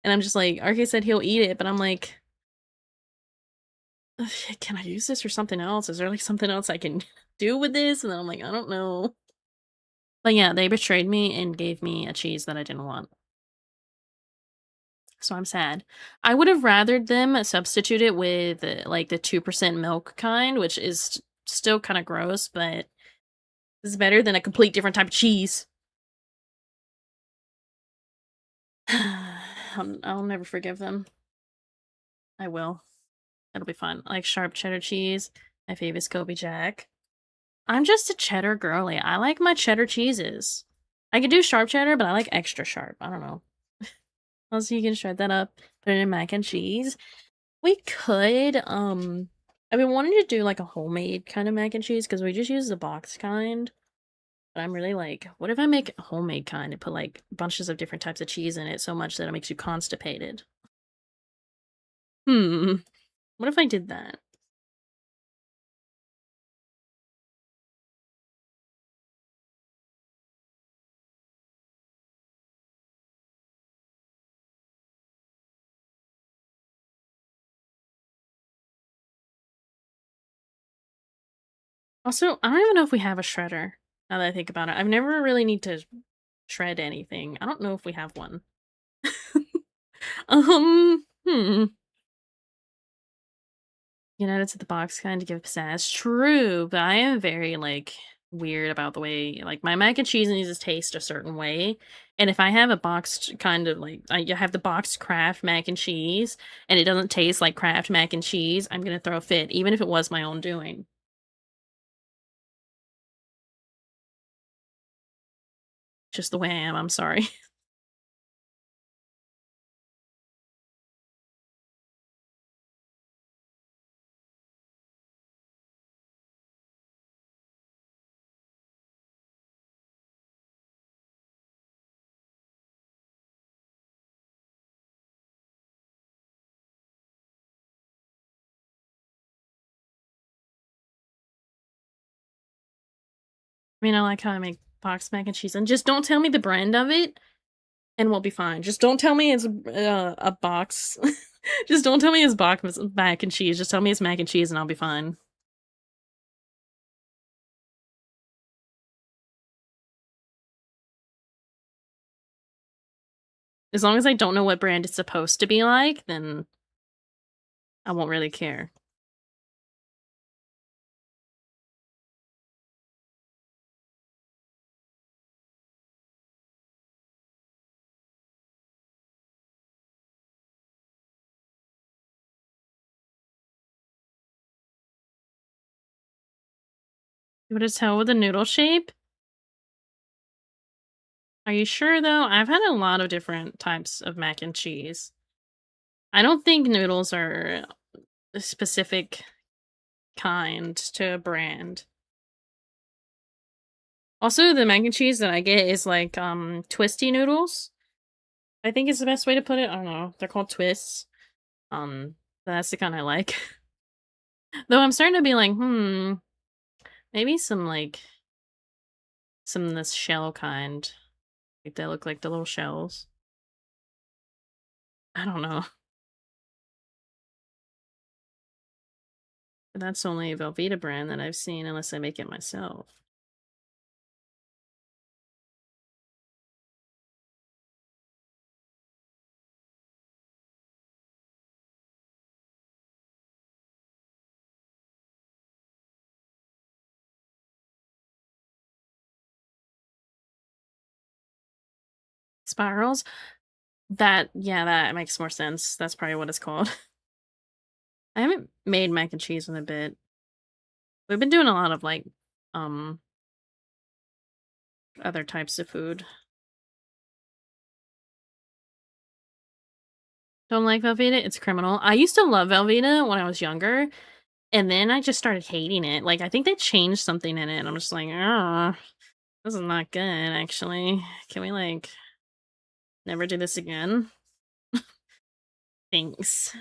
And I'm just like, RK said he'll eat it, but I'm like, "Ugh, can I use this for something else? Is there like something else I can do with this?" And then I'm like, I don't know. But yeah, they betrayed me and gave me a cheese that I didn't want. So I'm sad. I would have rathered them substitute it with like the 2% milk kind, which is still kind of gross, but it's better than a complete different type of cheese. I'll never forgive them. I will. It'll be fun. I like sharp cheddar cheese. My favorite is Kobe Jack. I'm just a cheddar girly. I like my cheddar cheeses. I could do sharp cheddar, but I like extra sharp. I don't know. Also, you can shred that up, put it in mac and cheese. We could, I've been wanting to do like a homemade kind of mac and cheese because we just use the box kind. But I'm really like, what if I make a homemade kind and put like bunches of different types of cheese in it so much that it makes you constipated? Hmm. What if I did that? Also, I don't even know if we have a shredder, now that I think about it. I've never really need to shred anything. I don't know if we have one. Hmm. United to the box kind to give pizzazz. True, but I am very, like, weird about the way like, my mac and cheese needs to taste a certain way, and if I have a boxed kind of, like I have the boxed Kraft mac and cheese, and it doesn't taste like Kraft mac and cheese, I'm gonna throw a fit, even if it was my own doing. Just the way I am, I'm sorry. I mean, I like how I make boxed mac and cheese, and just don't tell me the brand of it, and we'll be fine. Just don't tell me it's, a box. Just don't tell me it's box mac and cheese, just tell me it's mac and cheese, and I'll be fine. As long as I don't know what brand it's supposed to be like, then I won't really care. Give it a tell with a noodle shape? Are you sure though? I've had a lot of different types of mac and cheese. I don't think noodles are a specific kind to a brand. Also, the mac and cheese that I get is like twisty noodles. I think is the best way to put it. I don't know. They're called twists. That's the kind I like. Though I'm starting to be like, maybe some of this shell kind. Like they look like the little shells. I don't know. But that's only a Velveeta brand that I've seen unless I make it myself. Spirals? That makes more sense. That's probably what it's called. I haven't made mac and cheese in a bit. We've been doing a lot of like um other types of food. Don't like Velveeta? It's criminal. I used to love Velveeta when I was younger, and then I just started hating it. Like I think they changed something in it, and I'm just like, oh, this is not good actually. Can we like never do this again? Thanks.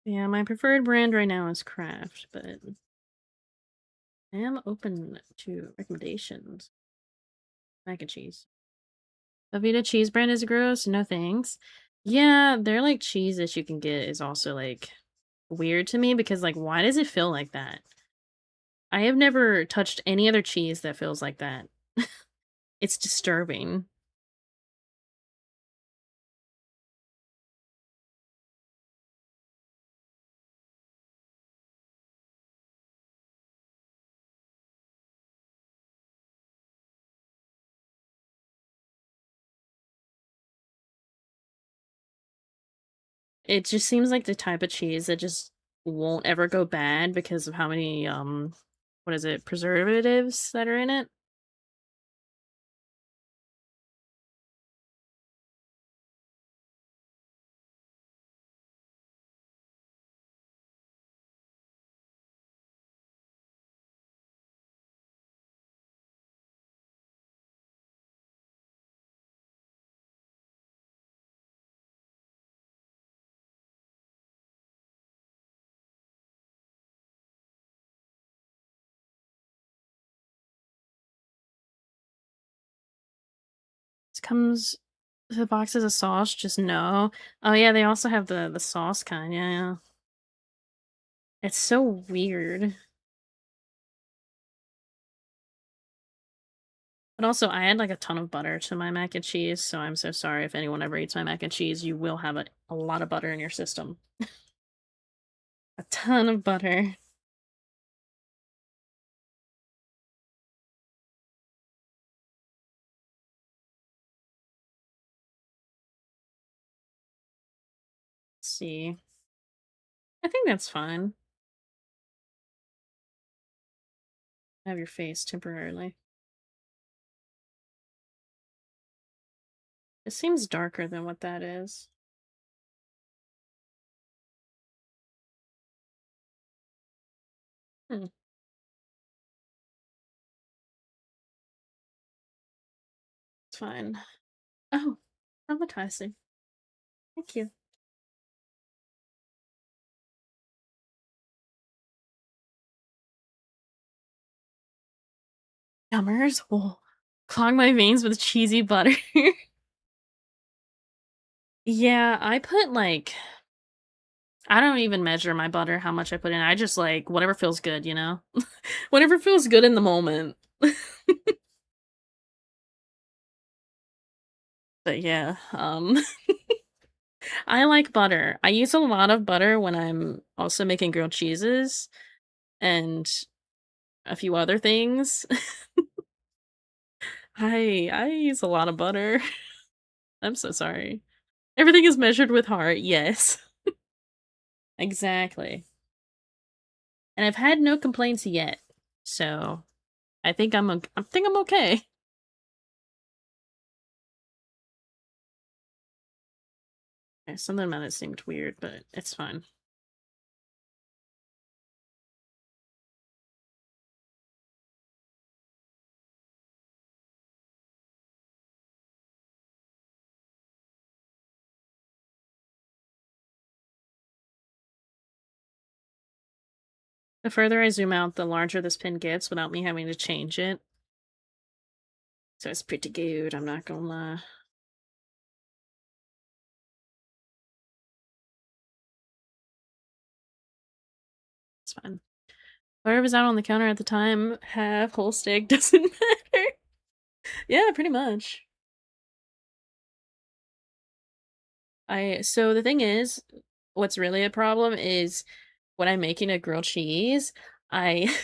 Yeah, my preferred brand right now is Kraft, but I am open to recommendations. Mac and cheese. Avita cheese brand is gross. No thanks. Yeah, they're like cheese that you can get is also like weird to me because like why does it feel like that? I have never touched any other cheese that feels like that. It's disturbing. It just seems like the type of cheese that just won't ever go bad because of how many what is it, preservatives that are in it. It comes the boxes of sauce, just no. Oh yeah, they also have the sauce kind, yeah, yeah. It's so weird. But also, I add like a ton of butter to my mac and cheese, so I'm so sorry if anyone ever eats my mac and cheese. You will have a lot of butter in your system. A ton of butter. Let's see. I think that's fine. Have your face temporarily. It seems darker than what that is. Hmm, it's fine. Oh, traumatizing. Thank you. Yummers will clog my veins with cheesy butter. Yeah, I put like I don't even measure my butter, how much I put in. I just like whatever feels good, you know? Whatever feels good in the moment. But yeah, I like butter. I use a lot of butter when I'm also making grilled cheeses and a few other things. I use a lot of butter. I'm so sorry. Everything is measured with heart, yes. Exactly. And I've had no complaints yet. So, I think I'm okay. Yeah, something about it seemed weird, but it's fine. The further I zoom out, the larger this pin gets without me having to change it. So it's pretty good, I'm not gonna lie. It's fine. Whatever's out on the counter at the time, half, whole stick, doesn't matter. Yeah, pretty much. So the thing is, what's really a problem is when I'm making a grilled cheese, I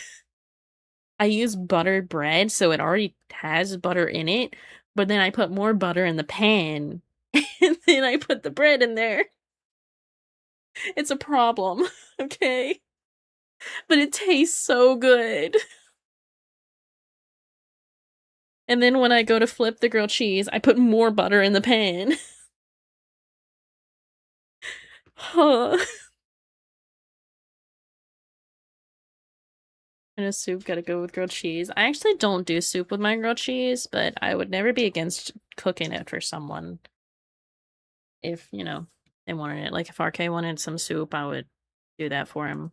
I use buttered bread, so it already has butter in it, but then I put more butter in the pan, and then I put the bread in there. It's a problem, okay? But it tastes so good. And then when I go to flip the grilled cheese, I put more butter in the pan. Huh. And a soup gotta go with grilled cheese. I actually don't do soup with my grilled cheese, but I would never be against cooking it for someone if, they wanted it. Like if RK wanted some soup, I would do that for him.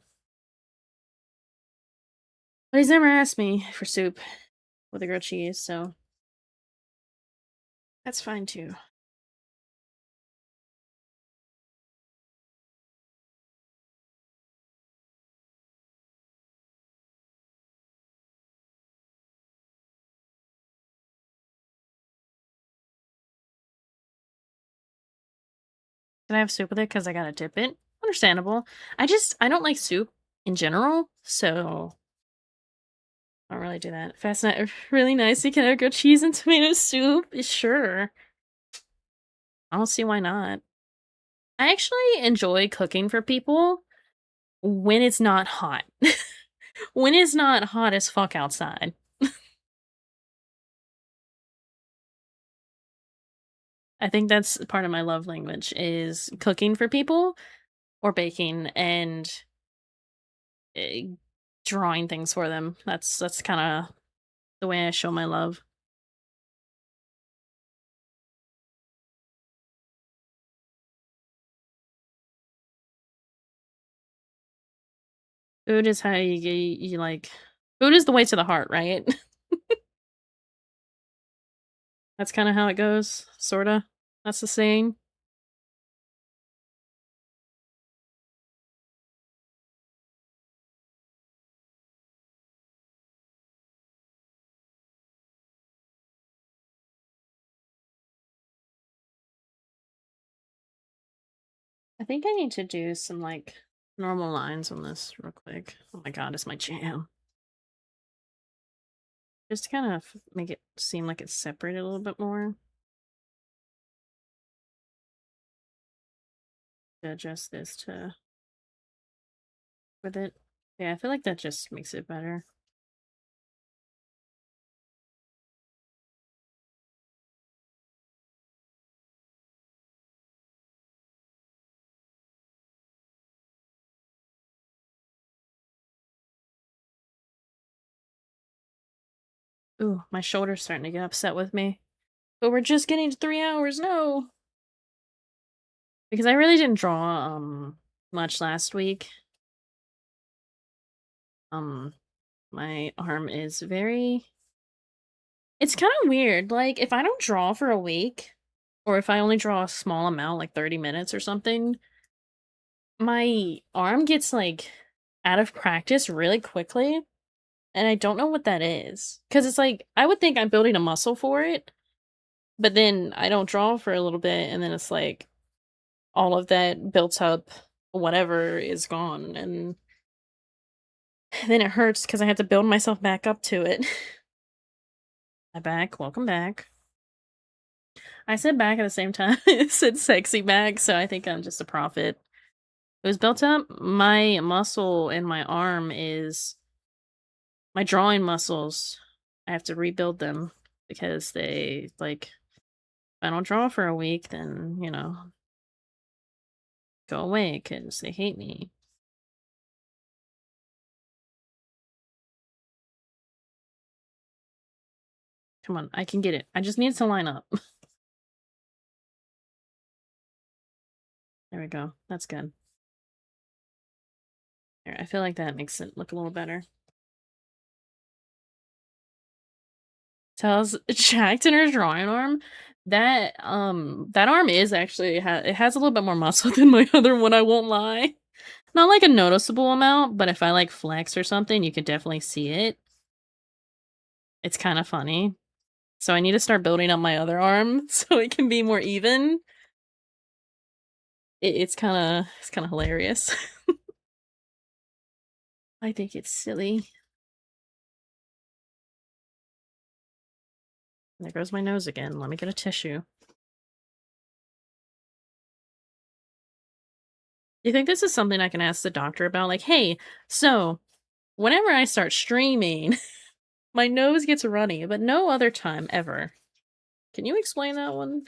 But he's never asked me for soup with a grilled cheese, so that's fine too. Can I have soup with it because I gotta dip it? Understandable. I don't like soup in general, so I don't really do that. If that's not really nice, you can have grilled cheese and tomato soup. Sure. I don't see why not. I actually enjoy cooking for people when it's not hot. When it's not hot as fuck outside. I think that's part of my love language is cooking for people or baking and eh, drawing things for them. That's kind of the way I show my love. Food is how you like. Food is the way to the heart, right? That's kind of how it goes, sorta. That's the saying. I think I need to do some like normal lines on this real quick. Oh my god, it's my jam. Just to kind of make it seem like it's separated a little bit more. To adjust this to with it. Yeah, I feel like that just makes it better. Ooh, my shoulder's starting to get upset with me. But we're just getting to 3 hours, no! Because I really didn't draw, much last week. Um, my arm is very it's kinda weird, like, if I don't draw for a week, or if I only draw a small amount, like 30 minutes or something, my arm gets, like, out of practice really quickly, and I don't know what that is. Because it's like, I would think I'm building a muscle for it, but then I don't draw for a little bit, and then it's like, all of that built up whatever is gone, and then it hurts because I have to build myself back up to it. Hi back, welcome back. I said back at the same time. It said sexy back, so I think I'm just a prophet. It was built up. My muscle in my arm is my drawing muscles. I have to rebuild them because they like if I don't draw for a week, then go away because they hate me. Come on, I can get it. I just need to line up. There we go. That's good. There, I feel like that makes it look a little better. Tells Jacked in her drawing arm. That arm is actually it has a little bit more muscle than my other one, I won't lie. Not like a noticeable amount, but if I like flex or something, you could definitely see it. It's kind of funny. So I need to start building up my other arm so it can be more even. It's kind of hilarious. I think it's silly. There goes my nose again. Let me get a tissue. Do you think this is something I can ask the doctor about? Like, hey, so whenever I start streaming, my nose gets runny, but no other time ever. Can you explain that one?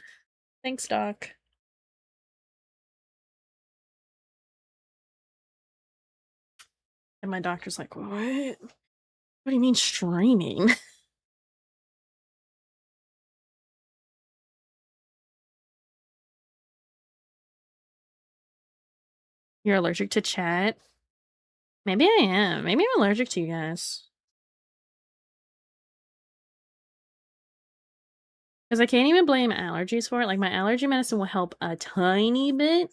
Thanks, doc. And my doctor's like, what? What do you mean streaming? You're allergic to chat? Maybe I am. Maybe I'm allergic to you guys. Because I can't even blame allergies for it. Like, my allergy medicine will help a tiny bit,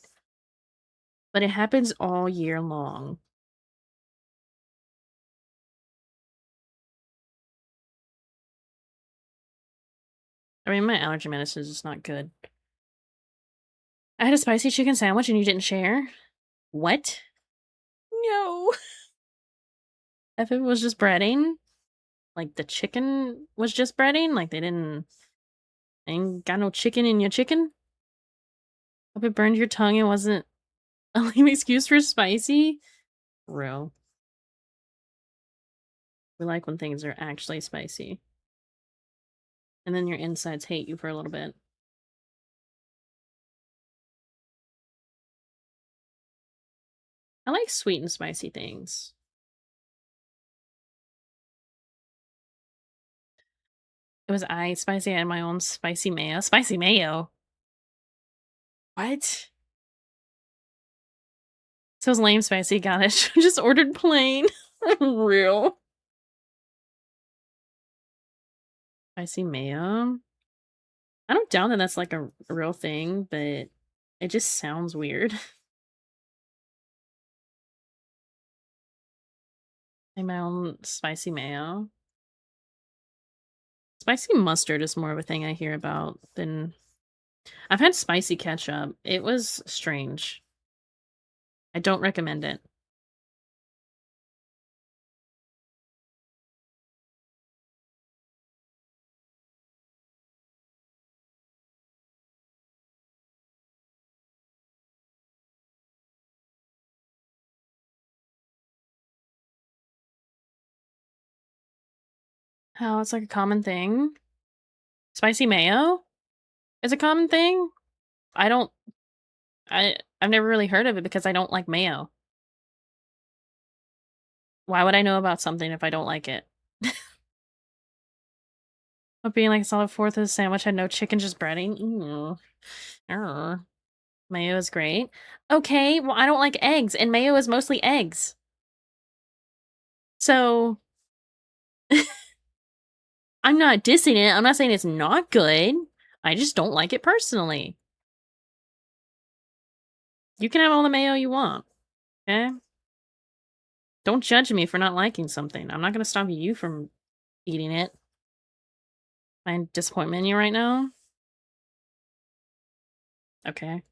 but it happens all year long. I mean, my allergy medicine is just not good. I had a spicy chicken sandwich and you didn't share? What? No. If it was just breading, like the chicken was just breading, like they ain't got no chicken in your chicken? Hope it burned your tongue and wasn't a lame excuse for spicy? Real. We like when things are actually spicy. And then your insides hate you for a little bit. I like sweet and spicy things. It was spicy. I had my own spicy mayo. Spicy mayo? What? So it was lame spicy. Got it. Just ordered plain. Real. Spicy mayo? I don't doubt that that's like a real thing, but it just sounds weird. Make my own spicy mayo. Spicy mustard is more of a thing I hear about than I've had spicy ketchup. It was strange. I don't recommend it. How it's like a common thing? Spicy mayo is a common thing? I don't I've never really heard of it because I don't like mayo. Why would I know about something if I don't like it? But being like a solid fourth of the sandwich had no chicken, just breading? Ew. Err. Mayo is great. Okay, well, I don't like eggs, and mayo is mostly eggs. So, I'm not dissing it. I'm not saying it's not good. I just don't like it personally. You can have all the mayo you want, okay? Don't judge me for not liking something. I'm not going to stop you from eating it. Find disappointment in you right now? Okay.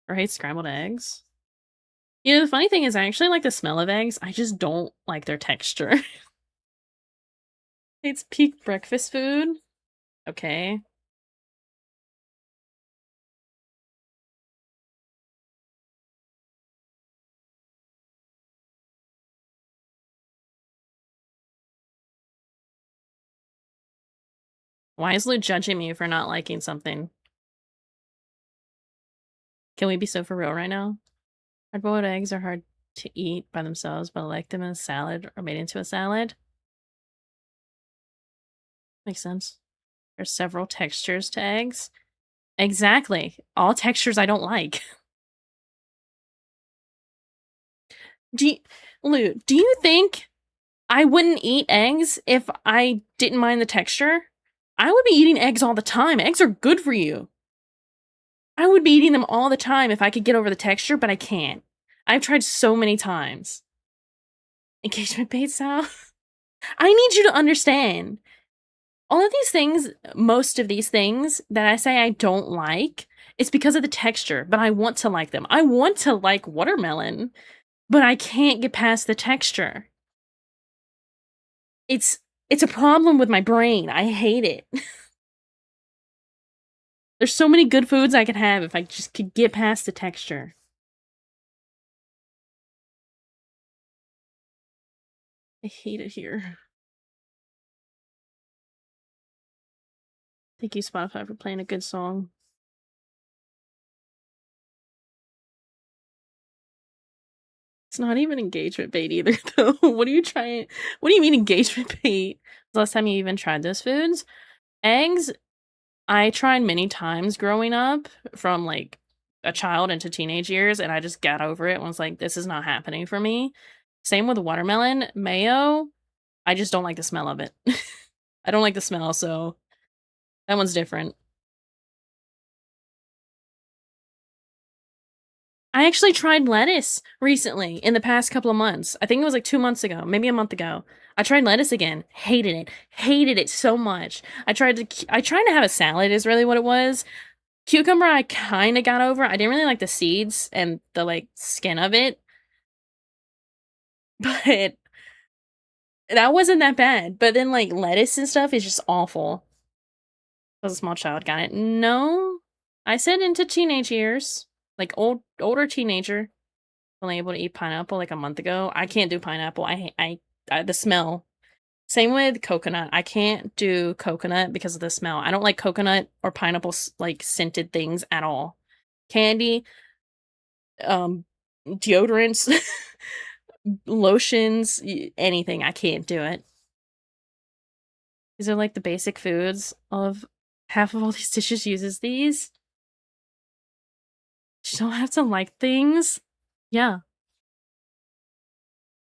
Or hate scrambled eggs? You know, the funny thing is I actually like the smell of eggs. I just don't like their texture. It's peak breakfast food. Okay. Why is Luke judging me for not liking something? Can we be so for real right now? Hard-boiled eggs are hard to eat by themselves, but I like them in a salad or made into a salad. Makes sense. There's several textures to eggs. Exactly. All textures I don't like. Do you, Lou, do you think I wouldn't eat eggs if I didn't mind the texture? I would be eating eggs all the time. Eggs are good for you. I would be eating them all the time if I could get over the texture, but I can't. I've tried so many times. Engagement bait, Sal? I need you to understand. All of these things, most of these things that I say I don't like, it's because of the texture, but I want to like them. I want to like watermelon, but I can't get past the texture. It's a problem with my brain. I hate it. There's so many good foods I could have if I just could get past the texture. I hate it here. Thank you, Spotify, for playing a good song. It's not even engagement bait either, though. What are you trying? What do you mean engagement bait? The last time you even tried those foods? Eggs, I tried many times growing up from like a child into teenage years, and I just got over it and was like, this is not happening for me. Same with watermelon. Mayo, I just don't like the smell of it. I don't like the smell, so that one's different. I actually tried lettuce recently in the past couple of months. I think it was like 2 months ago, maybe a month ago. I tried lettuce again. Hated it. Hated it so much. I tried to have a salad is really what it was. Cucumber I kind of got over. I didn't really like the seeds and the like skin of it. But that wasn't that bad. But then like lettuce and stuff is just awful. I was a small child, got it. No. I said into teenage years. Like older teenager. Only able to eat pineapple like a month ago. I can't do pineapple. I the smell. Same with coconut. I can't do coconut because of the smell. I don't like coconut or pineapple like scented things at all. Candy, deodorants, lotions, anything. I can't do it. These are like the basic foods of half of all these dishes uses these. You don't have to like things. Yeah.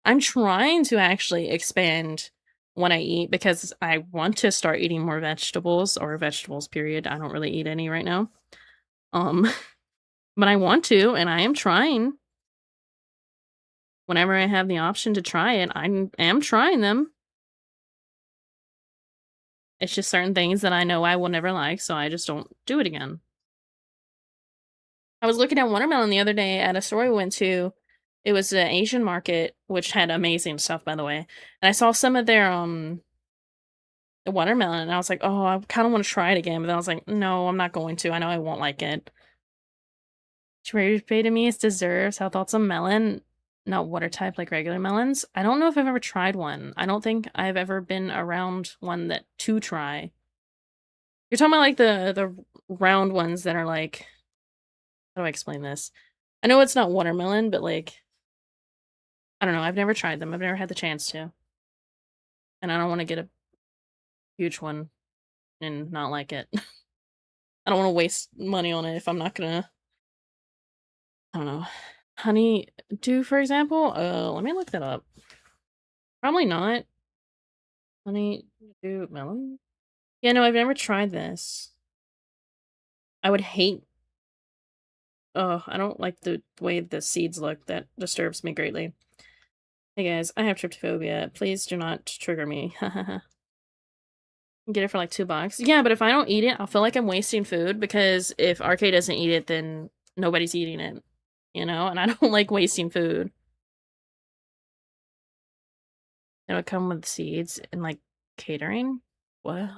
I'm trying to actually expand when I eat because I want to start eating more vegetables or vegetables, period. I don't really eat any right now. Um, but I want to, and I am trying. Whenever I have the option to try it, I am trying them. It's just certain things that I know I will never like, so I just don't do it again. I was looking at watermelon the other day at a store we went to. It was an Asian market, which had amazing stuff, by the way. And I saw some of their the watermelon, and I was like, oh, I kind of want to try it again. But then I was like, no, I'm not going to. I know I won't like it. Cherry to me is deserves. How thoughts on melon? Not water type like regular melons. I don't know if I've ever tried one. I don't think I've ever been around one that to try. You're talking about like the round ones that are like, how do I explain this? I know it's not watermelon, but like, I don't know. I've never tried them. I've never had the chance to. And I don't want to get a huge one and not like it. I don't want to waste money on it if I'm not gonna, I don't know. Honeydew, for example? Let me look that up. Probably not. Honeydew melon? Yeah, no, I've never tried this. I would hate. Oh, I don't like the way the seeds look. That disturbs me greatly. Hey guys, I have tryptophobia. Please do not trigger me. Get it for like $2. Yeah, but if I don't eat it, I'll feel like I'm wasting food because if RK doesn't eat it, then nobody's eating it. You know? And I don't like wasting food. It would come with seeds and like catering. What?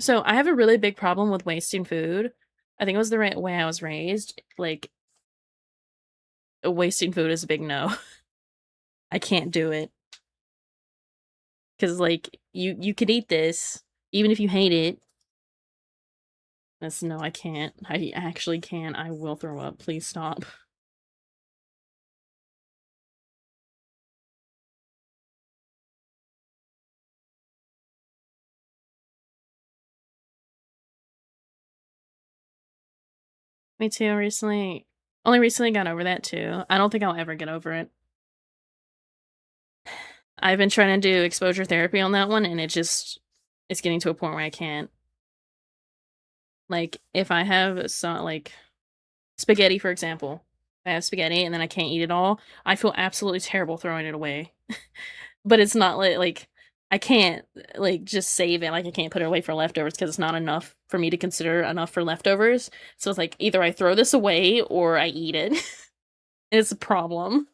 So I have a really big problem with wasting food. I think it was the right way I was raised. Like, wasting food is a big no. I can't do it. Cause like you could eat this Even if you hate it. That's no, I can't. I actually can't. I will throw up. Please stop. Me too, recently. Only recently got over that too. I don't think I'll ever get over it. I've been trying to do exposure therapy on that one, and it's getting to a point where I can't. Like, if I have some like spaghetti, for example, if I have spaghetti and then I can't eat it all, I feel absolutely terrible throwing it away. But it's not like I can't like just save it. Like I can't put it away for leftovers because it's not enough for me to consider enough for leftovers. So it's like either I throw this away or I eat it. It's a problem.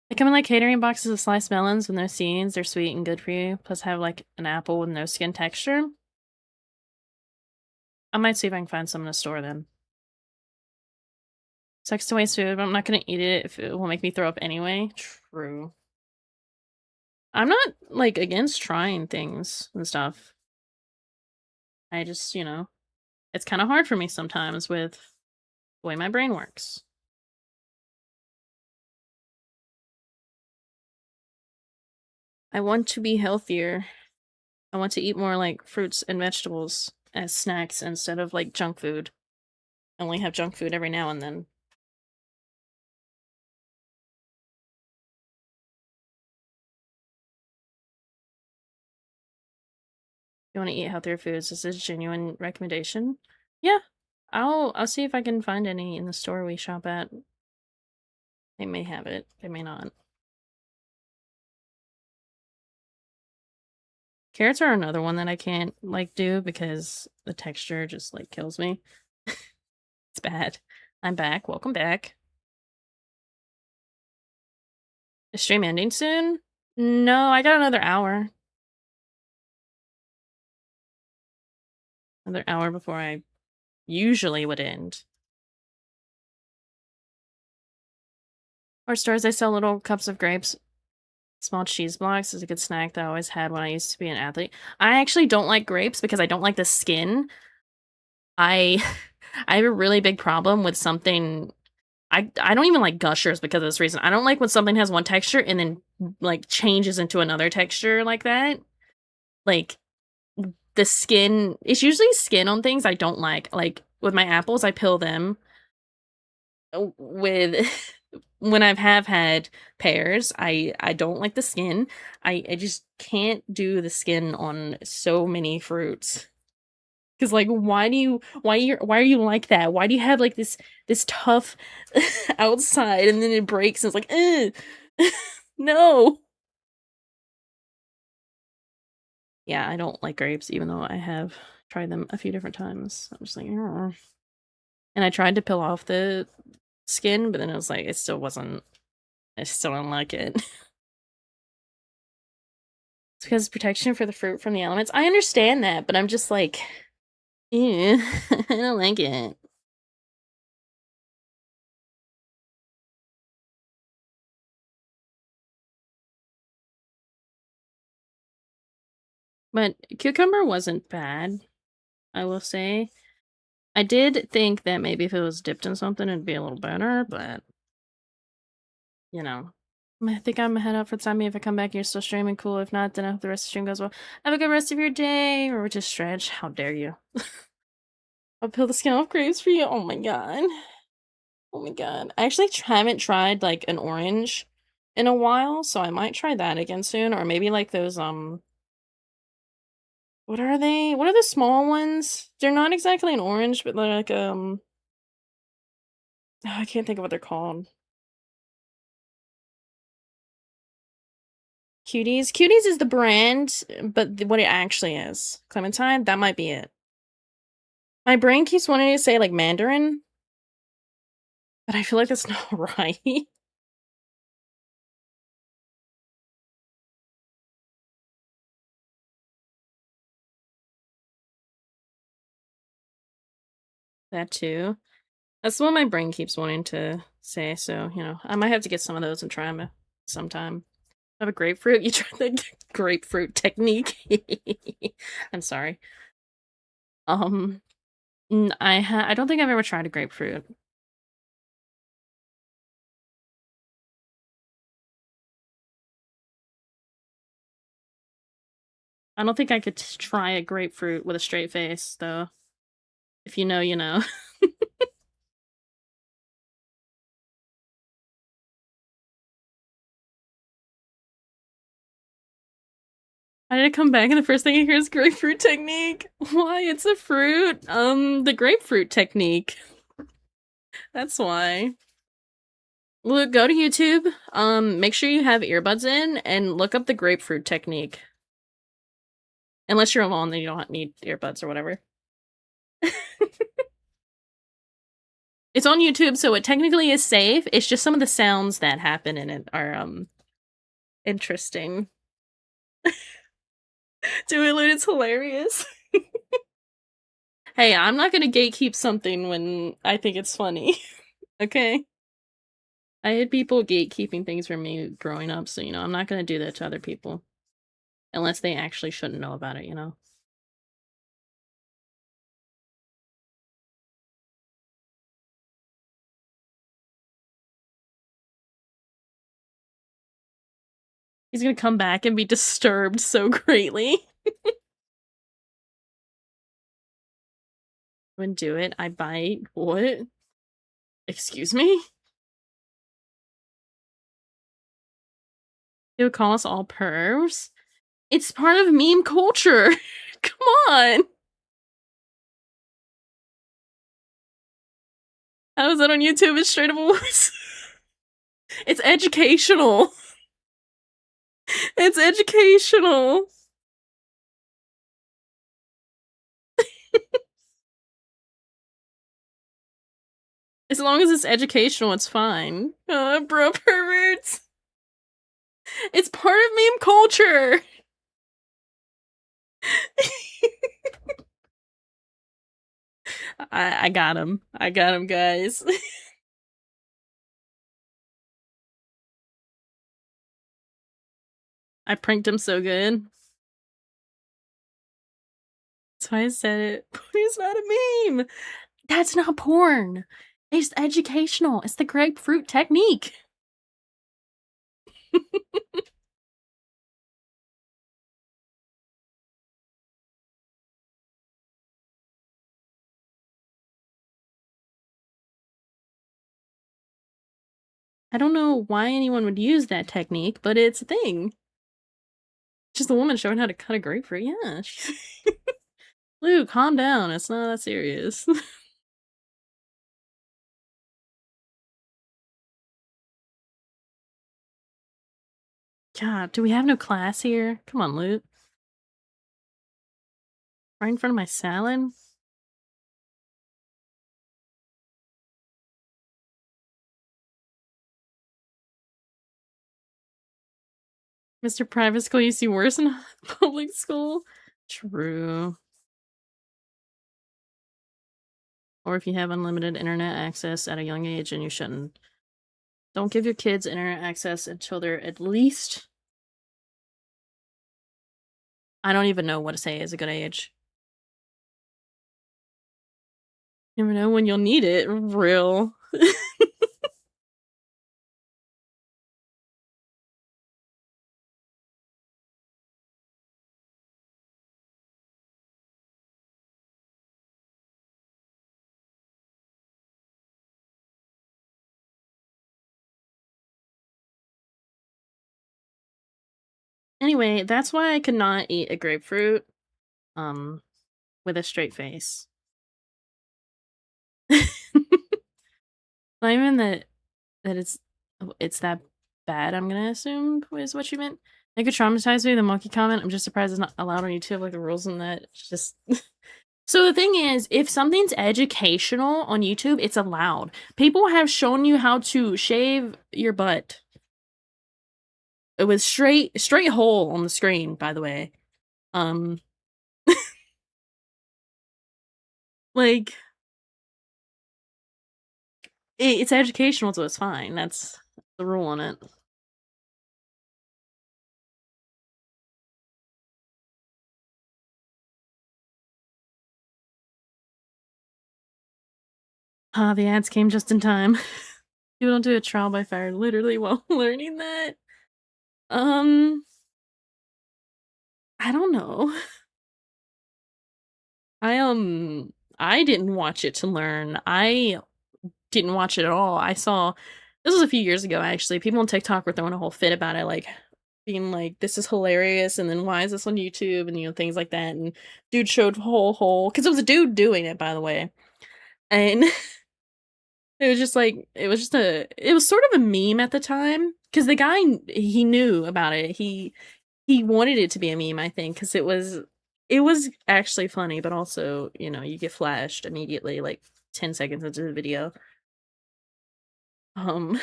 They come in like catering boxes of sliced melons with no seeds. They're sweet and good for you. Plus have like an apple with no skin texture. I might see if I can find some in a store then. Sucks to waste food, but I'm not gonna eat it if it will make me throw up anyway. True. I'm not like against trying things and stuff. I just, it's kind of hard for me sometimes with the way my brain works. I want to be healthier. I want to eat more like fruits and vegetables as snacks instead of like junk food. I only have junk food every now and then. You want to eat healthier foods? This is a genuine recommendation. Yeah, I'll see if I can find any in the store we shop at. They may have it. They may not. Carrots are another one that I can't like do because the texture just like kills me. It's bad. I'm back. Welcome back. Is stream ending soon? No, I got another hour. Another hour before I usually would end. Or stores, they sell little cups of grapes. Small cheese blocks is a good snack that I always had when I used to be an athlete. I actually don't like grapes because I don't like the skin. I I have a really big problem with something. I don't even like gushers because of this reason. I don't like when something has one texture and then like changes into another texture like that. Like the skin, it's usually skin on things I don't like. Like with my apples, I peel them. With when have had pears, I don't like the skin. I just can't do the skin on so many fruits. Cause like why are you like that? Why do you have like this tough outside and then it breaks and it's like no. Yeah, I don't like grapes even though I have tried them a few different times. I'm just like, "Ugh." And I tried to peel off the skin, but then it was like it still wasn't. I still don't like it. It's because protection for the fruit from the elements. I understand that, but I'm just like, ew, I don't like it. But cucumber wasn't bad, I will say. I did think that maybe if it was dipped in something, it'd be a little better, but you know. I think I'm gonna head out for the time. If I come back, you're still streaming. Cool. If not, then I hope the rest of the stream goes well. Have a good rest of your day. Or just stretch. How dare you? I'll peel the skin off grapes for you. Oh my god. Oh my god. I actually haven't tried like an orange in a while, so I might try that again soon. Or maybe like those what are they? What are the small ones? They're not exactly an orange, but they're like I can't think of what they're called. Cuties. Cuties is the brand, but what it actually is. Clementine, that might be it. My brain keeps wanting to say like Mandarin, but I feel like that's not right. That too. That's the one my brain keeps wanting to say, so, I might have to get some of those and try them sometime. Have a grapefruit? You tried the grapefruit technique? I'm sorry. I don't think I've ever tried a grapefruit. I don't think I could try a grapefruit with a straight face, though. If you know, you know. Why did it come back and the first thing I hear is grapefruit technique? Why? It's a fruit. The grapefruit technique. That's why. Look, go to YouTube. Make sure you have earbuds in and look up the grapefruit technique. Unless you're alone, then you don't need earbuds or whatever. It's on YouTube, so it technically is safe. It's just some of the sounds that happen in it are interesting. Do it, Lute, it's hilarious. Hey, I'm not gonna gatekeep something when I think it's funny. Okay? I had people gatekeeping things from me growing up, so I'm not gonna do that to other people. Unless they actually shouldn't know about it. He's gonna come back and be disturbed so greatly. Wouldn't do it. I bite. What? Excuse me? He would call us all pervs? It's part of meme culture. Come on. How is that on YouTube? It's straight up worse. It's educational. It's educational. As long as it's educational, it's fine. Bro perverts. It's part of meme culture. I got him. I got him, guys. I pranked him so good. That's why I said it. It's not a meme. That's not porn. It's educational. It's the grapefruit technique. I don't know why anyone would use that technique, but it's a thing. Just a woman showing how to cut a grapefruit. Yeah. Luke, calm down. It's not that serious. God, do we have no class here? Come on, Luke. Right in front of my salad? Mr. Private School, you see worse in public school? True. Or if you have unlimited internet access at a young age and you shouldn't. Don't give your kids internet access until they're at least... I don't even know what to say is a good age. You never know when you'll need it. Real. Anyway, that's why I could not eat a grapefruit um with a straight face. Not even that it's that bad, I'm gonna assume is what you meant. It could traumatize me, the monkey comment. I'm just surprised it's not allowed on YouTube, like the rules in that. It's just So the thing is, if something's educational on YouTube, it's allowed. People have shown you how to shave your butt. With straight hole on the screen, by the way. Like it's educational, so it's fine. That's the rule on it. Ah, the ads came just in time. People don't do a trial by fire literally while learning that. Um, I don't know. I didn't watch it to learn. I didn't watch it at all. I saw this was a few years ago actually. People on TikTok were throwing a whole fit about it, like being like, "This is hilarious," and then "Why is this on YouTube?" and things like that. And dude showed whole because it was a dude doing it, by the way, and it was just like it was sort of a meme at the time because the guy he knew about it. He wanted it to be a meme, I think, because it was actually funny, but also you get flashed immediately, like 10 seconds into the video. Um,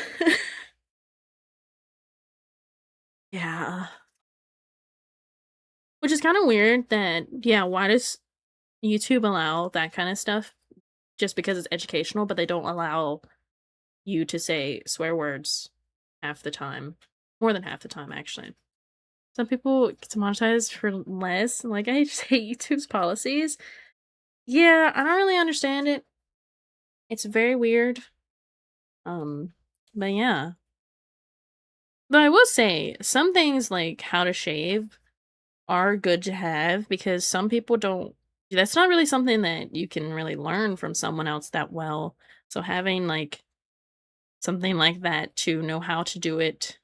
yeah. Which is kinda weird that yeah, why does YouTube allow that kinda stuff just because it's educational, but they don't allow you to say swear words half the time. More than half the time, actually. Some people get monetized for less, like, I just hate YouTube's policies. Yeah, I don't really understand it. It's very weird. Um, but yeah. Though I will say, some things like how to shave are good to have because some people don't that's not really something that you can really learn from someone else that well. So having like something like that to know how to do it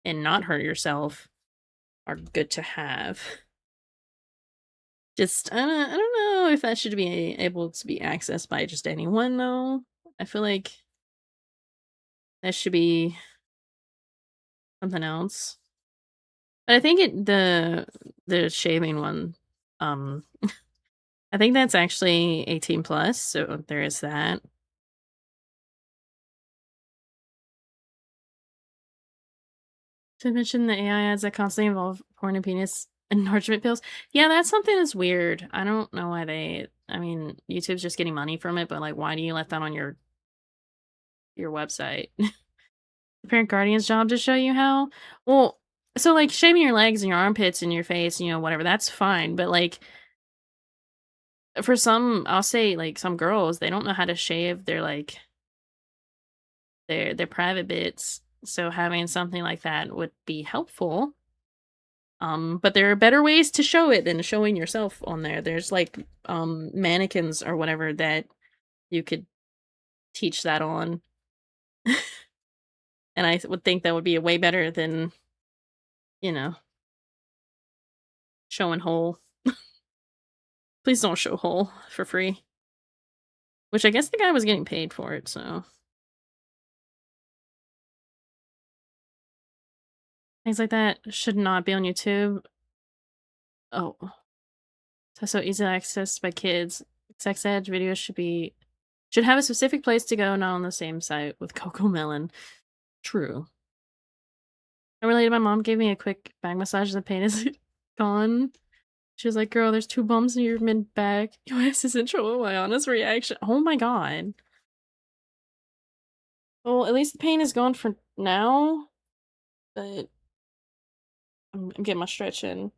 and not hurt yourself are good to have. Just I don't know if that should be able to be accessed by just anyone though. I feel like that should be something else. But I think the shaving one um I think that's actually 18 plus, so there is that. To mention the AI ads that constantly involve porn and penis enlargement pills. Yeah, that's something that's weird. I don't know why I mean, YouTube's just getting money from it, but like why do you let that on your website? The parent guardian's job to show you how? Well, so like shaving your legs and your armpits and your face, whatever, that's fine. But like for some, I'll say like some girls, they don't know how to shave their private bits. So having something like that would be helpful. But there are better ways to show it than showing yourself on there. There's like mannequins or whatever that you could teach that on. And I would think that would be way better than, you know, showing whole. Please don't show whole for free. Which I guess the guy was getting paid for it, so things like that should not be on YouTube. Oh, so easy access by kids. Sex ed videos should have a specific place to go, not on the same site with Coco Melon. True. I related, my mom gave me a quick back massage, the pain is gone. She was like, "Girl, there's 2 bumps in your mid back. Your ass is in trouble." My honest reaction. Oh my god. Well, at least the pain is gone for now, but I'm getting my stretch in.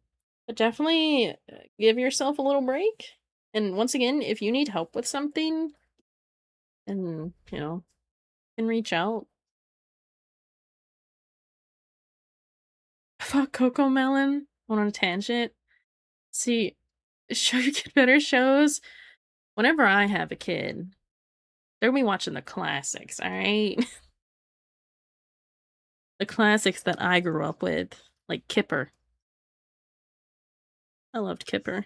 But definitely give yourself a little break. And once again, if you need help with something, and can reach out. Fuck Coco Melon. Went on a tangent. See, show your kid better shows. Whenever I have a kid, they're gonna be watching the classics, alright? The classics that I grew up with, like Kipper. I loved Kipper.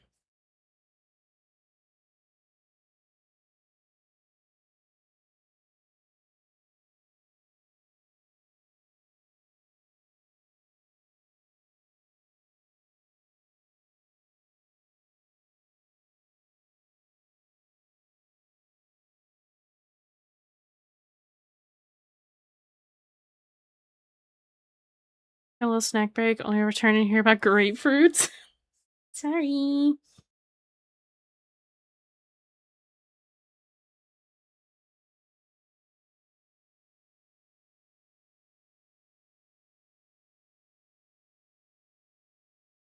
A little snack break, only returning here about grapefruits. Sorry.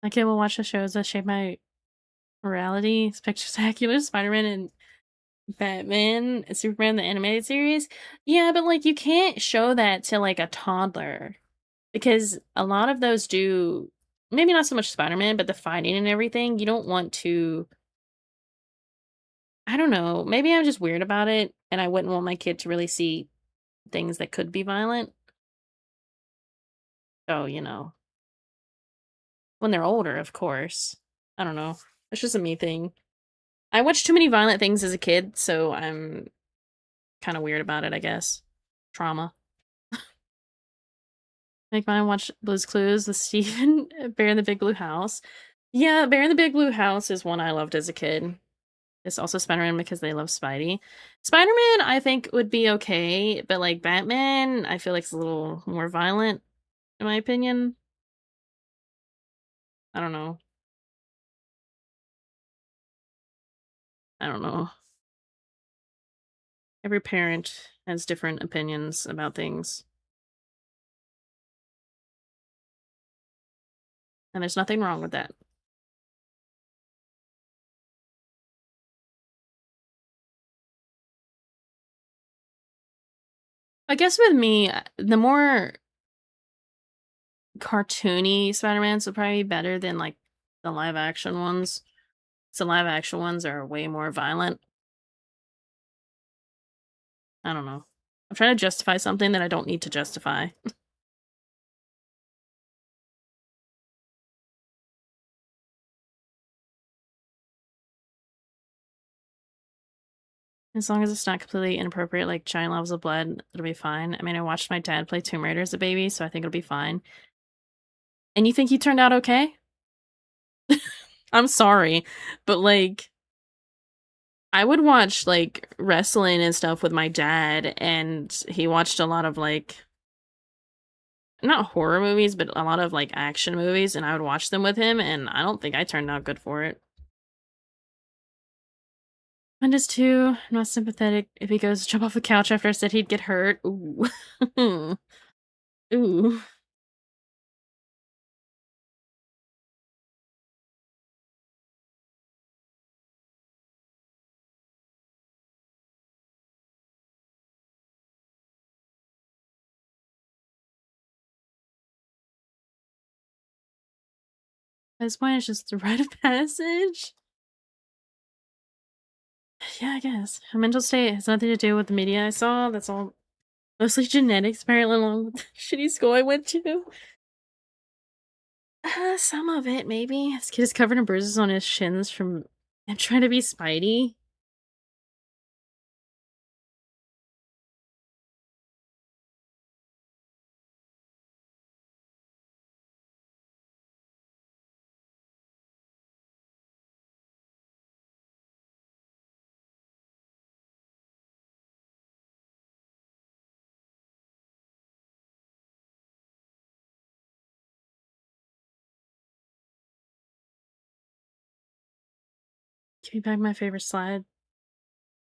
My kid will watch the shows that shape my morality. Spectacular Spider-Man and Batman, Superman, the animated series? Yeah, but, like, you can't show that to, like, a toddler because a lot of those do maybe not so much Spider-Man, but the fighting and everything, you don't want to I don't know, maybe I'm just weird about it, and I wouldn't want my kid to really see things that could be violent. So, when they're older, of course. I don't know. It's just a me thing. I watched too many violent things as a kid, so I'm kinda weird about it, I guess. Trauma. Make mine watch Blue's Clues with Steven, Bear in the Big Blue House. Yeah, Bear in the Big Blue House is one I loved as a kid. It's also Spider-Man because they love Spidey. Spider-Man, I think, would be okay, but, like, Batman, I feel like it's a little more violent, in my opinion. I don't know. I don't know. Every parent has different opinions about things, and there's nothing wrong with that. I guess with me, the more cartoony Spider-Mans would probably be better than, like, the live action ones. So live action ones are way more violent. I don't know. I'm trying to justify something that I don't need to justify. As long as it's not completely inappropriate, like giant levels of blood, it'll be fine. I mean, I watched my dad play Tomb Raider as a baby, so I think it'll be fine. And you think he turned out okay? I'm sorry, but, like, I would watch, like, wrestling and stuff with my dad, and he watched a lot of, like not horror movies, but a lot of, like, action movies, and I would watch them with him, and I don't think I turned out good for it. Mine does too. I'm not sympathetic if he goes to jump off the couch after I said he'd get hurt. Ooh. Ooh. At this point, it's just a rite of passage. Yeah, I guess. A mental state has nothing to do with the media I saw. That's all mostly genetics, apparently, along with the shitty school I went to. Some of it, maybe. This kid is covered in bruises on his shins from him trying to be Spidey. Give me back my favorite slide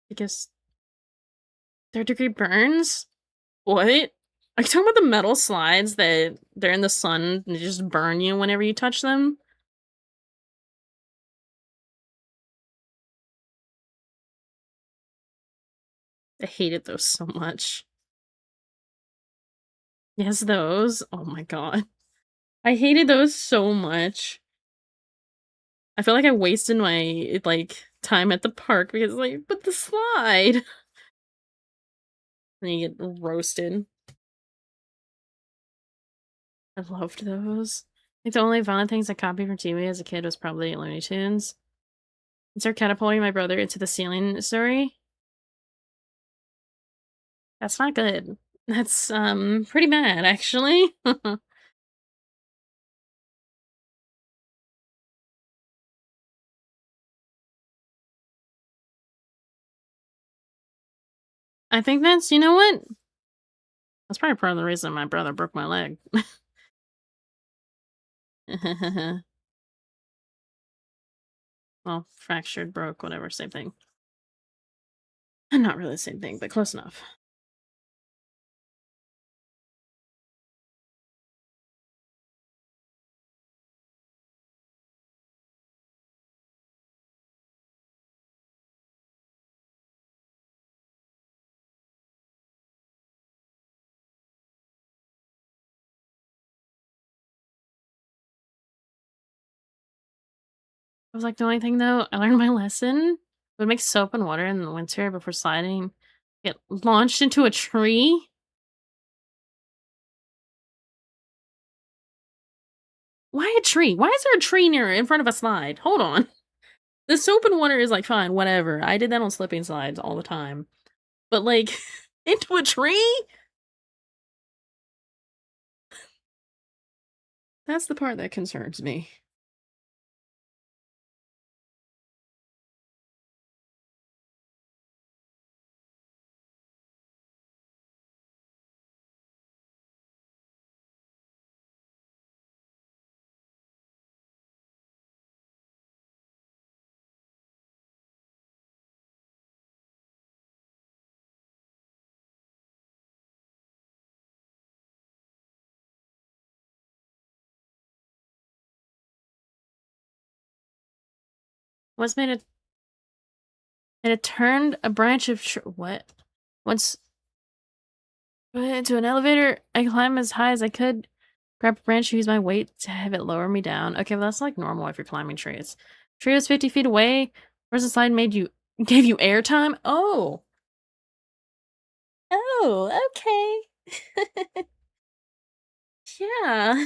because third degree burns? What? Are you talking about the metal slides that they're in the sun and they just burn you whenever you touch them? I hated those so much. Yes, those. Oh my god. I hated those so much. I feel like I wasted my, like, time at the park because, like, but the slide. And you get roasted. I loved those. Like, the only violent things I copied from TV as a kid was probably Looney Tunes. And start catapulting my brother into the ceiling story. That's not good. That's, pretty bad, actually. I think that's you know what? That's probably part of the reason my brother broke my leg. Well, fractured, broke, whatever, same thing. Not really the same thing, but close enough. I was like, the only thing though, I learned my lesson. Would make soap and water in the winter before sliding. Get launched into a tree. Why a tree? Why is there a tree near in front of a slide? Hold on. The soap and water is like fine, whatever. I did that on slipping slides all the time. But like into a tree? That's the part that concerns me. What's made it turned a branch of what? Once went into an elevator, I climbed as high as I could, grab a branch, use my weight to have it lower me down. Okay, well that's like normal if you're climbing trees. Tree was 50 feet away. Where's the slide gave you airtime? Oh. Oh, okay. Yeah.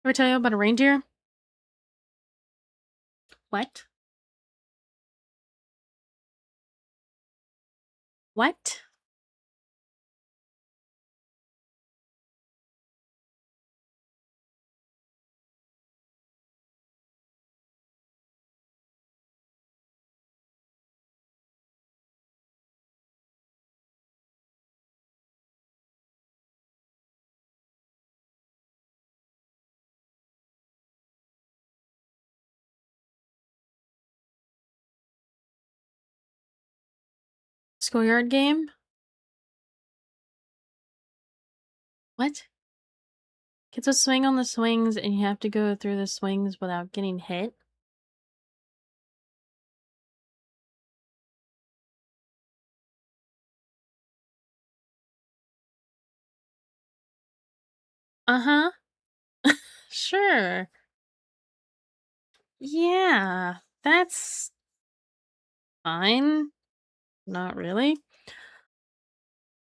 Ever tell you about a reindeer? What? What? Schoolyard game? What? Kids will swing on the swings and you have to go through the swings without getting hit? Uh-huh. Sure. Yeah. That's fine. Not really.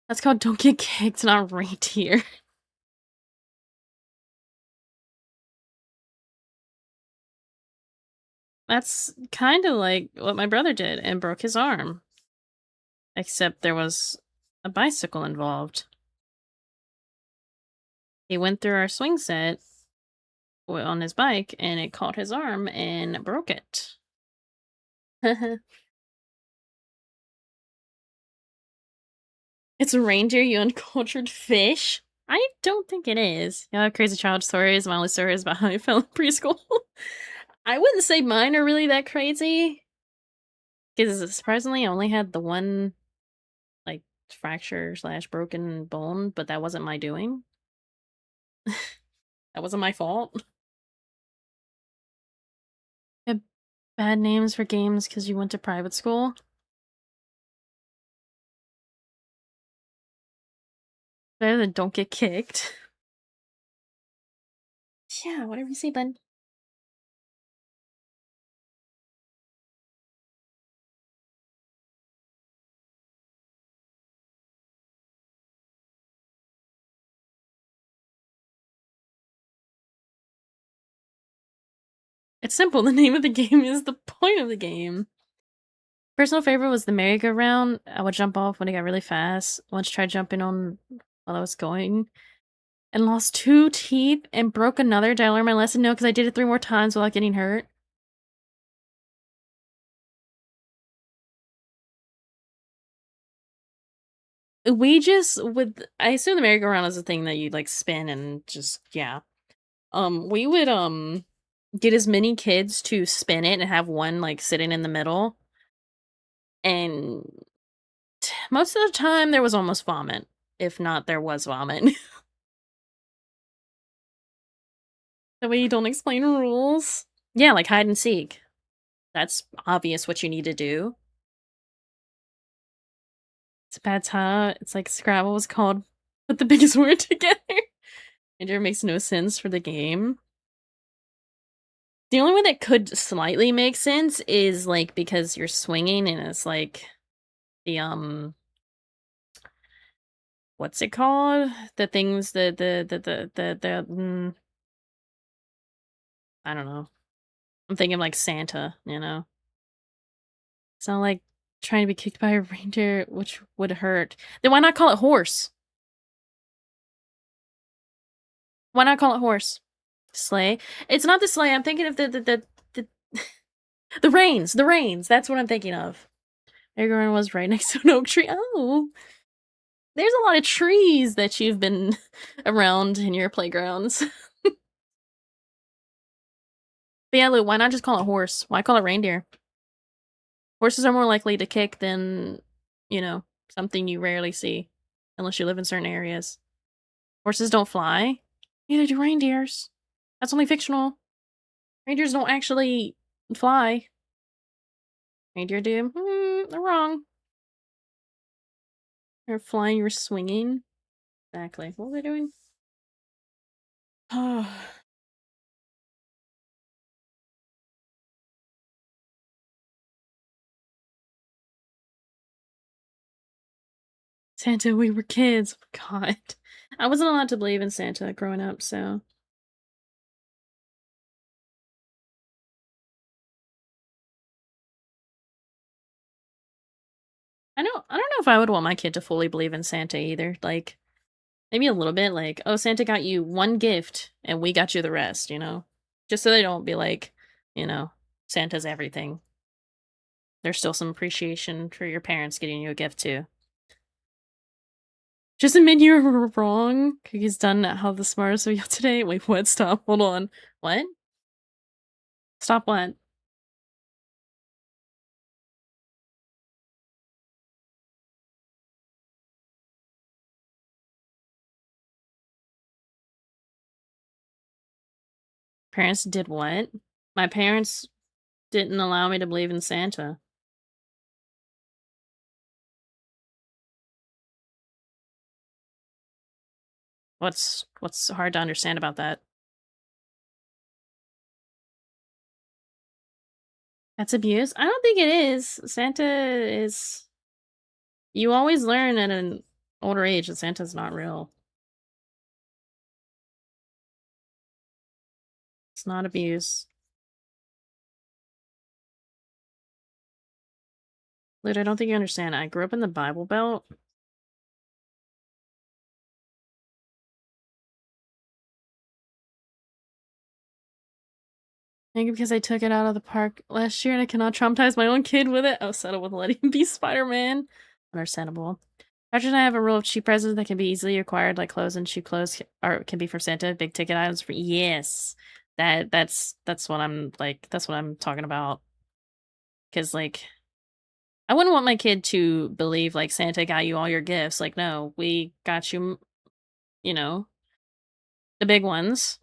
That's called Don't Get Kicked, not Reindeer. That's kind of like what my brother did and broke his arm. Except there was a bicycle involved. He went through our swing set on his bike and it caught his arm and broke it. It's a reindeer, you uncultured fish. I don't think it is. Yeah, crazy child stories. My only story is about how I fell in preschool. I wouldn't say mine are really that crazy. Because surprisingly, I only had the one, like, fracture slash broken bone, but that wasn't my doing. That wasn't my fault. You had bad names for games because you went to private school. Better than don't get kicked. Yeah, whatever you say, bud. It's simple. The name of the game is the point of the game. Personal favorite was the merry-go-round. I would jump off when it got really fast. Once tried jumping on while I was going and lost 2 teeth and broke another. Did I learn my lesson? No, because I did it 3 more times without getting hurt. We just would I assume the merry-go-round is a thing that you like spin and just yeah. We would get as many kids to spin it and have one like sitting in the middle. And most of the time there was almost vomit. If not, there was vomit. The way you don't explain rules. Yeah, like hide and seek. That's obvious what you need to do. It's a bad time. It's like Scrabble was called put the biggest word together. It makes no sense for the game. The only one that could slightly make sense is like because you're swinging and it's like the what's it called? The things I don't know. I'm thinking like Santa, you know. It's not like trying to be kicked by a reindeer, which would hurt. Then why not call it horse? Why not call it horse? Sleigh. It's not the sleigh. I'm thinking of the the reins. The reins. That's what I'm thinking of. Everyone was right next to an oak tree. Oh, there's a lot of trees that you've been around in your playgrounds. But yeah, Lou, why not just call it horse? Why call it reindeer? Horses are more likely to kick than, you know, something you rarely see, unless you live in certain areas. Horses don't fly. Neither do reindeers. That's only fictional. Reindeers don't actually fly. Reindeer do. They're wrong. You're flying, you're swinging. Exactly. What are they doing? Oh. Santa, we were kids. God. I wasn't allowed to believe in Santa growing up, so. I don't know if I would want my kid to fully believe in Santa either. Like, maybe a little bit, like, oh, Santa got you one gift and we got you the rest, you know? Just so they don't be like, you know, Santa's everything. There's still some appreciation for your parents getting you a gift too. Just admit you were wrong. Cookie's done how the smartest of you today. Wait, what? Stop. Hold on. What? Stop what? Parents did what? My parents didn't allow me to believe in Santa. What's hard to understand about that? That's abuse? I don't think it is. Santa is you always learn at an older age that Santa's not real. It's not abuse. Dude, I don't think you understand. I grew up in the Bible Belt. Maybe because I took it out of the park last year and I cannot traumatize my own kid with it. I'll settle with letting him be Spider-Man. Understandable. Patrick and I have a rule of cheap presents that can be easily acquired, like clothes and cheap clothes, or can be from Santa. Big ticket items for yes, that's what I'm like. That's what I'm talking about. Because like, I wouldn't want my kid to believe like Santa got you all your gifts. Like, no, we got you, you know, the big ones.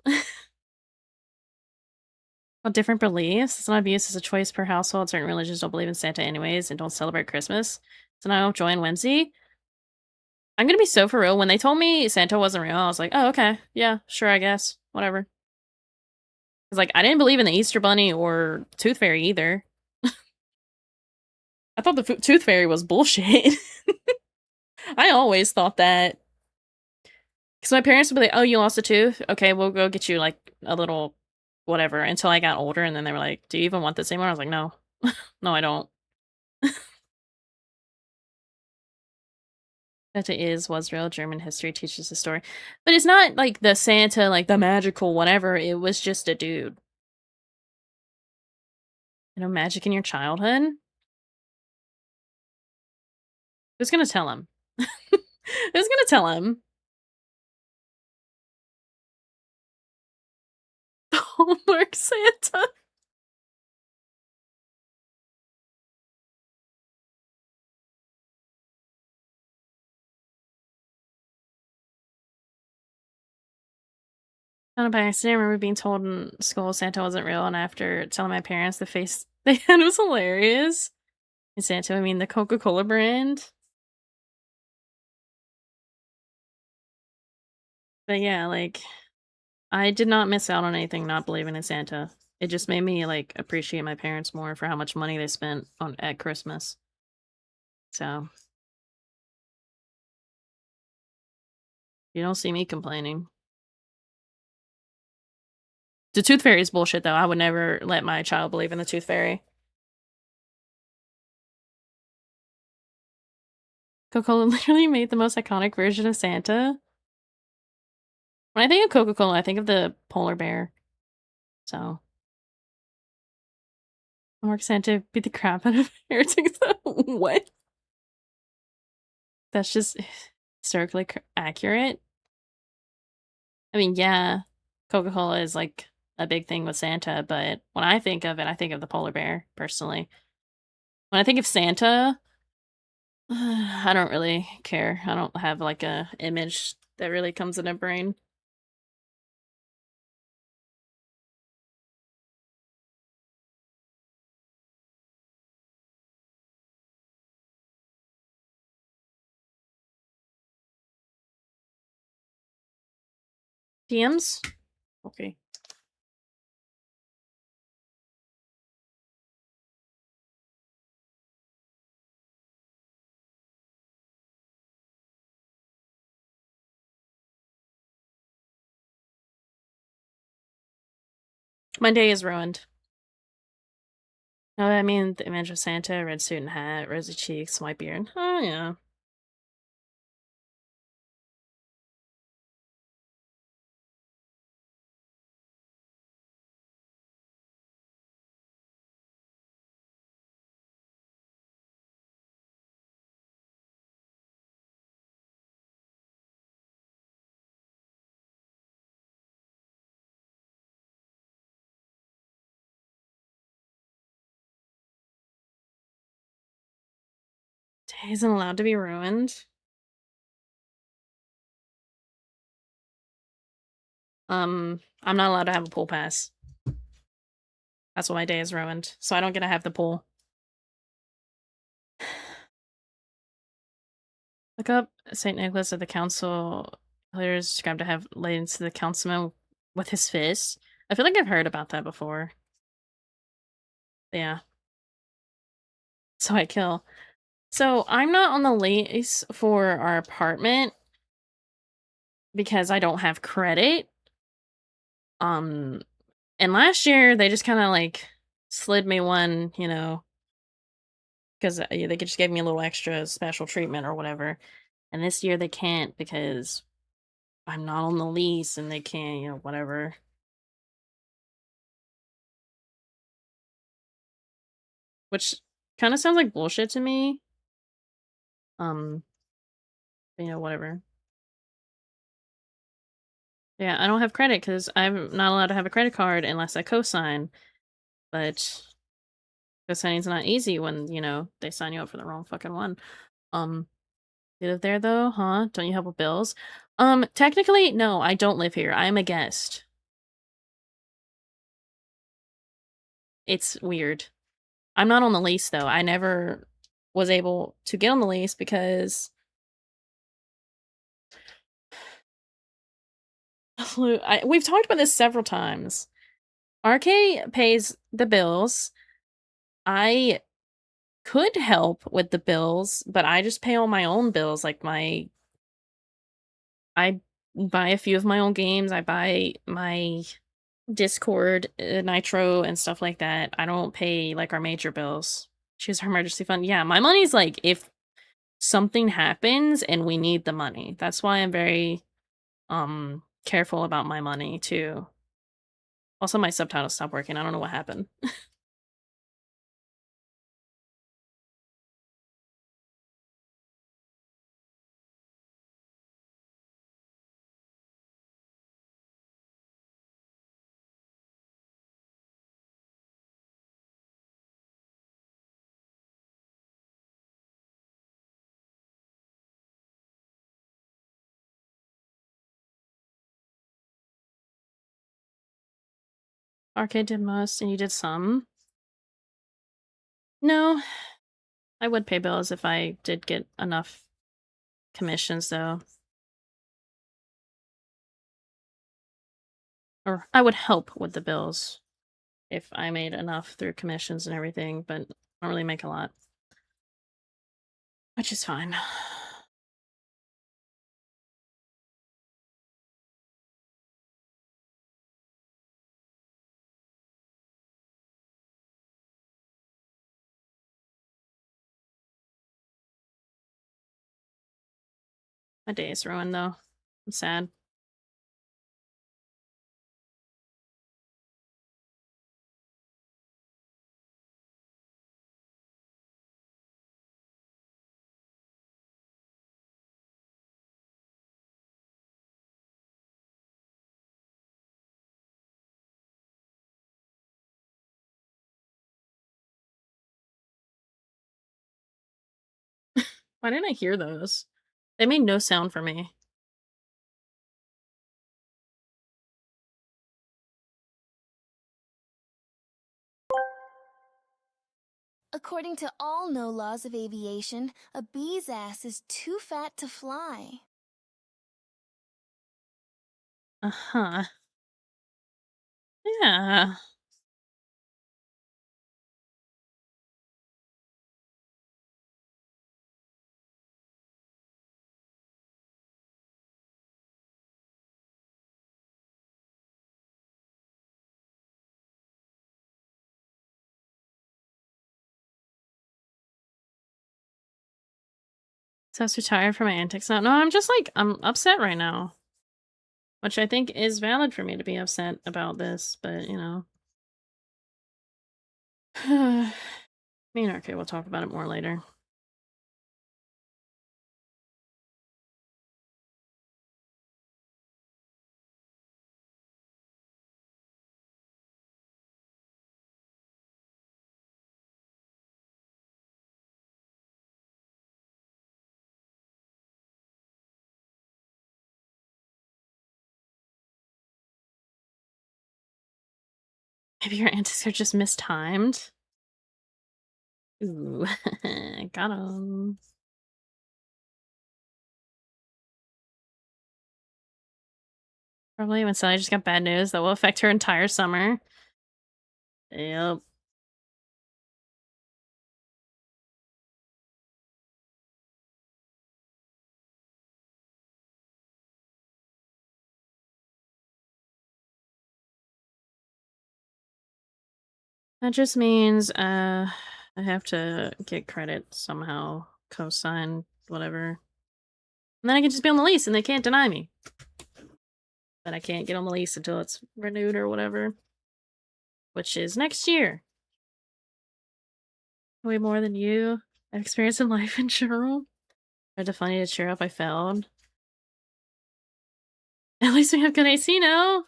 Well, different beliefs. It's not abuse. It's a choice per household. Certain religions don't believe in Santa anyways and don't celebrate Christmas. So now Joy and Wednesday. I'm gonna be so for real. When they told me Santa wasn't real, I was like, oh, okay. Yeah, sure, I guess. Whatever. It's like, I didn't believe in the Easter Bunny or Tooth Fairy either. I thought the Tooth Fairy was bullshit. I always thought that. Because my parents would be like, oh, you lost a tooth? Okay, we'll go get you, like, a little whatever. Until I got older, and then they were like, do you even want this anymore? I was like, no. No, I don't. Santa was real. German history teaches the story. But it's not like the Santa, like the magical whatever. It was just a dude. You know, magic in your childhood? Who's gonna tell him? Who's gonna tell him? Homework Santa. Not by accident. I remember being told in school Santa wasn't real, and after telling my parents, the face they had was hilarious. And Santa, I mean the Coca-Cola brand. But yeah, like, I did not miss out on anything not believing in Santa. It just made me, like, appreciate my parents more for how much money they spent on at Christmas. So, you don't see me complaining. The Tooth Fairy is bullshit, though. I would never let my child believe in the Tooth Fairy. Coca-Cola literally made the most iconic version of Santa. When I think of Coca-Cola, I think of the polar bear. So, Mark Santa beat the crap out of heretics. What? That's just historically accurate. I mean, yeah, Coca-Cola is like a big thing with Santa, but when I think of it, I think of the polar bear, personally. When I think of Santa, I don't really care. I don't have like a image that really comes in my brain. DMs? Okay. My day is ruined. No, I mean the image of Santa, red suit and hat, rosy cheeks, white beard. Oh yeah. Day isn't allowed to be ruined. I'm not allowed to have a pool pass. That's why my day is ruined. So I don't get to have the pool. Look up St. Nicholas of the Council. Players described to have laid into the councilman with his fist. I feel like I've heard about that before. Yeah. So I kill. So I'm not on the lease for our apartment because I don't have credit. Um, and last year they just kind of like slid me one, because they just gave me a little extra special treatment or whatever. And this year they can't because I'm not on the lease and they can't, whatever. Which kind of sounds like bullshit to me. Um, whatever. Yeah, I don't have credit because I'm not allowed to have a credit card unless I co-sign. But co-signing's not easy when, they sign you up for the wrong fucking one. Um, you live there though, huh? Don't you help with bills? Technically, no, I don't live here. I'm a guest. It's weird. I'm not on the lease though. I never was able to get on the lease because we've talked about this several times. RK pays the bills. I could help with the bills, but I just pay all my own bills. Like I buy a few of my own games. I buy my Discord, Nitro, and stuff like that. I don't pay like our major bills. She has her emergency fund. Yeah, my money's like if something happens and we need the money. That's why I'm very careful about my money too. Also, my subtitles stopped working. I don't know what happened. Arcade did most, and you did some. No, I would pay bills if I did get enough commissions, though. Or I would help with the bills if I made enough through commissions and everything, but I don't really make a lot. Which is fine. My day is ruined though. I'm sad. Why didn't I hear those? They made no sound for me. According to all no laws of aviation, a bee's ass is too fat to fly. Uh-huh. Yeah. So I was too tired for my antics now. No, I'm just like, I'm upset right now. Which I think is valid for me to be upset about this, but you know. Me and RK will talk about it more later. Maybe your antics are just mistimed. Ooh, got him. Probably when Sally just got bad news that will affect her entire summer. Yep. That just means I have to get credit somehow, cosign, whatever. And then I can just be on the lease and they can't deny me. But I can't get on the lease until it's renewed or whatever. Which is next year. Way more than you. I've experienced in life in general. Tried to find you to cheer up, I failed. At least we have good AC now.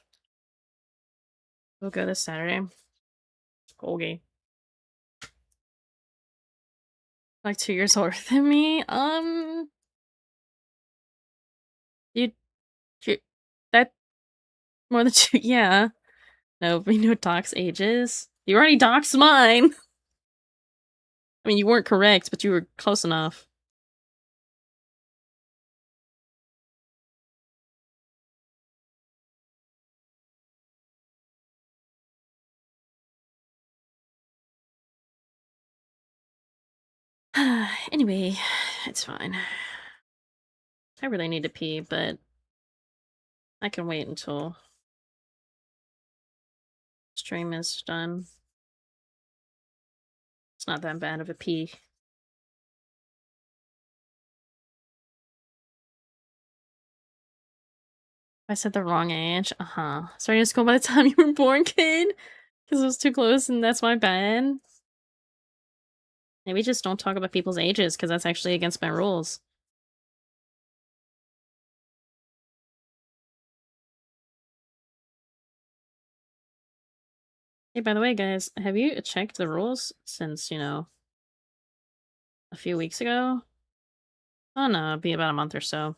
We'll go this Saturday. Colgate. Like 2 years older than me. You, you that more than 2, yeah. No, we know docs ages. You already doxed mine. I mean, you weren't correct, but you were close enough. Anyway, it's fine. I really need to pee, but I can wait until stream is done. It's not that bad of a pee. I said the wrong age. Starting to school by the time you were born, kid? Because it was too close and that's my bad. Maybe just don't talk about people's ages, because that's actually against my rules. Hey, by the way, guys, have you checked the rules since, you know, a few weeks ago? Oh no, it'll be about a month or so.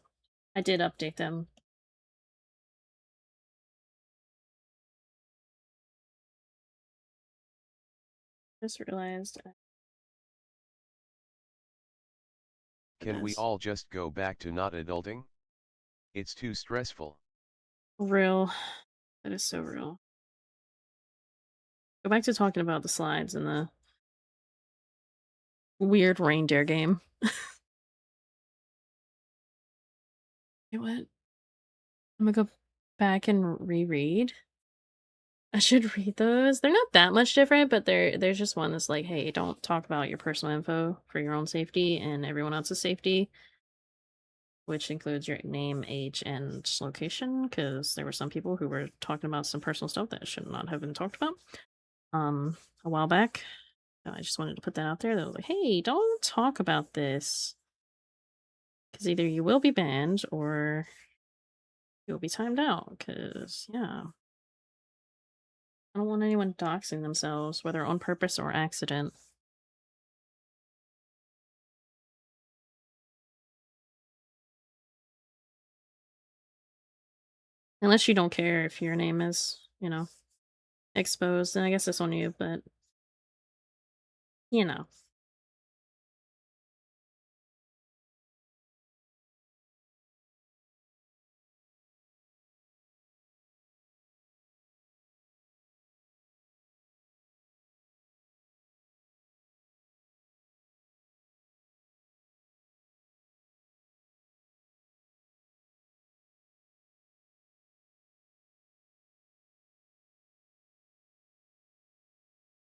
I did update them. Just realized. Can we all just go back to not adulting? It's too stressful. Real. That is so real. Go back to talking about the slides and the weird reindeer game. You know what? I'm gonna go back and reread. I should read those. They're not that much different, but there's just one that's like, hey, don't talk about your personal info for your own safety and everyone else's safety, which includes your name, age, and location, because there were some people who were talking about some personal stuff that should not have been talked about. A while back. I just wanted to put that out there. That was like, hey, don't talk about this. Because either you will be banned or you'll be timed out. Because, yeah. I don't want anyone doxing themselves, whether on purpose or accident. Unless you don't care if your name is, you know, exposed, then I guess it's on you, but, you know.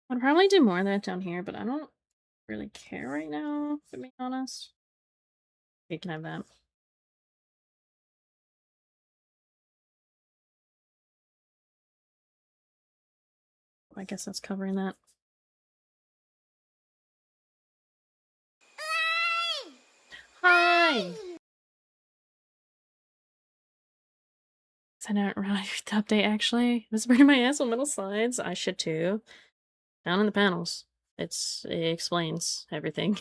I'd probably do more of that down here, but I don't really care right now, to be honest. You can have that. I guess that's covering that. Hi! I didn't realize the update actually. It was burning my ass on middle slides. I should too. Down in the panels. It explains everything.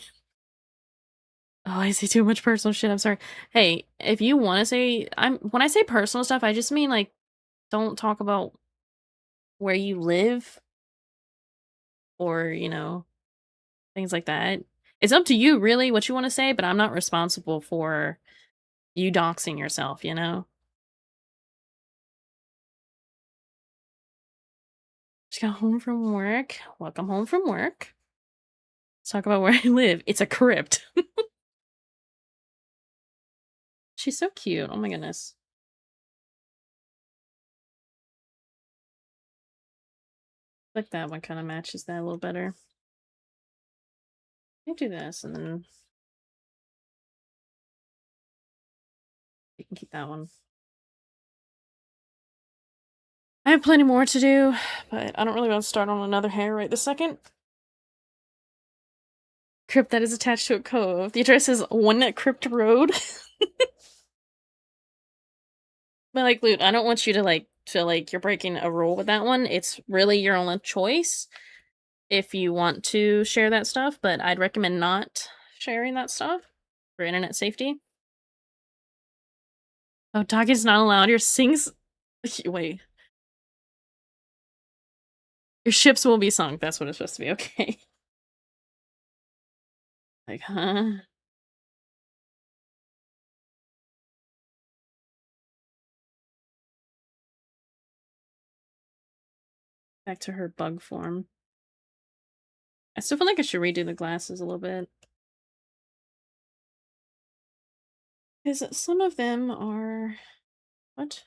Oh, I say too much personal shit. I'm sorry. Hey, if you want to say, when I say personal stuff, I just mean like, don't talk about where you live or, you know, things like that. It's up to you really what you want to say, but I'm not responsible for you doxing yourself, you know? Just got home from work. Welcome home from work. Let's talk about where I live. It's a crypt. She's so cute. Oh my goodness. Like that one kind of matches that a little better. You do this and then you can keep that one. I have plenty more to do, but I don't really want to start on another hair right this second. Crypt that is attached to a cove. The address is One Crypt Road. But like, Loot, I don't want you to like feel like you're breaking a rule with that one. It's really your own choice if you want to share that stuff, but I'd recommend not sharing that stuff for internet safety. Oh, dog is not allowed. Your sings. Wait. Your ships will be sunk. That's what it's supposed to be. Okay. Like, huh? Back to her bug form. I still feel like I should redo the glasses a little bit. Because some of them are... What?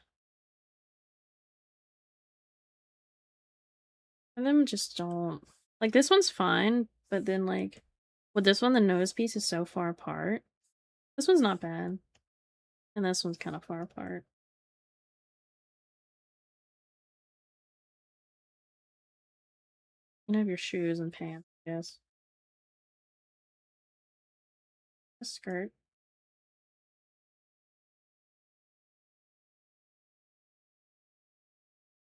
Some of them just don't... Like, this one's fine, but then, like... With this one, the nose piece is so far apart. This one's not bad. And this one's kind of far apart. You have your shoes and pants, I guess. A skirt.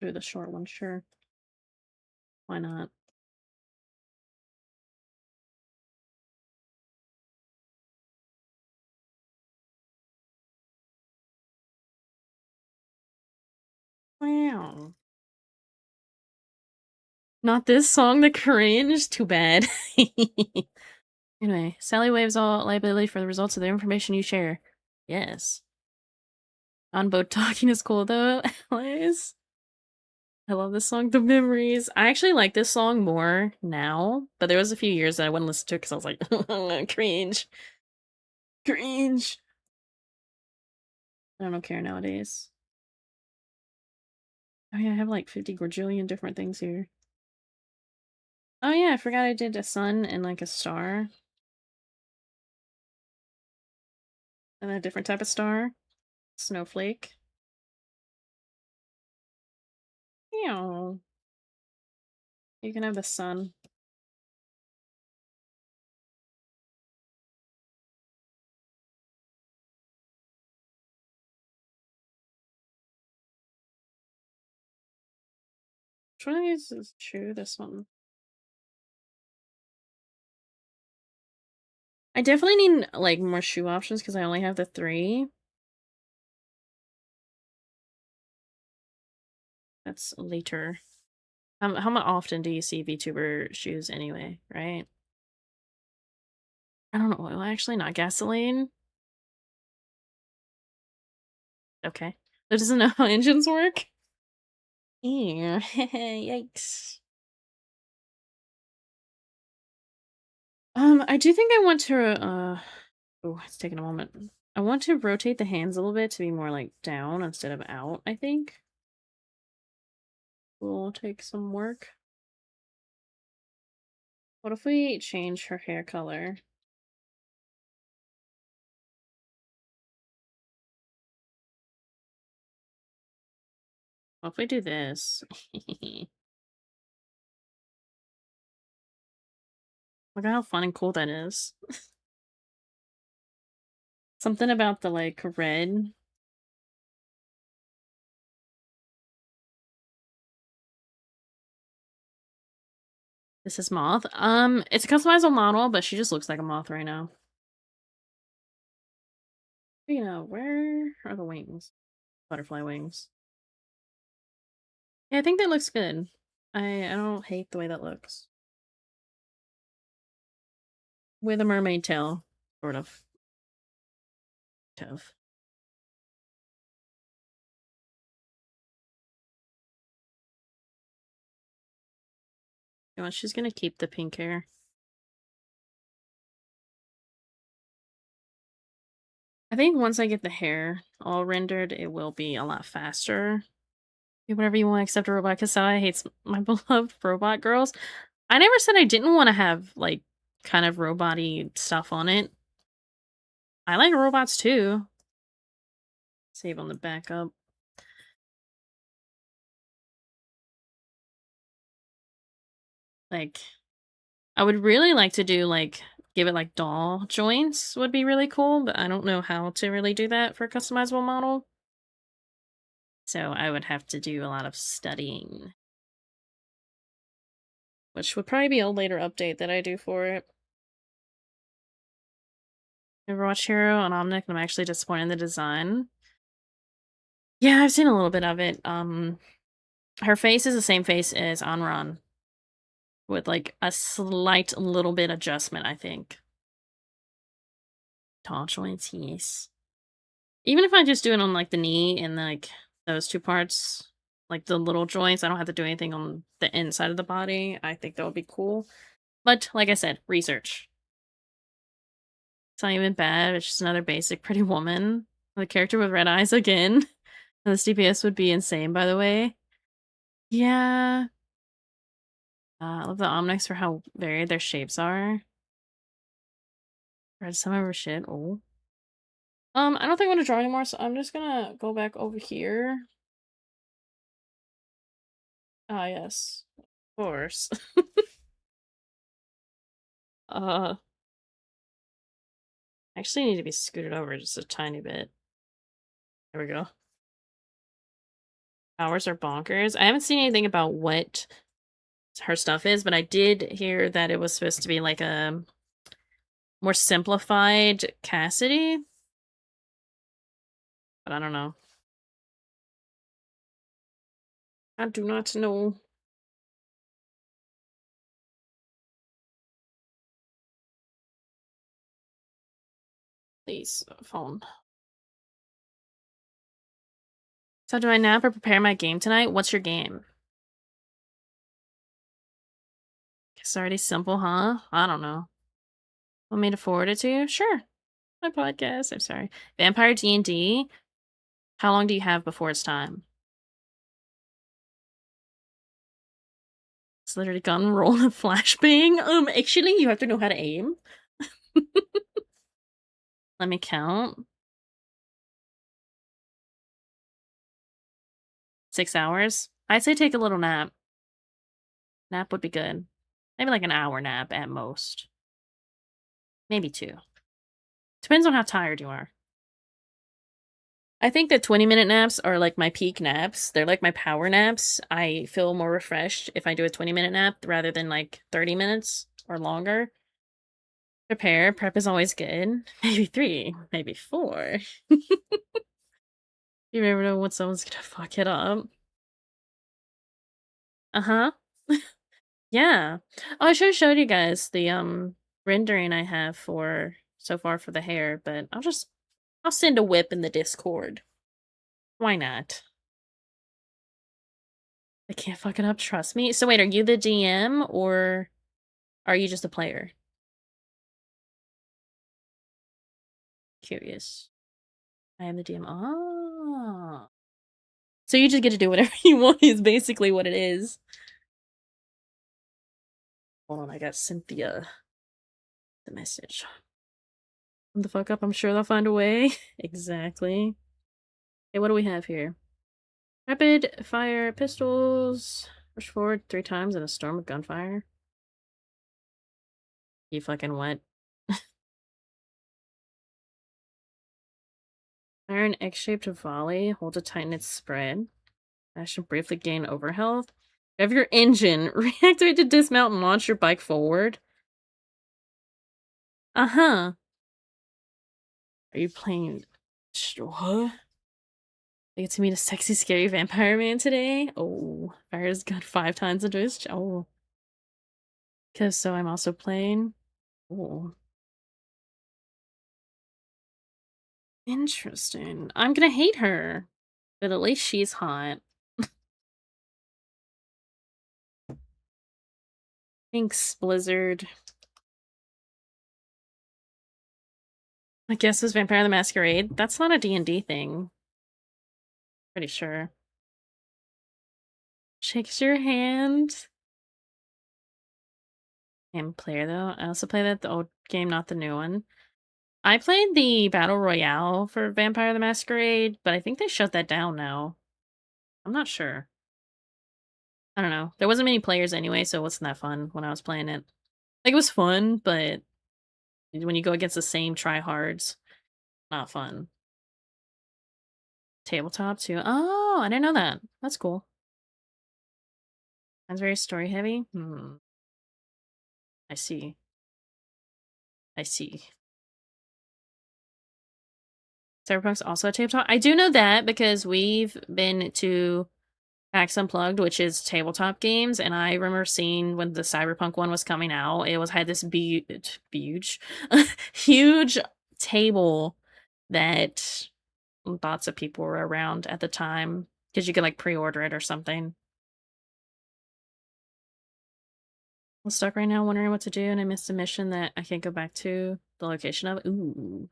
Do the short one, sure. Why not? Wow. Not this song, the cringe? Too bad. Anyway, Sally waives all liability for the results of the information you share. Yes. On boat talking is cool though, Alice. I love this song, The Memories. I actually like this song more now, but there was a few years that I wouldn't listen to it because I was like, cringe. Cringe. I don't care nowadays. Oh yeah, I have like 50 quadrillion different things here. Oh yeah, I forgot I did a sun and like a star. And a different type of star. Snowflake. Ew. You can have the sun. Which one of these is true? This one. I definitely need like more shoe options because I only have the 3. That's later. How often do you see VTuber shoes anyway, right? I don't know. Well, actually, not gasoline. Okay. That doesn't know how engines work? Ew. Yikes. I do think I want to, oh, it's taking a moment. I want to rotate the hands a little bit to be more like down instead of out, I think. Will take some work. What if we change her hair color? What if we do this? Look at how fun and cool that is. Something about the like red. This is Moth. It's a customizable model, but she just looks like a moth right now. You know, where are the wings? Butterfly wings. Yeah, I think that looks good. I don't hate the way that looks. With a mermaid tail, sort of. Tough. You know, she's gonna keep the pink hair. I think once I get the hair all rendered, it will be a lot faster. Do whatever you want except a robot, because Kasai hates my beloved robot girls. I never said I didn't want to have, like, kind of robot-y stuff on it. I like robots too. Save on the backup. Like, I would really like to do, like, give it, like, doll joints would be really cool, but I don't know how to really do that for a customizable model. So I would have to do a lot of studying. Which would probably be a later update that I do for it. Overwatch Hero on Omnic, and I'm actually disappointed in the design. Yeah, I've seen a little bit of it. Her face is the same face as Anran. With like a slight little bit adjustment, I think. Tall joints, yes. Even if I just do it on like the knee and like those 2 parts, like the little joints, I don't have to do anything on the inside of the body. I think that would be cool. But like I said, research. It's not even bad. It's just another basic pretty woman. The character with red eyes again. The DPS would be insane, by the way. Yeah. I love the Omnics for how varied their shapes are. Read some of her shit. Oh. I don't think I want to draw anymore, so I'm just gonna go back over here. Ah, yes. Of course. I actually need to be scooted over just a tiny bit. There we go. Hours are bonkers. I haven't seen anything about what her stuff is, but I did hear that it was supposed to be like a more simplified Cassidy. But I don't know. I do not know. Please, phone. So do I nap or prepare my game tonight? What's your game? It's already simple, huh? I don't know. Want me to forward it to you? Sure. My podcast. I'm sorry. Vampire D&D. How long do you have before it's time? It's literally gun roll and flashbang. Actually, you have to know how to aim. Let me count. 6 hours. I'd say take a little nap. Nap would be good. Maybe like an hour nap at most. Maybe 2. Depends on how tired you are. I think that 20-minute naps are like my peak naps. They're like my power naps. I feel more refreshed if I do a 20-minute nap rather than like 30 minutes or longer. Prepare. Prep is always good. Maybe 3, maybe 4. You never know when someone's gonna fuck it up. Uh-huh. Yeah. Oh, I should have showed you guys the rendering I have for so far for the hair, but I'll send a whip in the Discord. Why not? I can't fuck it up, trust me. So wait, are you the DM or are you just a player? Curious. I am the DM. Ah. So you just get to do whatever you want is basically what it is. Hold on, I got Cynthia the message. Come the fuck up, I'm sure they'll find a way. Exactly. Hey, what do we have here? Rapid fire pistols. Push forward 3 times in a storm of gunfire. You fucking what? Fire an X-shaped volley. Hold to tighten its spread. Dash and briefly gain overhealth. You have your engine. Reactivate to dismount and launch your bike forward. Uh-huh. Are you playing... What? I get to meet a sexy, scary vampire man today? Oh. Fire's got 5 times into his... Oh. Because so I'm also playing... Oh. Interesting. I'm gonna hate her. But at least she's hot. Thanks, Blizzard. I guess it was Vampire the Masquerade. That's not a D&D thing. Pretty sure. Shakes your hand. I'm a player though. I also play the old game, not the new one. I played the Battle Royale for Vampire the Masquerade, but I think they shut that down now. I'm not sure. I don't know. There wasn't many players anyway, so it wasn't that fun when I was playing it. Like, it was fun, but when you go against the same tryhards, not fun. Tabletop too. Oh, I didn't know that. That's cool. That's very story heavy. I see. I see. Cyberpunk's also a tabletop. I do know that because we've been to PAX Unplugged, which is tabletop games, and I remember seeing when the Cyberpunk one was coming out, it was had this huge, huge table that lots of people were around at the time because you could like pre-order it or something. I'm stuck right now wondering what to do, and I missed a mission that I can't go back to the location of. Ooh.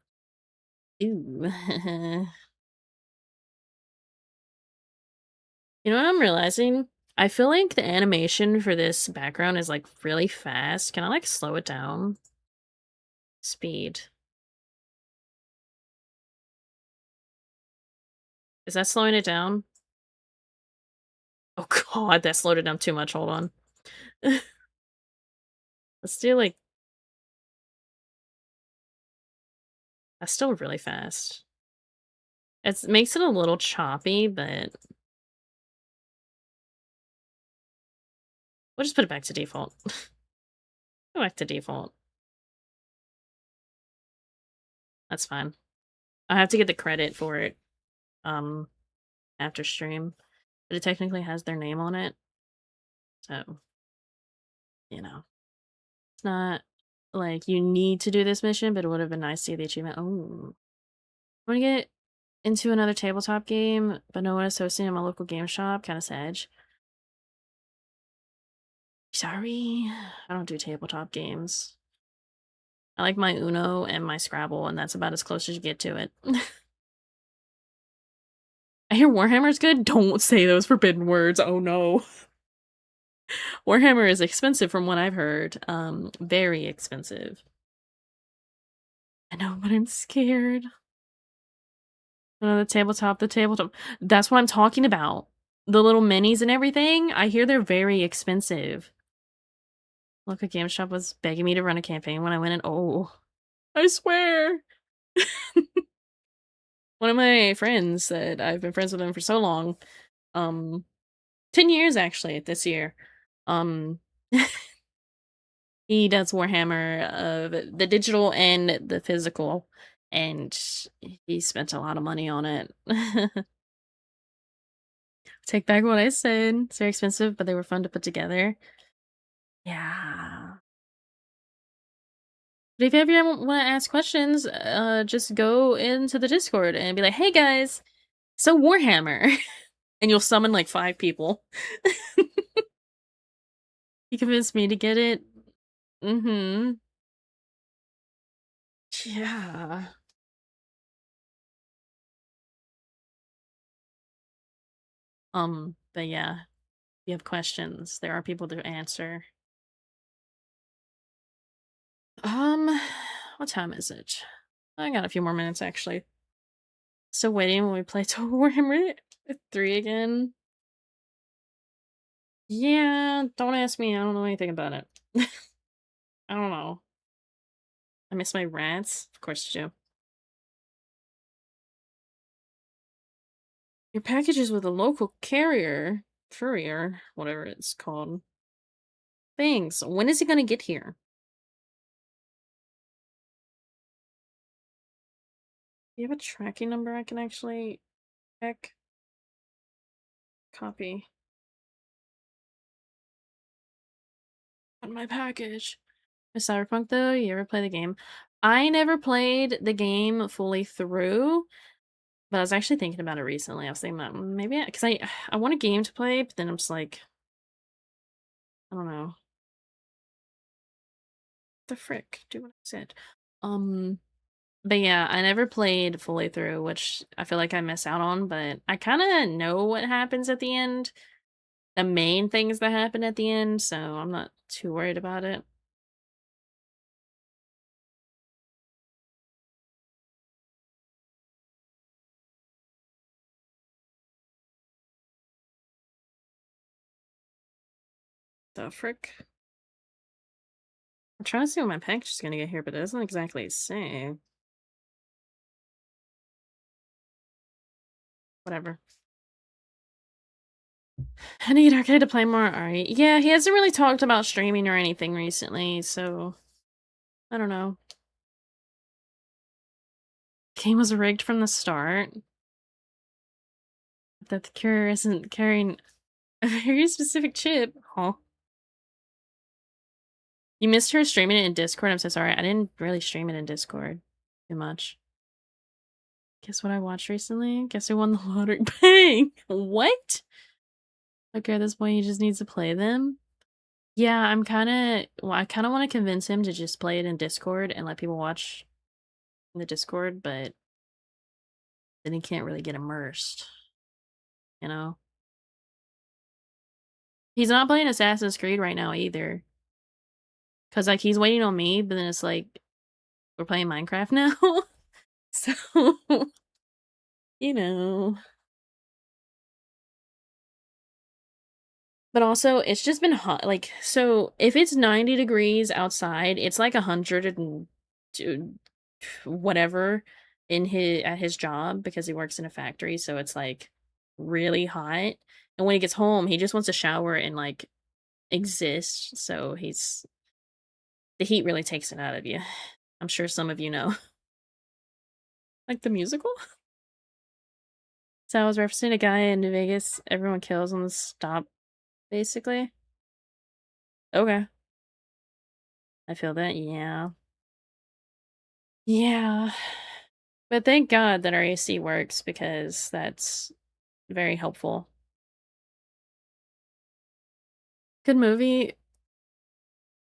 Ooh. You know what I'm realizing? I feel like the animation for this background is like really fast. Can I like slow it down? Speed. Is that slowing it down? Oh god, that slowed it down too much. Hold on. Let's do like... That's still really fast. It makes it a little choppy, but... We'll just put it back to default. Go back to default. That's fine. I have to get the credit for it after stream. But it technically has their name on it. So, you know. It's not like you need to do this mission, but it would have been nice to see the achievement. Oh. I want to get into another tabletop game, but no one is hosting in my local game shop. Kind of sad. Sorry. I don't do tabletop games. I like my Uno and my Scrabble, and that's about as close as you get to it. I hear Warhammer's good. Don't say those forbidden words. Oh no. Warhammer is expensive from what I've heard. Very expensive. I know, but I'm scared. Oh, the tabletop, the tabletop. That's what I'm talking about. The little minis and everything. I hear they're very expensive. Local game shop was begging me to run a campaign when I went in. Oh, I swear. One of my friends that I've been friends with him for so long, 10 years actually this year. He does Warhammer of the digital and the physical, and he spent a lot of money on it. Take back what I said. It's very expensive, but they were fun to put together. Yeah. But if you ever want to ask questions, just go into the Discord and be like, "Hey guys, so Warhammer," and you'll summon like 5 people. You convinced me to get it. Mm-hmm. Yeah. But yeah, if you have questions, there are people to answer. What time is it? I got a few more minutes actually. Still waiting when we play Total Warhammer 3 again. Yeah, don't ask me. I don't know anything about it. I don't know. I miss my rats. Of course you do. Your package is with a local courier, whatever it's called. Thanks. When is he gonna get here? Do you have a tracking number I can actually check? Copy. On my package. Miss Cyberpunk though, you ever play the game? I never played the game fully through, but I was actually thinking about it recently. I was thinking about maybe because I want a game to play, but then I'm just like, I don't know. The frick, do what I said. But yeah, I never played fully through, which I feel like I miss out on, but I kind of know what happens at the end. The main things that happen at the end, so I'm not too worried about it. The frick? I'm trying to see what my package is gonna get here, but it doesn't exactly say. Whatever. I need Arcade to play more Ari. Yeah, he hasn't really talked about streaming or anything recently, so I don't know. Game was rigged from the start. That the cure isn't carrying a very specific chip. Huh. You missed her streaming it in Discord. I'm so sorry. I didn't really stream it in Discord too much. Guess what I watched recently? Guess who won the lottery? Bang! What? Okay, this boy, he just needs to play them. Yeah, I kind of want to convince him to just play it in Discord and let people watch in the Discord, but then he can't really get immersed, you know? He's not playing Assassin's Creed right now either. Cause like he's waiting on me, but then it's like we're playing Minecraft now. So you know. But also it's just been hot. Like, so if it's 90 degrees outside, it's like 102 whatever in his job because he works in a factory, so it's like really hot. And when he gets home, he just wants to shower and like exist. So the heat really takes it out of you. I'm sure some of you know. Like the musical? So I was referencing a guy in New Vegas everyone kills on the stop, basically. Okay. I feel that, yeah. Yeah. But thank God that our AC works because that's very helpful. Good movie.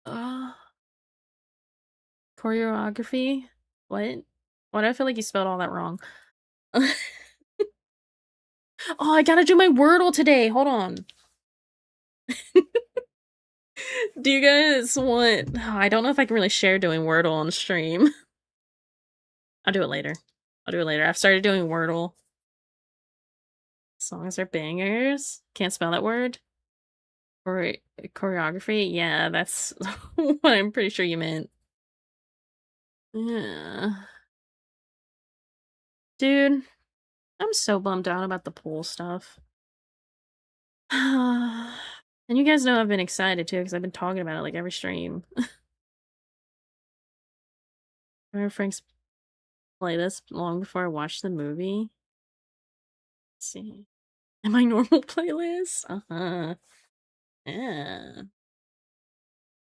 Uh, choreography? What? Why do I feel like you spelled all that wrong? Oh, I gotta do my Wordle today. Hold on. Do you guys want? Oh, I don't know if I can really share doing Wordle on stream. I'll do it later. I'll do it later. I've started doing Wordle. Songs are bangers. Can't spell that word. Choreography? Yeah, that's what I'm pretty sure you meant. Yeah. Dude, I'm so bummed out about the pool stuff. And you guys know I've been excited too, because I've been talking about it like every stream. Remember Frank's playlist long before I watched the movie? Let's see. In my normal playlist? Uh-huh. Yeah.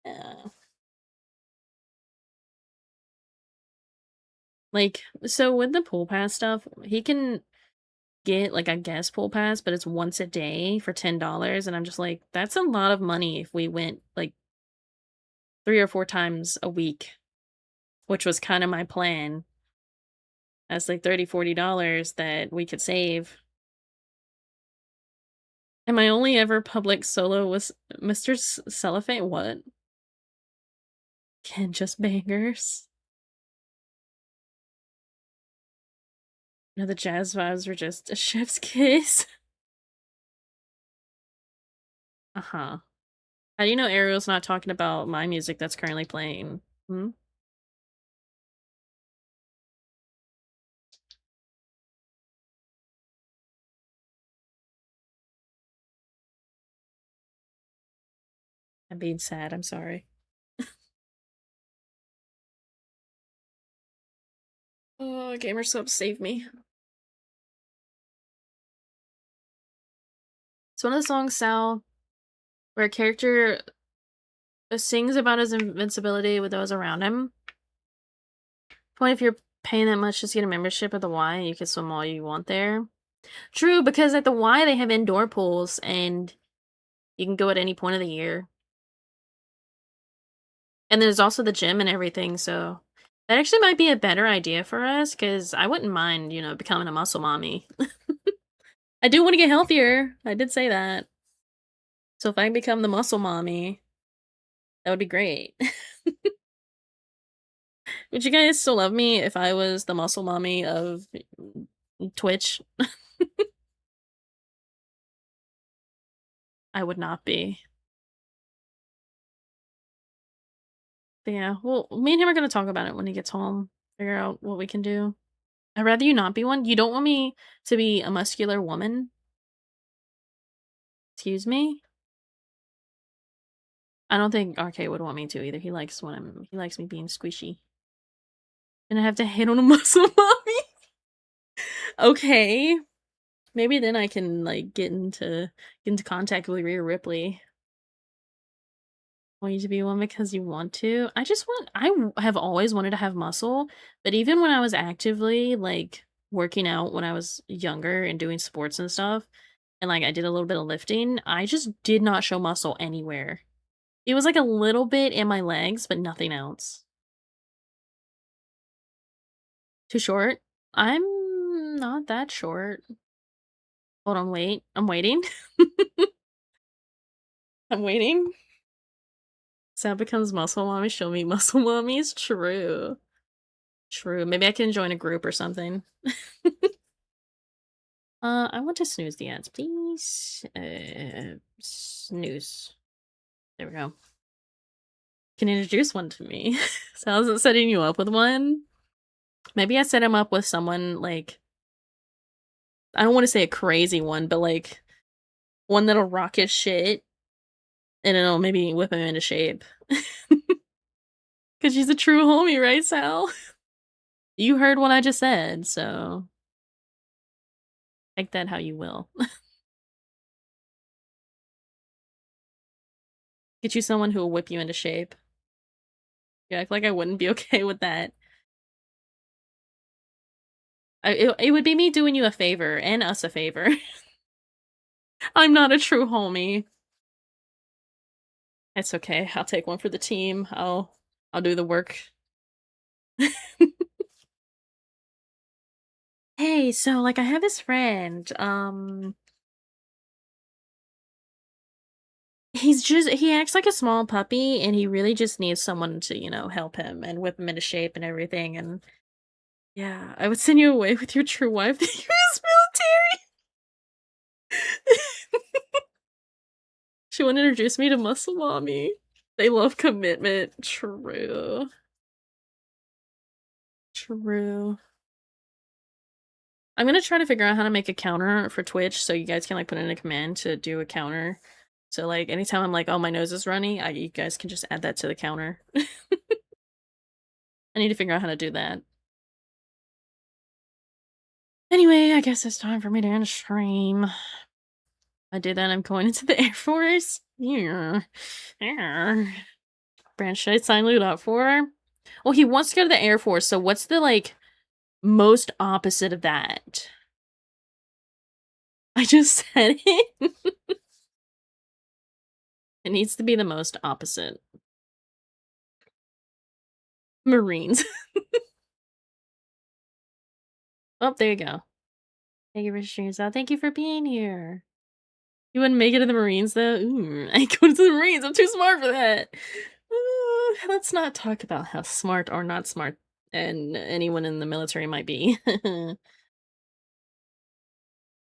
Yeah. Like, so with the pool pass stuff, he can get like a guest pool pass, but it's once a day for $10. And I'm just like, that's a lot of money if we went like 3 or 4 times a week, which was kind of my plan. That's like $30, $40 that we could save. And my only ever public solo was Mr. Cellophane. What? Ken just bangers. No, the jazz vibes were just a chef's kiss. Uh-huh. How do you know Ariel's not talking about my music that's currently playing? Hmm? I'm being sad, I'm sorry. Oh, Gamer Sub, save me. It's one of the songs, Sal, where a character sings about his invincibility with those around him. Point if you're paying that much just to get a membership at the Y, you can swim all you want there. True, because at the Y they have indoor pools and you can go at any point of the year. And there's also the gym and everything, so that actually might be a better idea for us, because I wouldn't mind, becoming a muscle mommy. I do want to get healthier. I did say that. So if I can become the muscle mommy, that would be great. Would you guys still love me if I was the muscle mommy of Twitch? I would not be. But yeah, well, me and him are gonna talk about it when he gets home. Figure out what we can do. I'd rather you not be one. You don't want me to be a muscular woman? Excuse me? I don't think RK would want me to either. He likes me being squishy. And I have to hit on a muscle mommy? Okay. Maybe then I can like get into contact with Rhea Ripley. Want you to be one because you want to? I have always wanted to have muscle, but even when I was actively like working out when I was younger and doing sports and stuff, and like I did a little bit of lifting, I just did not show muscle anywhere. It was like a little bit in my legs, but nothing else. Too short? I'm not that short. Hold on, wait. I'm waiting. I'm waiting. Sal becomes muscle mommy, she'll meet muscle mommies. True. True. Maybe I can join a group or something. I want to snooze the ads, please. Snooze. There we go. Can you introduce one to me? Sal's not setting you up with one. Maybe I set him up with someone like, I don't want to say a crazy one, but like one that'll rock his shit and it'll maybe whip him into shape. Cause she's a true homie, right, Sal? You heard what I just said, so take that how you will. Get you someone who will whip you into shape. You act like I wouldn't be okay with that. It would be me doing you a favor and us a favor. I'm not a true homie. It's okay. I'll take one for the team. I'll do the work. Hey, so like I have this friend. He acts like a small puppy and he really just needs someone to, help him and whip him into shape and everything. And yeah, I would send you away with your true wife the US military. She would introduce me to Muscle Mommy. They love commitment. True. True. I'm gonna try to figure out how to make a counter for Twitch so you guys can like put in a command to do a counter. So like anytime I'm like, oh my nose is runny, you guys can just add that to the counter. I need to figure out how to do that. Anyway, I guess it's time for me to end stream. I did that, I'm going into the Air Force. Yeah. Yeah. Branch, should I sign Loot up for? Well, he wants to go to the Air Force, so what's the like most opposite of that? I just said it. It needs to be the most opposite. Marines. Oh, there you go. Thank you for streams out. Thank you for being here. You wouldn't make it to the Marines though? Ooh, I go to the Marines. I'm too smart for that. Let's not talk about how smart or not smart and anyone in the military might be.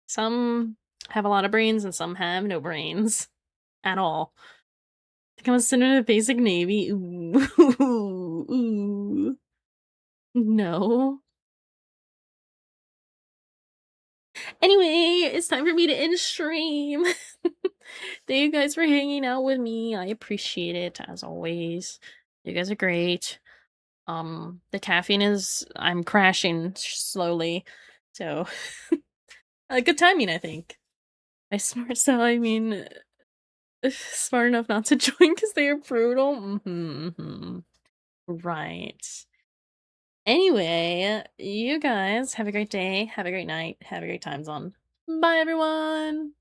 Some have a lot of brains and some have no brains at all. I think I'm sending to the basic Navy. Ooh. Ooh. No. Anyway, it's time for me to end stream. Thank you guys for hanging out with me. I appreciate it as always. You guys are great. The caffeine I'm crashing slowly. So good timing, I think. By smart so I mean smart enough not to join because they are brutal. Right. Anyway, you guys have a great day, have a great night, have a great time zone. Bye everyone.